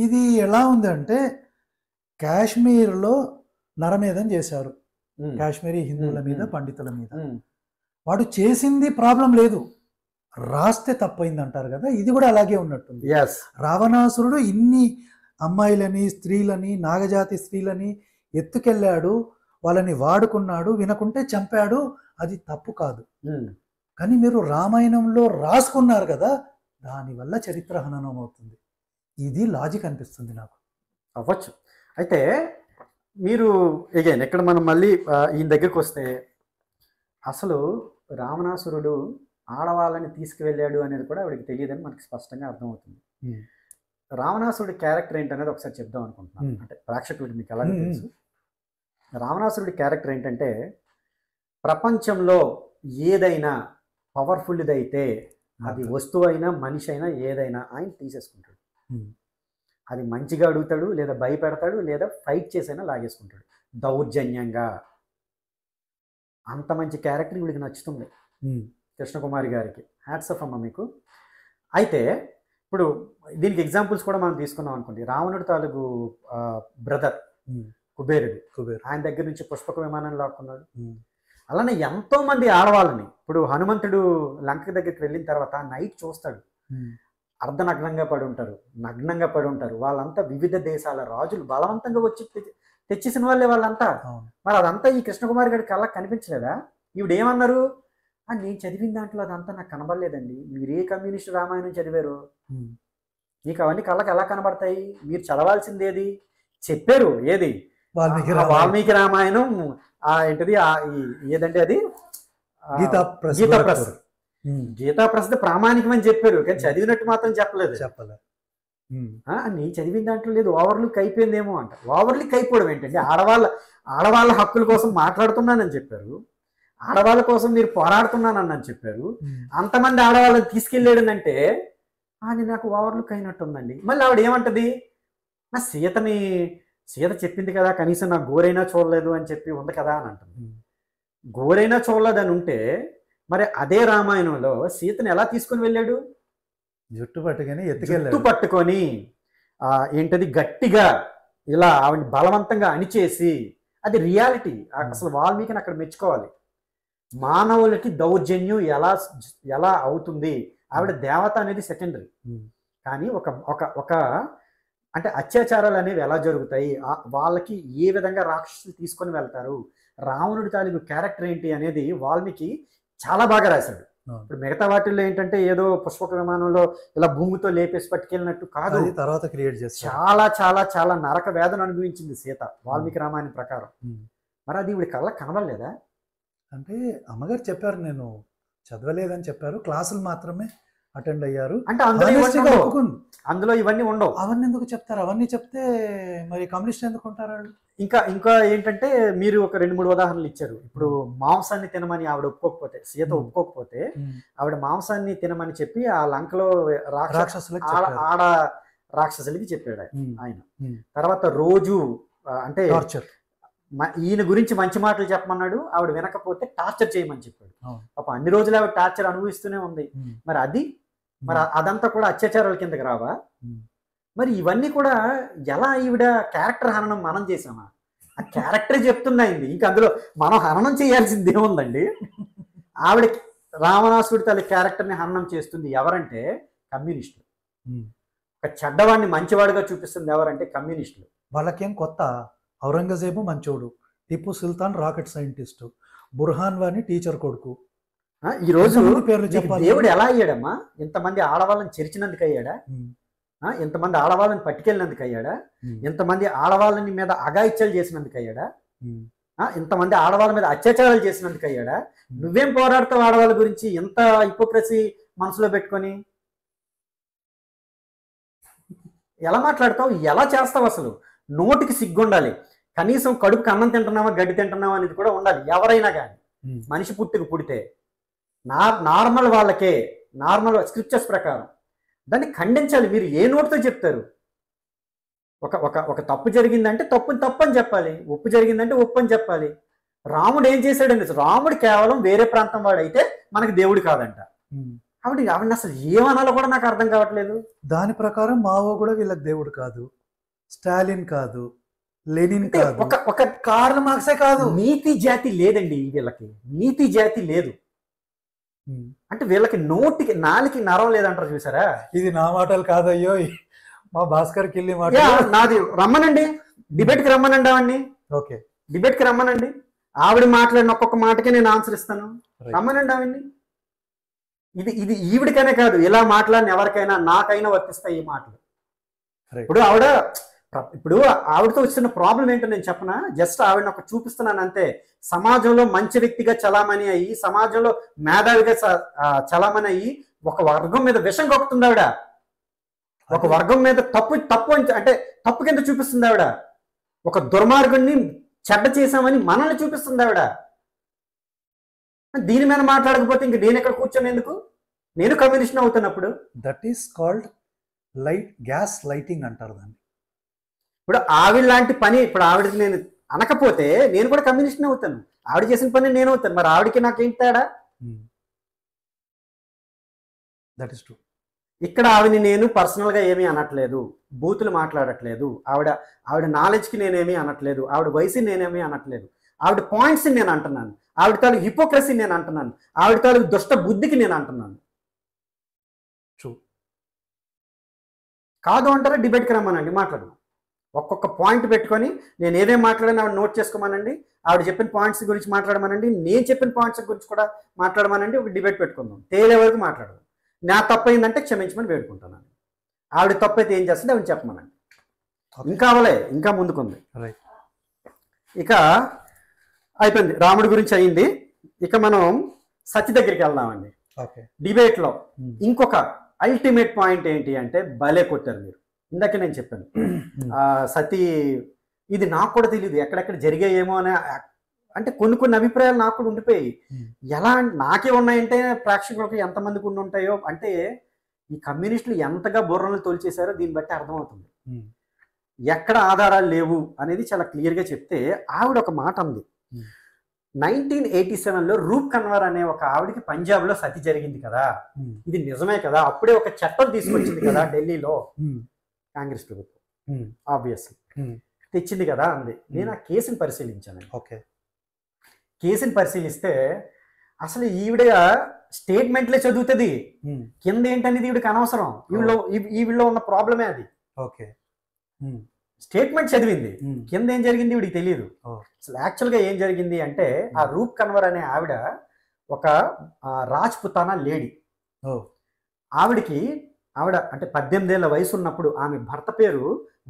ఇది ఎలా ఉంది అంటే కాశ్మీర్లో నరమేధం చేశారు, కాశ్మీరీ హిందువుల మీద, పండితుల మీద. వాడు చేసింది ప్రాబ్లం లేదు, రాస్తే తప్పైంది అంటారు కదా, ఇది కూడా అలాగే ఉన్నట్టుంది. రావణాసురుడు ఇన్ని అమ్మాయిలని, స్త్రీలని, నాగజాతి స్త్రీలని ఎత్తుకెళ్ళాడు, వాళ్ళని వాడుకున్నాడు, వినకుంటే చంపాడు, అది తప్పు కాదు. కానీ మీరు రామాయణంలో రాసుకున్నారు కదా, దానివల్ల చరిత్ర హననం అవుతుంది. ఇది లాజిక్ అనిపిస్తుంది నాకు. అవ్వచ్చు. అయితే మీరు ఎగైన్ ఇక్కడ మనం మళ్ళీ ఈయన దగ్గరికి వస్తే, అసలు రావణాసురుడు ఆడవాళ్ళని తీసుకువెళ్ళాడు అనేది కూడా ఆవిడకి తెలియదని మనకి స్పష్టంగా అర్థమవుతుంది. రావణాసురుడి క్యారెక్టర్ ఏంటనేది ఒకసారి చెప్దాం అనుకుంటున్నాను. అంటే ప్రేక్షకులకి మీకు ఎలా తెలుసు. రావణాసురుడి క్యారెక్టర్ ఏంటంటే, ప్రపంచంలో ఏదైనా పవర్ఫుల్దైతే అది వస్తువు అయినా మనిషి అయినా ఏదైనా ఆయన తీసేసుకుంటాడు. అది మంచిగా అడుగుతాడు, లేదా భయపెడతాడు, లేదా ఫైట్ చేసైనా లాగేసుకుంటాడు దౌర్జన్యంగా. అంత మంచి క్యారెక్టర్ వీడికి నచ్చుతుంది కృష్ణకుమారి గారికి. హ్యాట్స్ ఆఫ్ అమ్మ మీకు. అయితే ఇప్పుడు దీనికి ఎగ్జాంపుల్స్ కూడా మనం తీసుకున్నాం అనుకోండి. రావణుడి తాలూకు బ్రదర్ కుబేరుడు, ఆయన దగ్గర నుంచి పుష్పక విమానం లాక్కున్నాడు. అలానే ఎంతో మంది ఆడవాళ్ళని, ఇప్పుడు హనుమంతుడు లంక దగ్గరికి వెళ్ళిన తర్వాత నైట్ చూస్తాడు, అర్ధనగ్నంగా పడి ఉంటారు, నగ్నంగా పడి ఉంటారు. వాళ్ళంతా వివిధ దేశాల రాజులు బలవంతంగా వచ్చి తెచ్చేసిన వాళ్ళే వాళ్ళంతా. మరి అదంతా ఈ కృష్ణకుమారి గారి కళ్ళకి కనిపించలేదా? ఈవిడేమన్నారు, నేను చదివిన దాంట్లో అదంతా నాకు కనబడలేదండి. మీరు ఏ కమ్యూనిస్ట్ రామాయణం చదివారు, మీకు అవన్నీ కళ్ళకి ఎలా కనబడతాయి? మీరు చదవాల్సింది ఏది చెప్పారు, ఏది వాల్మీకి రామాయణం, ఏంటిది ఏదంటే అది గీతాప్రసాద్. గీతాప్రసాద్ ప్రామాణికమని చెప్పారు, కానీ చదివినట్టు మాత్రం చెప్పలేదు. నేను చదివిన దాంట్లో లేదు, ఓవర్లుక్ అయిపోయిందేమో అంట. ఓవర్లుక్ అయిపోవడం ఏంటండి? ఆడవాళ్ళ హక్కుల కోసం మాట్లాడుతున్నానని చెప్పారు, ఆడవాళ్ళ కోసం మీరు పోరాడుతున్నానని చెప్పారు. అంతమంది ఆడవాళ్ళని తీసుకెళ్ళాడనంటే అది నాకు ఓవర్లుక్ అయినట్టుందండి. మళ్ళీ ఆవిడ ఏమంటది, నా సీత చెప్పింది కదా, కనీసం నాకు గోరైనా చూడలేదు అని చెప్పి ఉంది కదా అని అంటుంది. గోరైనా చూడలేదని ఉంటే మరి అదే రామాయణంలో సీతను ఎలా తీసుకుని వెళ్ళాడు? జుట్టు పట్టుకొని ఏంటది గట్టిగా ఇలా ఆవిడ బలవంతంగా అణిచేసి, అది రియాలిటీ. అసలు వాల్మీకిని అక్కడ మెచ్చుకోవాలి. మానవులకి దౌర్జన్యం ఎలా అవుతుంది, ఆవిడ దేవత అనేది సెకండరీ. కానీ ఒక అంటే అత్యాచారాలు అనేవి ఎలా జరుగుతాయి, వాళ్ళకి ఏ విధంగా రాక్షసులు తీసుకొని వెళ్తారు, రావణుడి తాలూకు క్యారెక్టర్ ఏంటి అనేది వాల్మీకి చాలా బాగా రాశాడు. ఇప్పుడు మిగతా వాటిల్లో ఏంటంటే ఏదో పుష్పక విమానంలో ఇలా భూమితో లేపేసి పట్టుకెళ్ళినట్టు కాదు, తర్వాత క్రియేట్ చేసి చాలా చాలా చాలా నరక వేదన అనుభవించింది సీత వాల్మీకి రామాయణం ప్రకారం. మరి అది ఇవిడి కళ్ళ కనబడలేదా? అంటే అమ్మగారు చెప్పారు, నేను చదవలేదని చెప్పారు, క్లాసులు మాత్రమే అటెండ్ అయ్యారు. అంటే అందులో ఇవన్నీ ఉండవు. అవన్నీ ఎందుకు చెప్తారు? అవన్నీ చెప్తే మరి కమ్యూనిస్ట్ ఎందుకు ఉంటారు వాళ్ళు? ఇంకా ఏంటంటే మీరు ఒక 2-3 ఉదాహరణలు ఇచ్చారు. ఇప్పుడు మాంసాన్ని తినమని ఆవిడ ఒప్పుకోకపోతే, సీత ఒప్పుకోకపోతే, ఆవిడ మాంసాన్ని తినమని చెప్పి ఆ లంకలో ఆడ రాక్షసులకి చెప్పాడు ఆయన. తర్వాత రోజు అంటే ఈయన గురించి మంచి మాటలు చెప్పమన్నాడు, ఆవిడ వినకపోతే టార్చర్ చేయమని చెప్పాడు. పాపం అన్ని రోజులు ఆవిడ టార్చర్ అనుభవిస్తూనే ఉంది. మరి అదంతా కూడా అత్యాచారాల కిందకి రావా? మరి ఇవన్నీ కూడా ఎలా ఈవిడ క్యారెక్టర్ హననం మనం చేసామా? ఆ క్యారెక్టర్ చెప్తున్నాయింది, ఇంకా అందులో మనం హననం చేయాల్సింది ఏముందండి? ఆవిడకి రావణాసుడి తల్లి క్యారెక్టర్ని హననం చేస్తుంది ఎవరంటే కమ్యూనిస్టులు. ఒక చెడ్డవాడిని మంచివాడిగా చూపిస్తుంది ఎవరంటే కమ్యూనిస్టులు. వాళ్ళకేం కొత్త? ఔరంగజేబు మంచోడు, Tipu Sultan rocket scientist, Burhan వాని టీచర్ కొడుకు. ఈ రోజు దేవుడు ఎలా అయ్యాడమ్మా? ఇంతమంది ఆడవాళ్ళని చెరిచినందుకు అయ్యాడా? ఎంతమంది ఆడవాళ్ళని పట్టుకెళ్ళినందుకు అయ్యాడా? ఎంతమంది ఆడవాళ్ళని మీద అఘాయిత్యాలు చేసినందుకు అయ్యాడా? ఇంతమంది ఆడవాళ్ళ మీద అత్యాచారాలు చేసినందుకు అయ్యాడా? నువ్వేం పోరాడతావు ఆడవాళ్ళ గురించి ఎంత హిపోక్రసీ మనసులో పెట్టుకొని? ఎలా మాట్లాడతావు, ఎలా చేస్తావు? అసలు నోటికి సిగ్గుండాలి. కనీసం కడుపుకి అన్నం తింటున్నావా గడ్డి తింటున్నావా అనేది కూడా ఉండాలి ఎవరైనా కానీ. మనిషి పుడితే నార్మల్ వాళ్ళకే, నార్మల్ స్క్రిప్చర్స్ ప్రకారం దాన్ని ఖండించాలి. మీరు ఏ నోటితో చెప్తారు? ఒక తప్పు జరిగిందంటే తప్పు అని చెప్పాలి, ఒప్పు జరిగిందంటే ఒప్పు అని చెప్పాలి. రాముడు ఏం చేశాడండి? రాముడు కేవలం వేరే ప్రాంతం వాడైతే మనకి దేవుడు కాదంట. ఆవిడని అసలు ఏమనాలో కూడా నాకు అర్థం కావట్లేదు. దాని ప్రకారం మావో కూడా వీళ్ళకి దేవుడు కాదు, స్టాలిన్ కాదు, లెనిన్ కాదు, ఒక కార్ల్ మార్క్సే కాదు. నీతి జాతి లేదండి వీళ్ళకి, నీతి జాతి లేదు. అంటే వీళ్ళకి నోటికి నాలికి నరం లేదంటారు చూసారా? ఇది నా మాటలు కాదయ్యో, మా భాస్కర్ కిల్లి మాట. నాది. రమ్మనండి, డిబేట్కి రమ్మనండి ఆవిడ్ని. ఓకే, డిబేట్కి రమ్మనండి. ఆవిడ మాట్లాడిన ఒక్కొక్క మాటకి నేను ఆన్సర్ ఇస్తాను. రమ్మనండి ఆవిడ్ని. ఇది ఈవిడికనే కాదు, ఇలా మాట్లాడిన ఎవరికైనా నాకైనా వర్తిస్తాయి ఈ మాటలు. ఇప్పుడు ఆవిడ ఇప్పుడు ఆవిడతో వచ్చిన ప్రాబ్లం ఏంటో నేను చెప్పనా, జస్ట్ ఆవిడని ఒక చూపిస్తున్నాను అంతే. సమాజంలో మంచి వ్యక్తిగా చలామణి అయ్యి, సమాజంలో మేధావిగా చలామణి అయ్యి, ఒక వర్గం మీద విషం కక్కుతుంది ఆవిడ. ఒక వర్గం మీద తప్పు అంటే తప్పు కింద చూపిస్తుంది ఆవిడ. ఒక దుర్మార్గుడిని చెడ్డ చేశామని మనల్ని చూపిస్తుంది ఆవిడ. దీని మీద మాట్లాడకపోతే ఇంక నేను ఎక్కడ కూర్చొని ఎందుకు, నేను కమ్యూనిస్ట్ అవుతున్నప్పుడు. That is called gas lighting అంటారు దాన్ని. ఇప్పుడు ఆవిడ లాంటి పని ఇప్పుడు ఆవిడకి నేను అనకపోతే నేను కూడా కమ్యూనిస్ట్ అవుతాను. ఆవిడ చేసిన పని నేను అవుతాను. మరి ఆవిడకి నాకేం తేడా? That is true. ఇక్కడ ఆవిడని నేను పర్సనల్గా ఏమీ అనట్లేదు, బూతులు మాట్లాడట్లేదు, ఆవిడ నాలెడ్జ్కి నేనేమీ అనట్లేదు, ఆవిడ వయసుని నేనేమీ అనట్లేదు, ఆవిడ పాయింట్స్ని నేను అంటున్నాను, ఆవిడ తాలూకు హిపోక్రసీని నేను అంటున్నాను, ఆవిడ తాలూకు దుష్ట బుద్ధికి నేను అంటున్నాను. ట్రూ కాదు అంటారా? డిబేట్కి రమ్మనండి, మాట్లాడదాం. ఒక్కొక్క పాయింట్ పెట్టుకొని నేను ఏదేం మాట్లాడాను ఆవిడ నోట్ చేసుకోమనండి, ఆవిడ చెప్పిన పాయింట్స్ గురించి మాట్లాడమనండి, నేను చెప్పిన పాయింట్స్ గురించి కూడా మాట్లాడమనండి. ఒక డిబేట్ పెట్టుకుందాం, తేలే వరకు మాట్లాడదాం. నా తప్పైందంటే క్షమించమని వేడుకుంటున్నాను. ఆవిడ తప్పైతే ఏం చేస్తుంది ఆవిడ చెప్పమనండి. ఇంకా అవలే, ఇంకా ముందుకుంది. ఇక అయిపోయింది, రాముడి గురించి అయింది. ఇక మనం సతి దగ్గరికి వెళ్దామండి. డిబేట్లో ఇంకొక అల్టిమేట్ పాయింట్ ఏంటి అంటే, భలే కొట్టారు మీరు. ఇందాక నేను చెప్పాను సతీ, ఇది నాకు కూడా తెలియదు, ఎక్కడెక్కడ జరిగాయేమో అనే అంటే కొన్ని అభిప్రాయాలు నాకు కూడా ఉండిపోయాయి. ఎలా నాకే ఉన్నాయంటే ప్రేక్షకులకు ఎంతమందికి ఉండి ఉంటాయో, అంటే ఈ కమ్యూనిస్టులు ఎంతగా బుర్రలు తోల్చేశారో దీన్ని బట్టి అర్థమవుతుంది. ఎక్కడ ఆధారాలు లేవు అనేది చాలా క్లియర్గా చెప్తే, ఆవిడ ఒక మాట ఉంది. 1987లో రూప్ కన్వర్ అనే ఒక ఆవిడకి పంజాబ్లో సతి జరిగింది కదా, ఇది నిజమే కదా, అప్పుడే ఒక చట్టం తీసుకొచ్చింది కదా ఢిల్లీలో కాంగ్రెస్ ప్రభుత్వం, ఆబ్వియస్లీ తెచ్చింది కదా అంది. నేను ఆ కేసుని పరిశీలించాను. కేసుని పరిశీలిస్తే అసలు ఈవిడ స్టేట్మెంట్లే చదువుతుంది, కింద ఏంటనేది ఈవిడికి అనవసరం. ఈవిడలో ఉన్న ప్రాబ్లమే అది. స్టేట్మెంట్ చదివింది, కింద ఏం జరిగింది ఈవిడికి తెలియదు. అసలు యాక్చువల్గా ఏం జరిగింది అంటే, ఆ రూప్ కన్వర్ అనే ఆవిడ ఒక రాజ్పుతానా లేడీ. ఆవిడ అంటే 18 ఏళ్ల వయసు ఉన్నప్పుడు ఆమె భర్త పేరు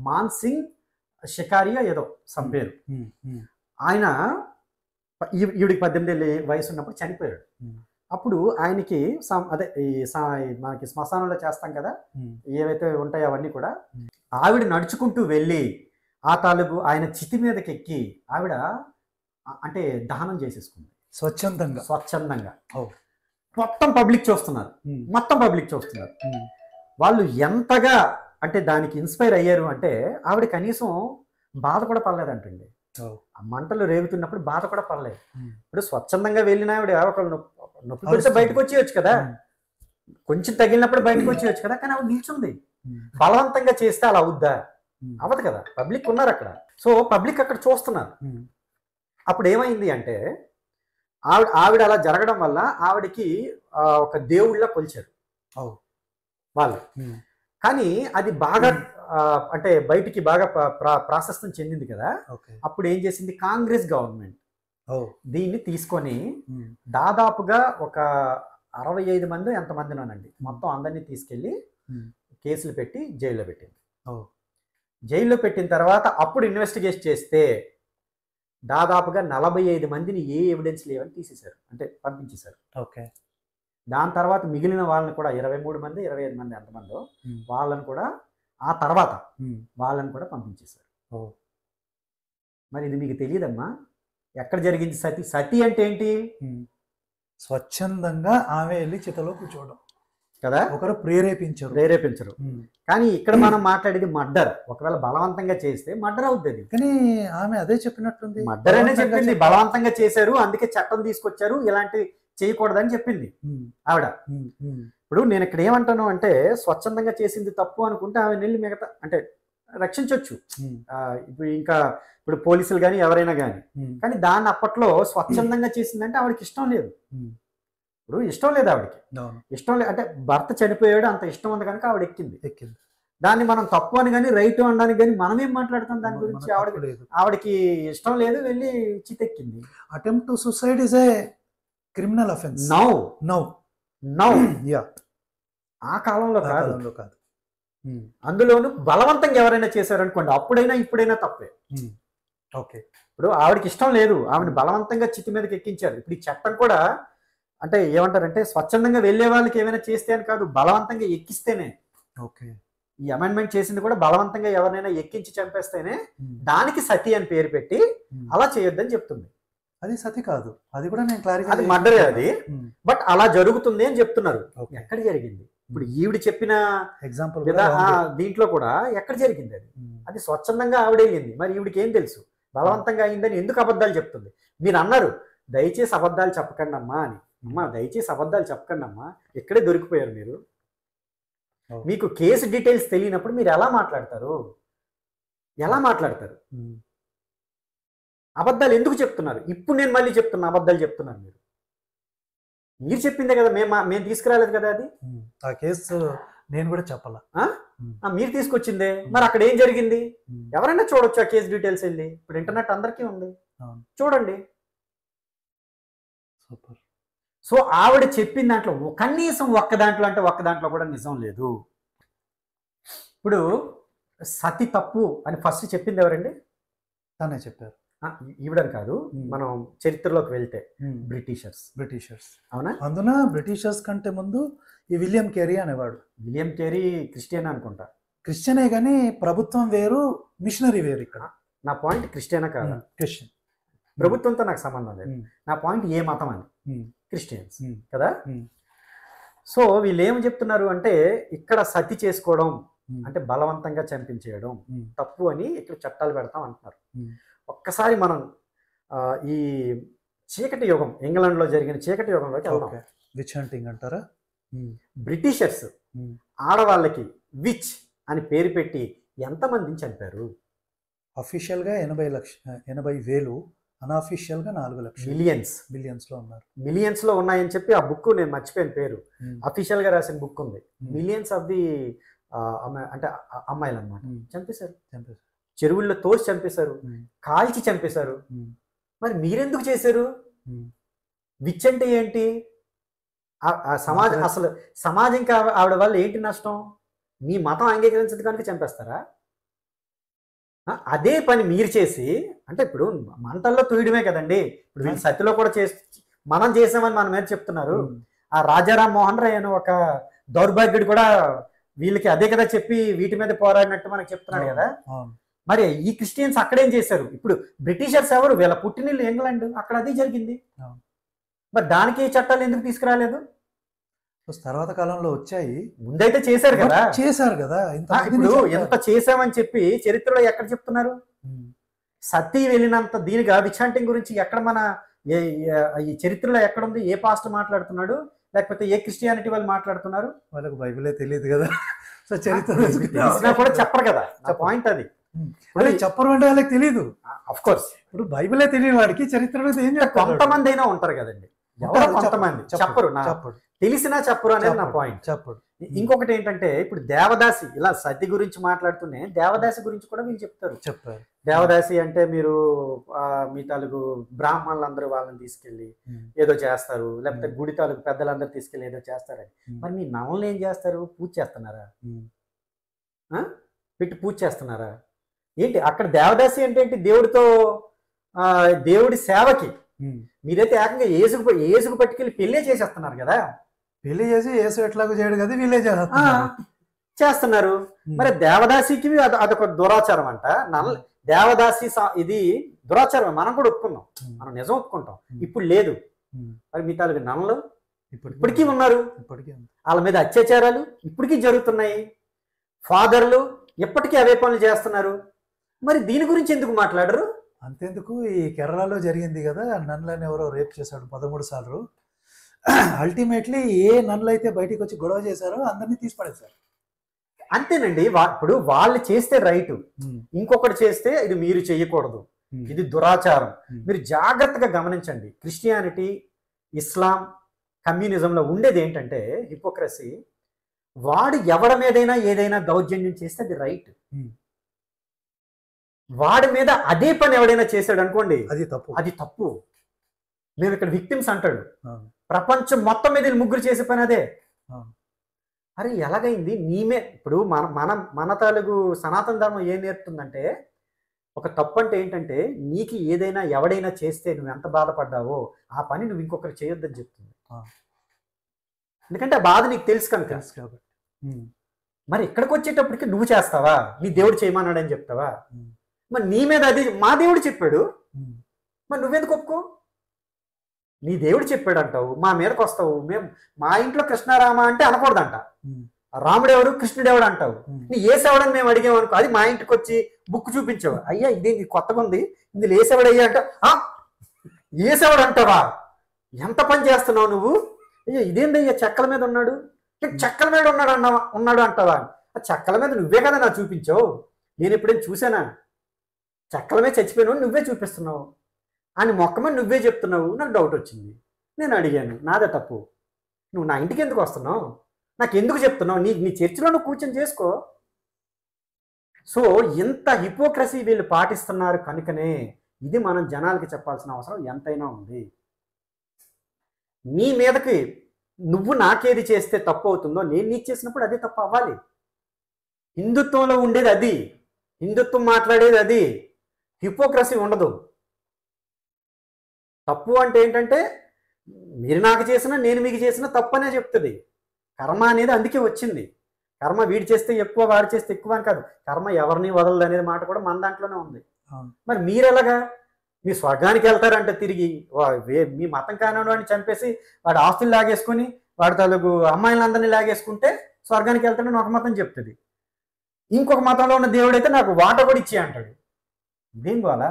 మాన్ సింగ్ షికారియా ఏదో సమ్ పేరు. ఆయన ఈవిడికి 18 ఏళ్ళ వయసు ఉన్నప్పుడు చనిపోయాడు. అప్పుడు ఆయనకి మనకి శ్మశానంలో చేస్తాం కదా ఏవైతే ఉంటాయో అవన్నీ కూడా, ఆవిడ నడుచుకుంటూ వెళ్ళి ఆ తాలూకు ఆయన చితి మీదకి ఎక్కి ఆవిడ అంటే దహనం చేసేసుకుంది స్వచ్ఛందంగా. మొత్తం పబ్లిక్ చూస్తున్నారు. వాళ్ళు ఎంతగా అంటే దానికి ఇన్స్పైర్ అయ్యారు అంటే, ఆవిడ కనీసం బాధ కూడా పడలేదంటండి. ఆ మంటలు రేగుతున్నప్పుడు బాధ కూడా పడలేదు. ఇప్పుడు స్వచ్ఛందంగా వెళ్ళిన ఆవిడ నొప్పి పెడితే బయటకు వచ్చేయచ్చు కదా, కొంచెం తగిలినప్పుడు బయటకు వచ్చేయచ్చు కదా, కానీ ఆవిడ నిల్చుంది. బలవంతంగా చేస్తే అలా అవుద్దా? అవ్వదు కదా, పబ్లిక్ ఉన్నారు అక్కడ. సో పబ్లిక్ అక్కడ చూస్తున్నారు. అప్పుడు ఏమైంది అంటే, ఆవిడ అలా జరగడం వల్ల ఆవిడకి ఒక దేవుళ్ళ కొలిచారు వాళ్ళు. కానీ అది బాగా అంటే బయటికి బాగా ప్రాశస్త్యం చెందింది కదా. అప్పుడు ఏం చేసింది కాంగ్రెస్ గవర్నమెంట్, దీన్ని తీసుకొని దాదాపుగా ఒక 65 మంది ఎంతమందినోనండి మొత్తం అందరినీ తీసుకెళ్ళి కేసులు పెట్టి జైల్లో పెట్టింది. జైల్లో పెట్టిన తర్వాత అప్పుడు ఇన్వెస్టిగేట్ చేస్తే దాదాపుగా 45 మందిని ఏ ఎవిడెన్స్ లేవని తీసేశారు, అంటే పంపించేశారు. దాని తర్వాత మిగిలిన వాళ్ళని కూడా 23 మంది 25 మంది ఎంతమందో వాళ్ళని కూడా ఆ తర్వాత వాళ్ళని కూడా పంపించేశారు. మరి ఇది మీకు తెలియదమ్మా, ఎక్కడ జరిగింది సతి అంటే ఏంటి? స్వచ్ఛందంగా ఆమె వెళ్ళి చితలో కూర్చోవడం కదా, ఒకరు ప్రేరేపించరు. కానీ ఇక్కడ మనం మాట్లాడేది మర్డర్. ఒకవేళ బలవంతంగా చేస్తే మర్డర్ అవుతుంది. కానీ ఆమె అదే చెప్పినట్టుంది, మర్డర్ అనే చెప్పింది. బలవంతంగా చేశారు అందుకే చట్టం తీసుకొచ్చారు, ఇలాంటి చేయకూడదని చెప్పింది ఆవిడ. ఇప్పుడు నేను ఇక్కడ ఏమంటాను అంటే, స్వచ్ఛందంగా చేసింది తప్పు అనుకుంటే ఆమె నెల్లి మిగతా అంటే రక్షించవచ్చు. ఇప్పుడు పోలీసులు కానీ ఎవరైనా కానీ. కానీ దాన్ని అప్పట్లో స్వచ్ఛందంగా చేసిందంటే ఆవిడకి ఇష్టం లేదు. ఇప్పుడు ఇష్టం లేదు ఆవిడకి, ఇష్టం లేదు అంటే భర్త చనిపోయాడు అంత ఇష్టం ఉంది కనుక ఆవిడ ఎక్కింది. దాన్ని మనం తప్పు అని కానీ రైట్ అనడానికి కానీ మనం ఏం మాట్లాడతాం దాని గురించి? ఆవిడకి ఇష్టం లేదు, వెళ్ళి చితెక్కింది. Attempt to suicide is a criminal offence. Now ya, ఆ కాలంలో కాదు. అందులోనూ బలవంతంగా ఎవరైనా చేశారనుకోండి, అప్పుడైనా ఇప్పుడైనా తప్పే. ఓకే. ఇప్పుడు ఆవిడకి ఇష్టం లేదు, ఆవిడని బలవంతంగా చితి మీదకి ఎక్కించారు. ఇప్పుడు ఈ చట్టం కూడా అంటే ఏమంటారంటే స్వచ్ఛందంగా వెళ్ళే వాళ్ళకి ఏమైనా చేస్తే అని కాదు, బలవంతంగా ఎక్కిస్తేనే. ఓకే. ఈ అమెండ్మెంట్ చేసింది కూడా బలవంతంగా ఎవరినైనా ఎక్కించి చంపేస్తేనే దానికి సతి అని పేరు పెట్టి అలా చేయొద్దని చెప్తుంది. అది సతి కాదు, అది కూడా నేను క్లారిఫై, అది మర్డరే అది. బట్ అలా జరుగుతుంది అని చెప్తున్నారు. ఎక్కడ జరిగింది? ఇప్పుడు ఈవిడ చెప్పిన ఎగ్జాంపుల్ దీంట్లో కూడా ఎక్కడ జరిగింది? అది అది స్వచ్ఛందంగా ఆవిడ వెళ్ళింది. మరి ఈవిడికి ఏం తెలుసు బలవంతంగా అయిందని? ఎందుకు అబద్ధాలు చెప్తుంది? మీరు అన్నారు దయచేసి అబద్ధాలు చెప్పకండి అమ్మా అని. అమ్మా దయచేసి అబద్ధాలు చెప్పకండి అమ్మా, ఎక్కడే దొరికిపోయారు మీరు. మీకు కేసు డీటెయిల్స్ తెలియనప్పుడు మీరు ఎలా మాట్లాడతారు? ఎలా మాట్లాడతారు? అబద్ధాలు ఎందుకు చెప్తున్నారు? ఇప్పుడు నేను మళ్ళీ చెప్తున్నా, అబద్ధాలు చెప్తున్నారు మీరు. మీరు చెప్పిందే కదా, మేము తీసుకురాలేదు కదా అది. ఆ కేసు నేను కూడా చెప్పాలా? మీరు తీసుకొచ్చిందే. మరి అక్కడ ఏం జరిగింది? ఎవరైనా చూడొచ్చు ఆ కేసు డీటెయిల్స్ వెళ్ళి. ఇప్పుడు ఇంటర్నెట్ అందరికీ ఉంది, చూడండి. సూపర్. సో ఆవిడ చెప్పిన దాంట్లో కనీసం ఒక్క దాంట్లో కూడా నిజం లేదు. ఇప్పుడు సతి తప్పు అని ఫస్ట్ చెప్పింది ఎవరండి? తనే చెప్పారు. ఈవిడని కాదు, మనం చరిత్రలోకి వెళ్తే బ్రిటిషర్స్. అవునా? అందున బ్రిటిషర్స్ కంటే ముందు ఈ విలియం కేరీ అనేవాడు. విలియం కేరీ క్రిస్టియన్ అనుకుంటా. క్రిస్టియనే కానీ ప్రభుత్వం వేరు, మిషనరీ వేరు. ఇక్కడ నా పాయింట్ క్రిస్టియనా కాదా? క్రిస్టియన్. ప్రభుత్వంతో నాకు సంబంధం లేదు. నా పాయింట్ ఏ మతం అని. క్రిస్టియన్స్ కదా. సో వీళ్ళు ఏం చెప్తున్నారు అంటే ఇక్కడ సతి చేసుకోవడం అంటే బలవంతంగా చంపించేయడం తప్పు అని ఇక్కడ చట్టాలు పెడతాం అంటున్నారు. ఒక్కసారి మనం ఈ చీకటి యుగం, ఇంగ్లాండ్లో జరిగిన చీకటి యుగంలోకి వెళ్దాం. విచ్ హంటింగ్ అంటారా? బ్రిటిషర్స్ ఆడవాళ్ళకి విచ్ అని పేరు పెట్టి ఎంతమందిని చంపారు? అఫీషియల్గా 80,000, అన్అఫీషియల్గా 4 లక్షలు. మిలియన్స్లో ఉన్నారు. మిలియన్స్లో ఉన్నాయని చెప్పి ఆ బుక్ నేను మర్చిపోయిన పేరు, అఫీషియల్గా రాసిన బుక్ ఉంది. మిలియన్స్ ఆఫ్ ది అంటే అమ్మాయిలు అన్నమాట చంపేశారు. చెరువుల్లో తోసి చంపేశారు, కాల్చి చంపేశారు. మరి మీరెందుకు చేశారు? విచ్ అంటే ఏంటి? అసలు సమాజంకి ఆవిడ వల్ల ఏంటి నష్టం? మీ మతం అంగీకరించదు కనుక చంపేస్తారా? అదే పని మీరు చేసి, అంటే ఇప్పుడు మంటల్లో తూయడమే కదండి. ఇప్పుడు వీళ్ళు సత్యలో కూడా మనం చేసామని మన మీద చెప్తున్నారు. ఆ రాజారాం మోహన్ రాయ్ అని ఒక దౌర్భాగ్యుడు కూడా వీళ్ళకి అదే కదా చెప్పి వీటి మీద పోరాడినట్టు మనకు చెప్తున్నాడు కదా. మరి ఈ క్రిస్టియన్స్ అక్కడేం చేశారు? ఇప్పుడు బ్రిటిషర్స్ ఎవరు? వీళ్ళ పుట్టినిల్లు ఇంగ్లాండ్, అక్కడ అదే జరిగింది. మరి దానికి చట్టాలు ఎందుకు తీసుకురాలేదు? తర్వాత కాలంలో వచ్చాయి, ముందైతే చేశారు కదా. ఇప్పుడు ఎంత చేశామని చెప్పి చరిత్రలో ఎక్కడ చెప్తున్నారు? సతీ వెళ్ళినంత దీనిగా విచ్ హంటింగ్ గురించి ఎక్కడ మన ఈ చరిత్రలో ఎక్కడుంది? ఏ పాస్టర్ మాట్లాడుతున్నాడు? లేకపోతే ఏ క్రిస్టియానిటీ వాళ్ళు మాట్లాడుతున్నారు? వాళ్ళకి బైబిలే తెలియదు కదా. సో చరిత్ర కూడా చెప్పరు కదా. పాయింట్ అది. చెప్పరు అంటే వాళ్ళకి తెలియదు. అఫ్ కోర్స్ ఇప్పుడు బైబిలే తెలియని వాడికి చరిత్రలో ఏం చెప్తారు? కొంతమంది అయినా ఉంటారు కదండి, ఎవరో కొంతమంది చెప్పరు. తెలిసినా చెప్పరు అనేది నా పాయింట్. చెప్పడు. ఇంకొకటి ఏంటంటే ఇప్పుడు దేవదాసి, ఇలా సతి గురించి మాట్లాడుతూనే దేవదాసి గురించి కూడా వీళ్ళు చెప్పారు. దేవదాసి అంటే మీరు మీ తాలూకు బ్రాహ్మణులందరూ వాళ్ళని తీసుకెళ్ళి ఏదో చేస్తారు, లేకపోతే గుడి తాలూకు పెద్దలందరూ తీసుకెళ్ళి ఏదో చేస్తారని. మరి మీ నవల్ని ఏం చేస్తారు? పూజ చేస్తున్నారా? పెట్టి పూజ చేస్తున్నారా ఏంటి? అక్కడ దేవదాసి అంటే ఏంటి? దేవుడితో దేవుడి సేవకి. మీరైతే ఏకంగా ఏసుకు పట్టుకెళ్ళి పెళ్ళే చేసేస్తున్నారు కదా. పెళ్లి చేసి ఏసు ఎట్లాగో చేయడు కదా, వీళ్ళే చేస్తున్నారు. మరి దేవదాసికి అదొక దురాచారం అంట. దేవదాసి ఇది దురాచారం, మనం కూడా ఒప్పుకున్నాం, మనం నిజం ఒప్పుకుంటాం. ఇప్పుడు లేదు. మరి మీ తాలూకు నన్నలు ఇప్పటికీ ఉన్నారు, వాళ్ళ మీద అత్యాచారాలు ఇప్పటికీ జరుగుతున్నాయి. ఫాదర్లు ఎప్పటికీ అవే పనులు చేస్తున్నారు. మరి దీని గురించి ఎందుకు మాట్లాడరు? అంతేందుకు ఈ కేరళలో జరిగింది కదా, నన్లని ఎవరో రేప్ చేశాడు 13 సార్లు. అల్టిమేట్లీ ఏ నన్నులు అయితే బయటికి వచ్చి గొడవ చేశారో అందరినీ తీసిపడేశారు. అంతేనండి. ఇప్పుడు వాళ్ళు చేస్తే రైట్, ఇంకొకటి చేస్తే ఇది మీరు చేయకూడదు, ఇది దురాచారం. మీరు జాగ్రత్తగా గమనించండి. క్రిస్టియానిటీ, ఇస్లాం, కమ్యూనిజంలో ఉండేది ఏంటంటే హిపోక్రసీ. వాడు ఎవరి మీదైనా ఏదైనా దౌర్జన్యం చేస్తే అది రైట్. వాడి మీద అదే పని ఎవడైనా చేశాడు అనుకోండి, అది తప్పు. మేము ఇక్కడ విక్టిమ్స్ అంటాడు. ప్రపంచం మొత్తం మీద ముగ్గురు చేసే పని అదే. అరే ఎలాగైంది నీమే ఇప్పుడు మన తాలూకు సనాతన ధర్మం ఏం నేర్పుతుందంటే, ఒక తప్పు అంటే ఏంటంటే నీకు ఏదైనా ఎవడైనా చేస్తే నువ్వు ఎంత బాధపడ్డావో ఆ పని నువ్వు ఇంకొకరు చేయొద్దని చెప్తుంది. ఎందుకంటే ఆ బాధ నీకు తెలుసు కనుక. తెలుసు కాబట్టి. మరి ఇక్కడికి వచ్చేటప్పటికి నువ్వు చేస్తావా, నీ దేవుడు చేయమన్నాడని చెప్తావా? మరి నీ మీద అది మా దేవుడు చెప్పాడు, మరి నువ్వెందుకు ఒప్పుకో? నీ దేవుడు చెప్పాడు అంటావు, మా మీదకి వస్తావు. మేము మా ఇంట్లో కృష్ణారామ అంటే అనకూడదంట, రాముడు ఎవరు కృష్ణుడు ఎవడు అంటావు. నీ ఏసేవడని మేము అడిగామనుకో, అది మా ఇంటికి వచ్చి బుక్ చూపించావు, అయ్యా ఇది కొత్తగా ఉంది ఇందులో ఏసేవాడు అంట, ఏసేవాడు అంటావా? ఎంత పని చేస్తున్నావు నువ్వు? అయ్యో ఇదేందయ్యా చెక్కల మీద ఉన్నాడు, చెక్కల మీద ఉన్నాడు అంటావా? ఆ చెక్కల మీద నువ్వే కదా నాకు చూపించావు, నేను ఎప్పుడైనా చూసానా? చెక్కల మీద చచ్చిపోయినావు నువ్వే చూపిస్తున్నావు అని మొక్కమని నువ్వే చెప్తున్నావు. నాకు డౌట్ వచ్చింది, నేను అడిగాను, నాదే తప్పు. నువ్వు నా ఇంటికి ఎందుకు వస్తున్నావు, నాకు ఎందుకు చెప్తున్నావు? నీ చర్చిలో నువ్వు కూర్చొని చేసుకో. సో ఇంత హిపోక్రసీ వీళ్ళు పాటిస్తున్నారు కనుకనే ఇది మనం జనాలకి చెప్పాల్సిన అవసరం ఎంతైనా ఉంది. నీ మీదకి నువ్వు నాకేది చేస్తే తప్పు అవుతుందో నేను నీకు చేసినప్పుడు అదే తప్పు అవ్వాలి. హిందుత్వంలో ఉండేది అది, హిందుత్వం మాట్లాడేది అది. హిపోక్రసీ ఉండదు. తప్పు అంటే ఏంటంటే మీరు నాకు చేసినా నేను మీకు చేసినా తప్పు అనే చెప్తుంది. కర్మ అనేది అందుకే వచ్చింది. కర్మ వీడి చేస్తే ఎక్కువ వాడి చేస్తే ఎక్కువ అని కాదు, కర్మ ఎవరిని వదలదు అనేది మాట కూడా మన దాంట్లోనే ఉంది. మరి మీరు ఎలాగా మీ స్వర్గానికి వెళ్తారంటే తిరిగి మీ మతం కానివాడిని వాడిని చంపేసి వాడు ఆస్తులు లాగేసుకుని వాడి తాలూకు అమ్మాయిలందరినీ లాగేసుకుంటే స్వర్గానికి వెళ్తాడని ఒక మతం చెప్తుంది. ఇంకొక మతంలో ఉన్న దేవుడైతే నాకు వాట కూడా ఇచ్చే అంటాడు. ఇదేం గోలా?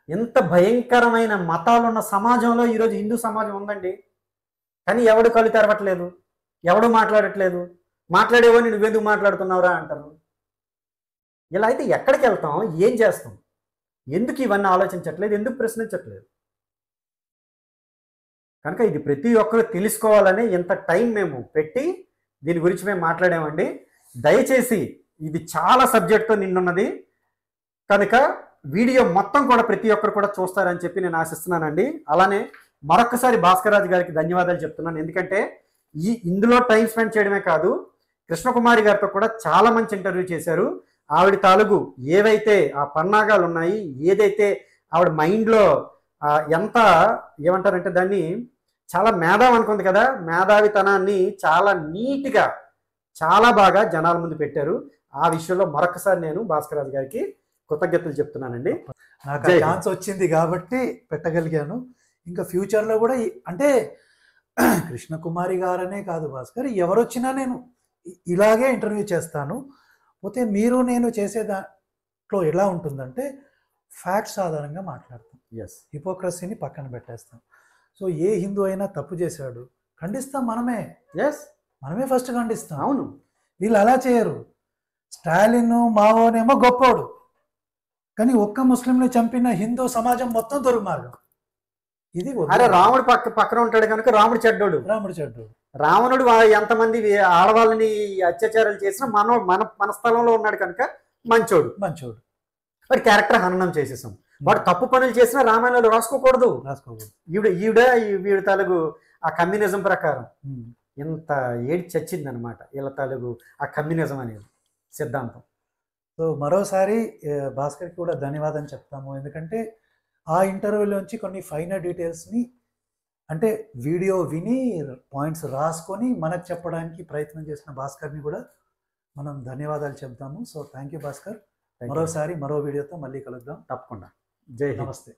ఎంత భయంకరమైన మతాలు ఉన్న సమాజంలో ఈరోజు హిందూ సమాజం ఉందండి. కానీ ఎవడు కళ్ళు తెరవట్లేదు, ఎవడు మాట్లాడట్లేదు. మాట్లాడేవాడిని నువ్వెందుకు మాట్లాడుతున్నావురా అంటారు. ఇలా అయితే ఎక్కడికి వెళ్తాం, ఏం చేస్తాం? ఎందుకు ఇవన్నీ ఆలోచించట్లేదు, ఎందుకు ప్రశ్నించట్లేదు? కనుక ఇది ప్రతి ఒక్కరు తెలుసుకోవాలని ఇంత టైం మేము పెట్టి దీని గురించి మేము మాట్లాడామండి. దయచేసి ఇది చాలా సబ్జెక్ట్తో నిన్నున్నది కనుక వీడియో మొత్తం కూడా ప్రతి ఒక్కరు కూడా చూస్తారని చెప్పి నేను ఆశిస్తున్నానండి. అలానే మరొకసారి భాస్కర్ రాజు గారికి ధన్యవాదాలు చెప్తున్నాను. ఎందుకంటే ఇందులో టైం స్పెండ్ చేయడమే కాదు, కృష్ణకుమారి గారితో కూడా చాలా మంచి ఇంటర్వ్యూ చేశారు. ఆవిడ తాలూకు ఏవైతే ఆ పన్నాగాలు ఉన్నాయి, ఏదైతే ఆవిడ మైండ్లో ఎంత ఏమంటారంటే దాన్ని చాలా మేధావి అనుకుంది కదా, మేధావితనాన్ని చాలా నీట్గా చాలా బాగా జనాల ముందు పెట్టారు. ఆ విషయంలో మరొకసారి నేను భాస్కర్ రాజు గారికి కృతజ్ఞతలు చెప్తున్నానండి. నాకు ఛాన్స్ వచ్చింది కాబట్టి పెట్టగలిగాను. ఇంకా ఫ్యూచర్లో కూడా అంటే కృష్ణకుమారి గారనే కాదు భాస్కర్, ఎవరొచ్చినా నేను ఇలాగే ఇంటర్వ్యూ చేస్తాను. పోతే మీరు నేను చేసే దాంట్లో ఎలా ఉంటుందంటే ఫ్యాక్ట్స్ ఆధారంగా మాట్లాడతాం. హిపోక్రసీని పక్కన పెట్టేస్తాం. సో ఏ హిందూ అయినా తప్పు చేశాడు ఖండిస్తాం మనమే ఫస్ట్ ఖండిస్తాం. అవును, వీళ్ళు అలా చేయరు. స్టాలిన్ మావోనేమో గొప్పోడు, కానీ ఒక్క ముస్లింని చంపిన హిందూ సమాజం మొత్తం దుర్మార్గం. ఇది అరే రాముడు పక్కన ఉంటాడు కనుక రాముడు చెడ్డోడు. రావణుడు ఎంతమంది ఆడవాళ్ళని అత్యాచారాలు చేసినా మన స్థలంలో ఉన్నాడు కనుక మంచోడు. వాడి క్యారెక్టర్ హననం చేసేసాం. వాడు తప్పు పనులు చేసినా రామాయణంలో రాసుకోకూడదు. వీడి తాలూకు ఆ కమ్యూనిజం ప్రకారం ఇంత ఏడి చచ్చింది అనమాట వీళ్ళ తాలూకు ఆ కమ్యూనిజం అనేది సిద్ధాంతం. సో మరోసారి భాస్కర్కి కూడా ధన్యవాదం చెప్తాము. ఎందుకంటే ఆ ఇంటర్వ్యూలోంచి కొన్ని ఫైనల్ డీటెయిల్స్ని అంటే వీడియో విని పాయింట్స్ రాసుకొని మనకు చెప్పడానికి ప్రయత్నం చేసిన భాస్కర్ని కూడా మనం ధన్యవాదాలు చెప్తాము. So thank you Bhaskar. మరోసారి మరో వీడియోతో మళ్ళీ కలుద్దాం. తప్పకుండా. జై హింద్. నమస్తే.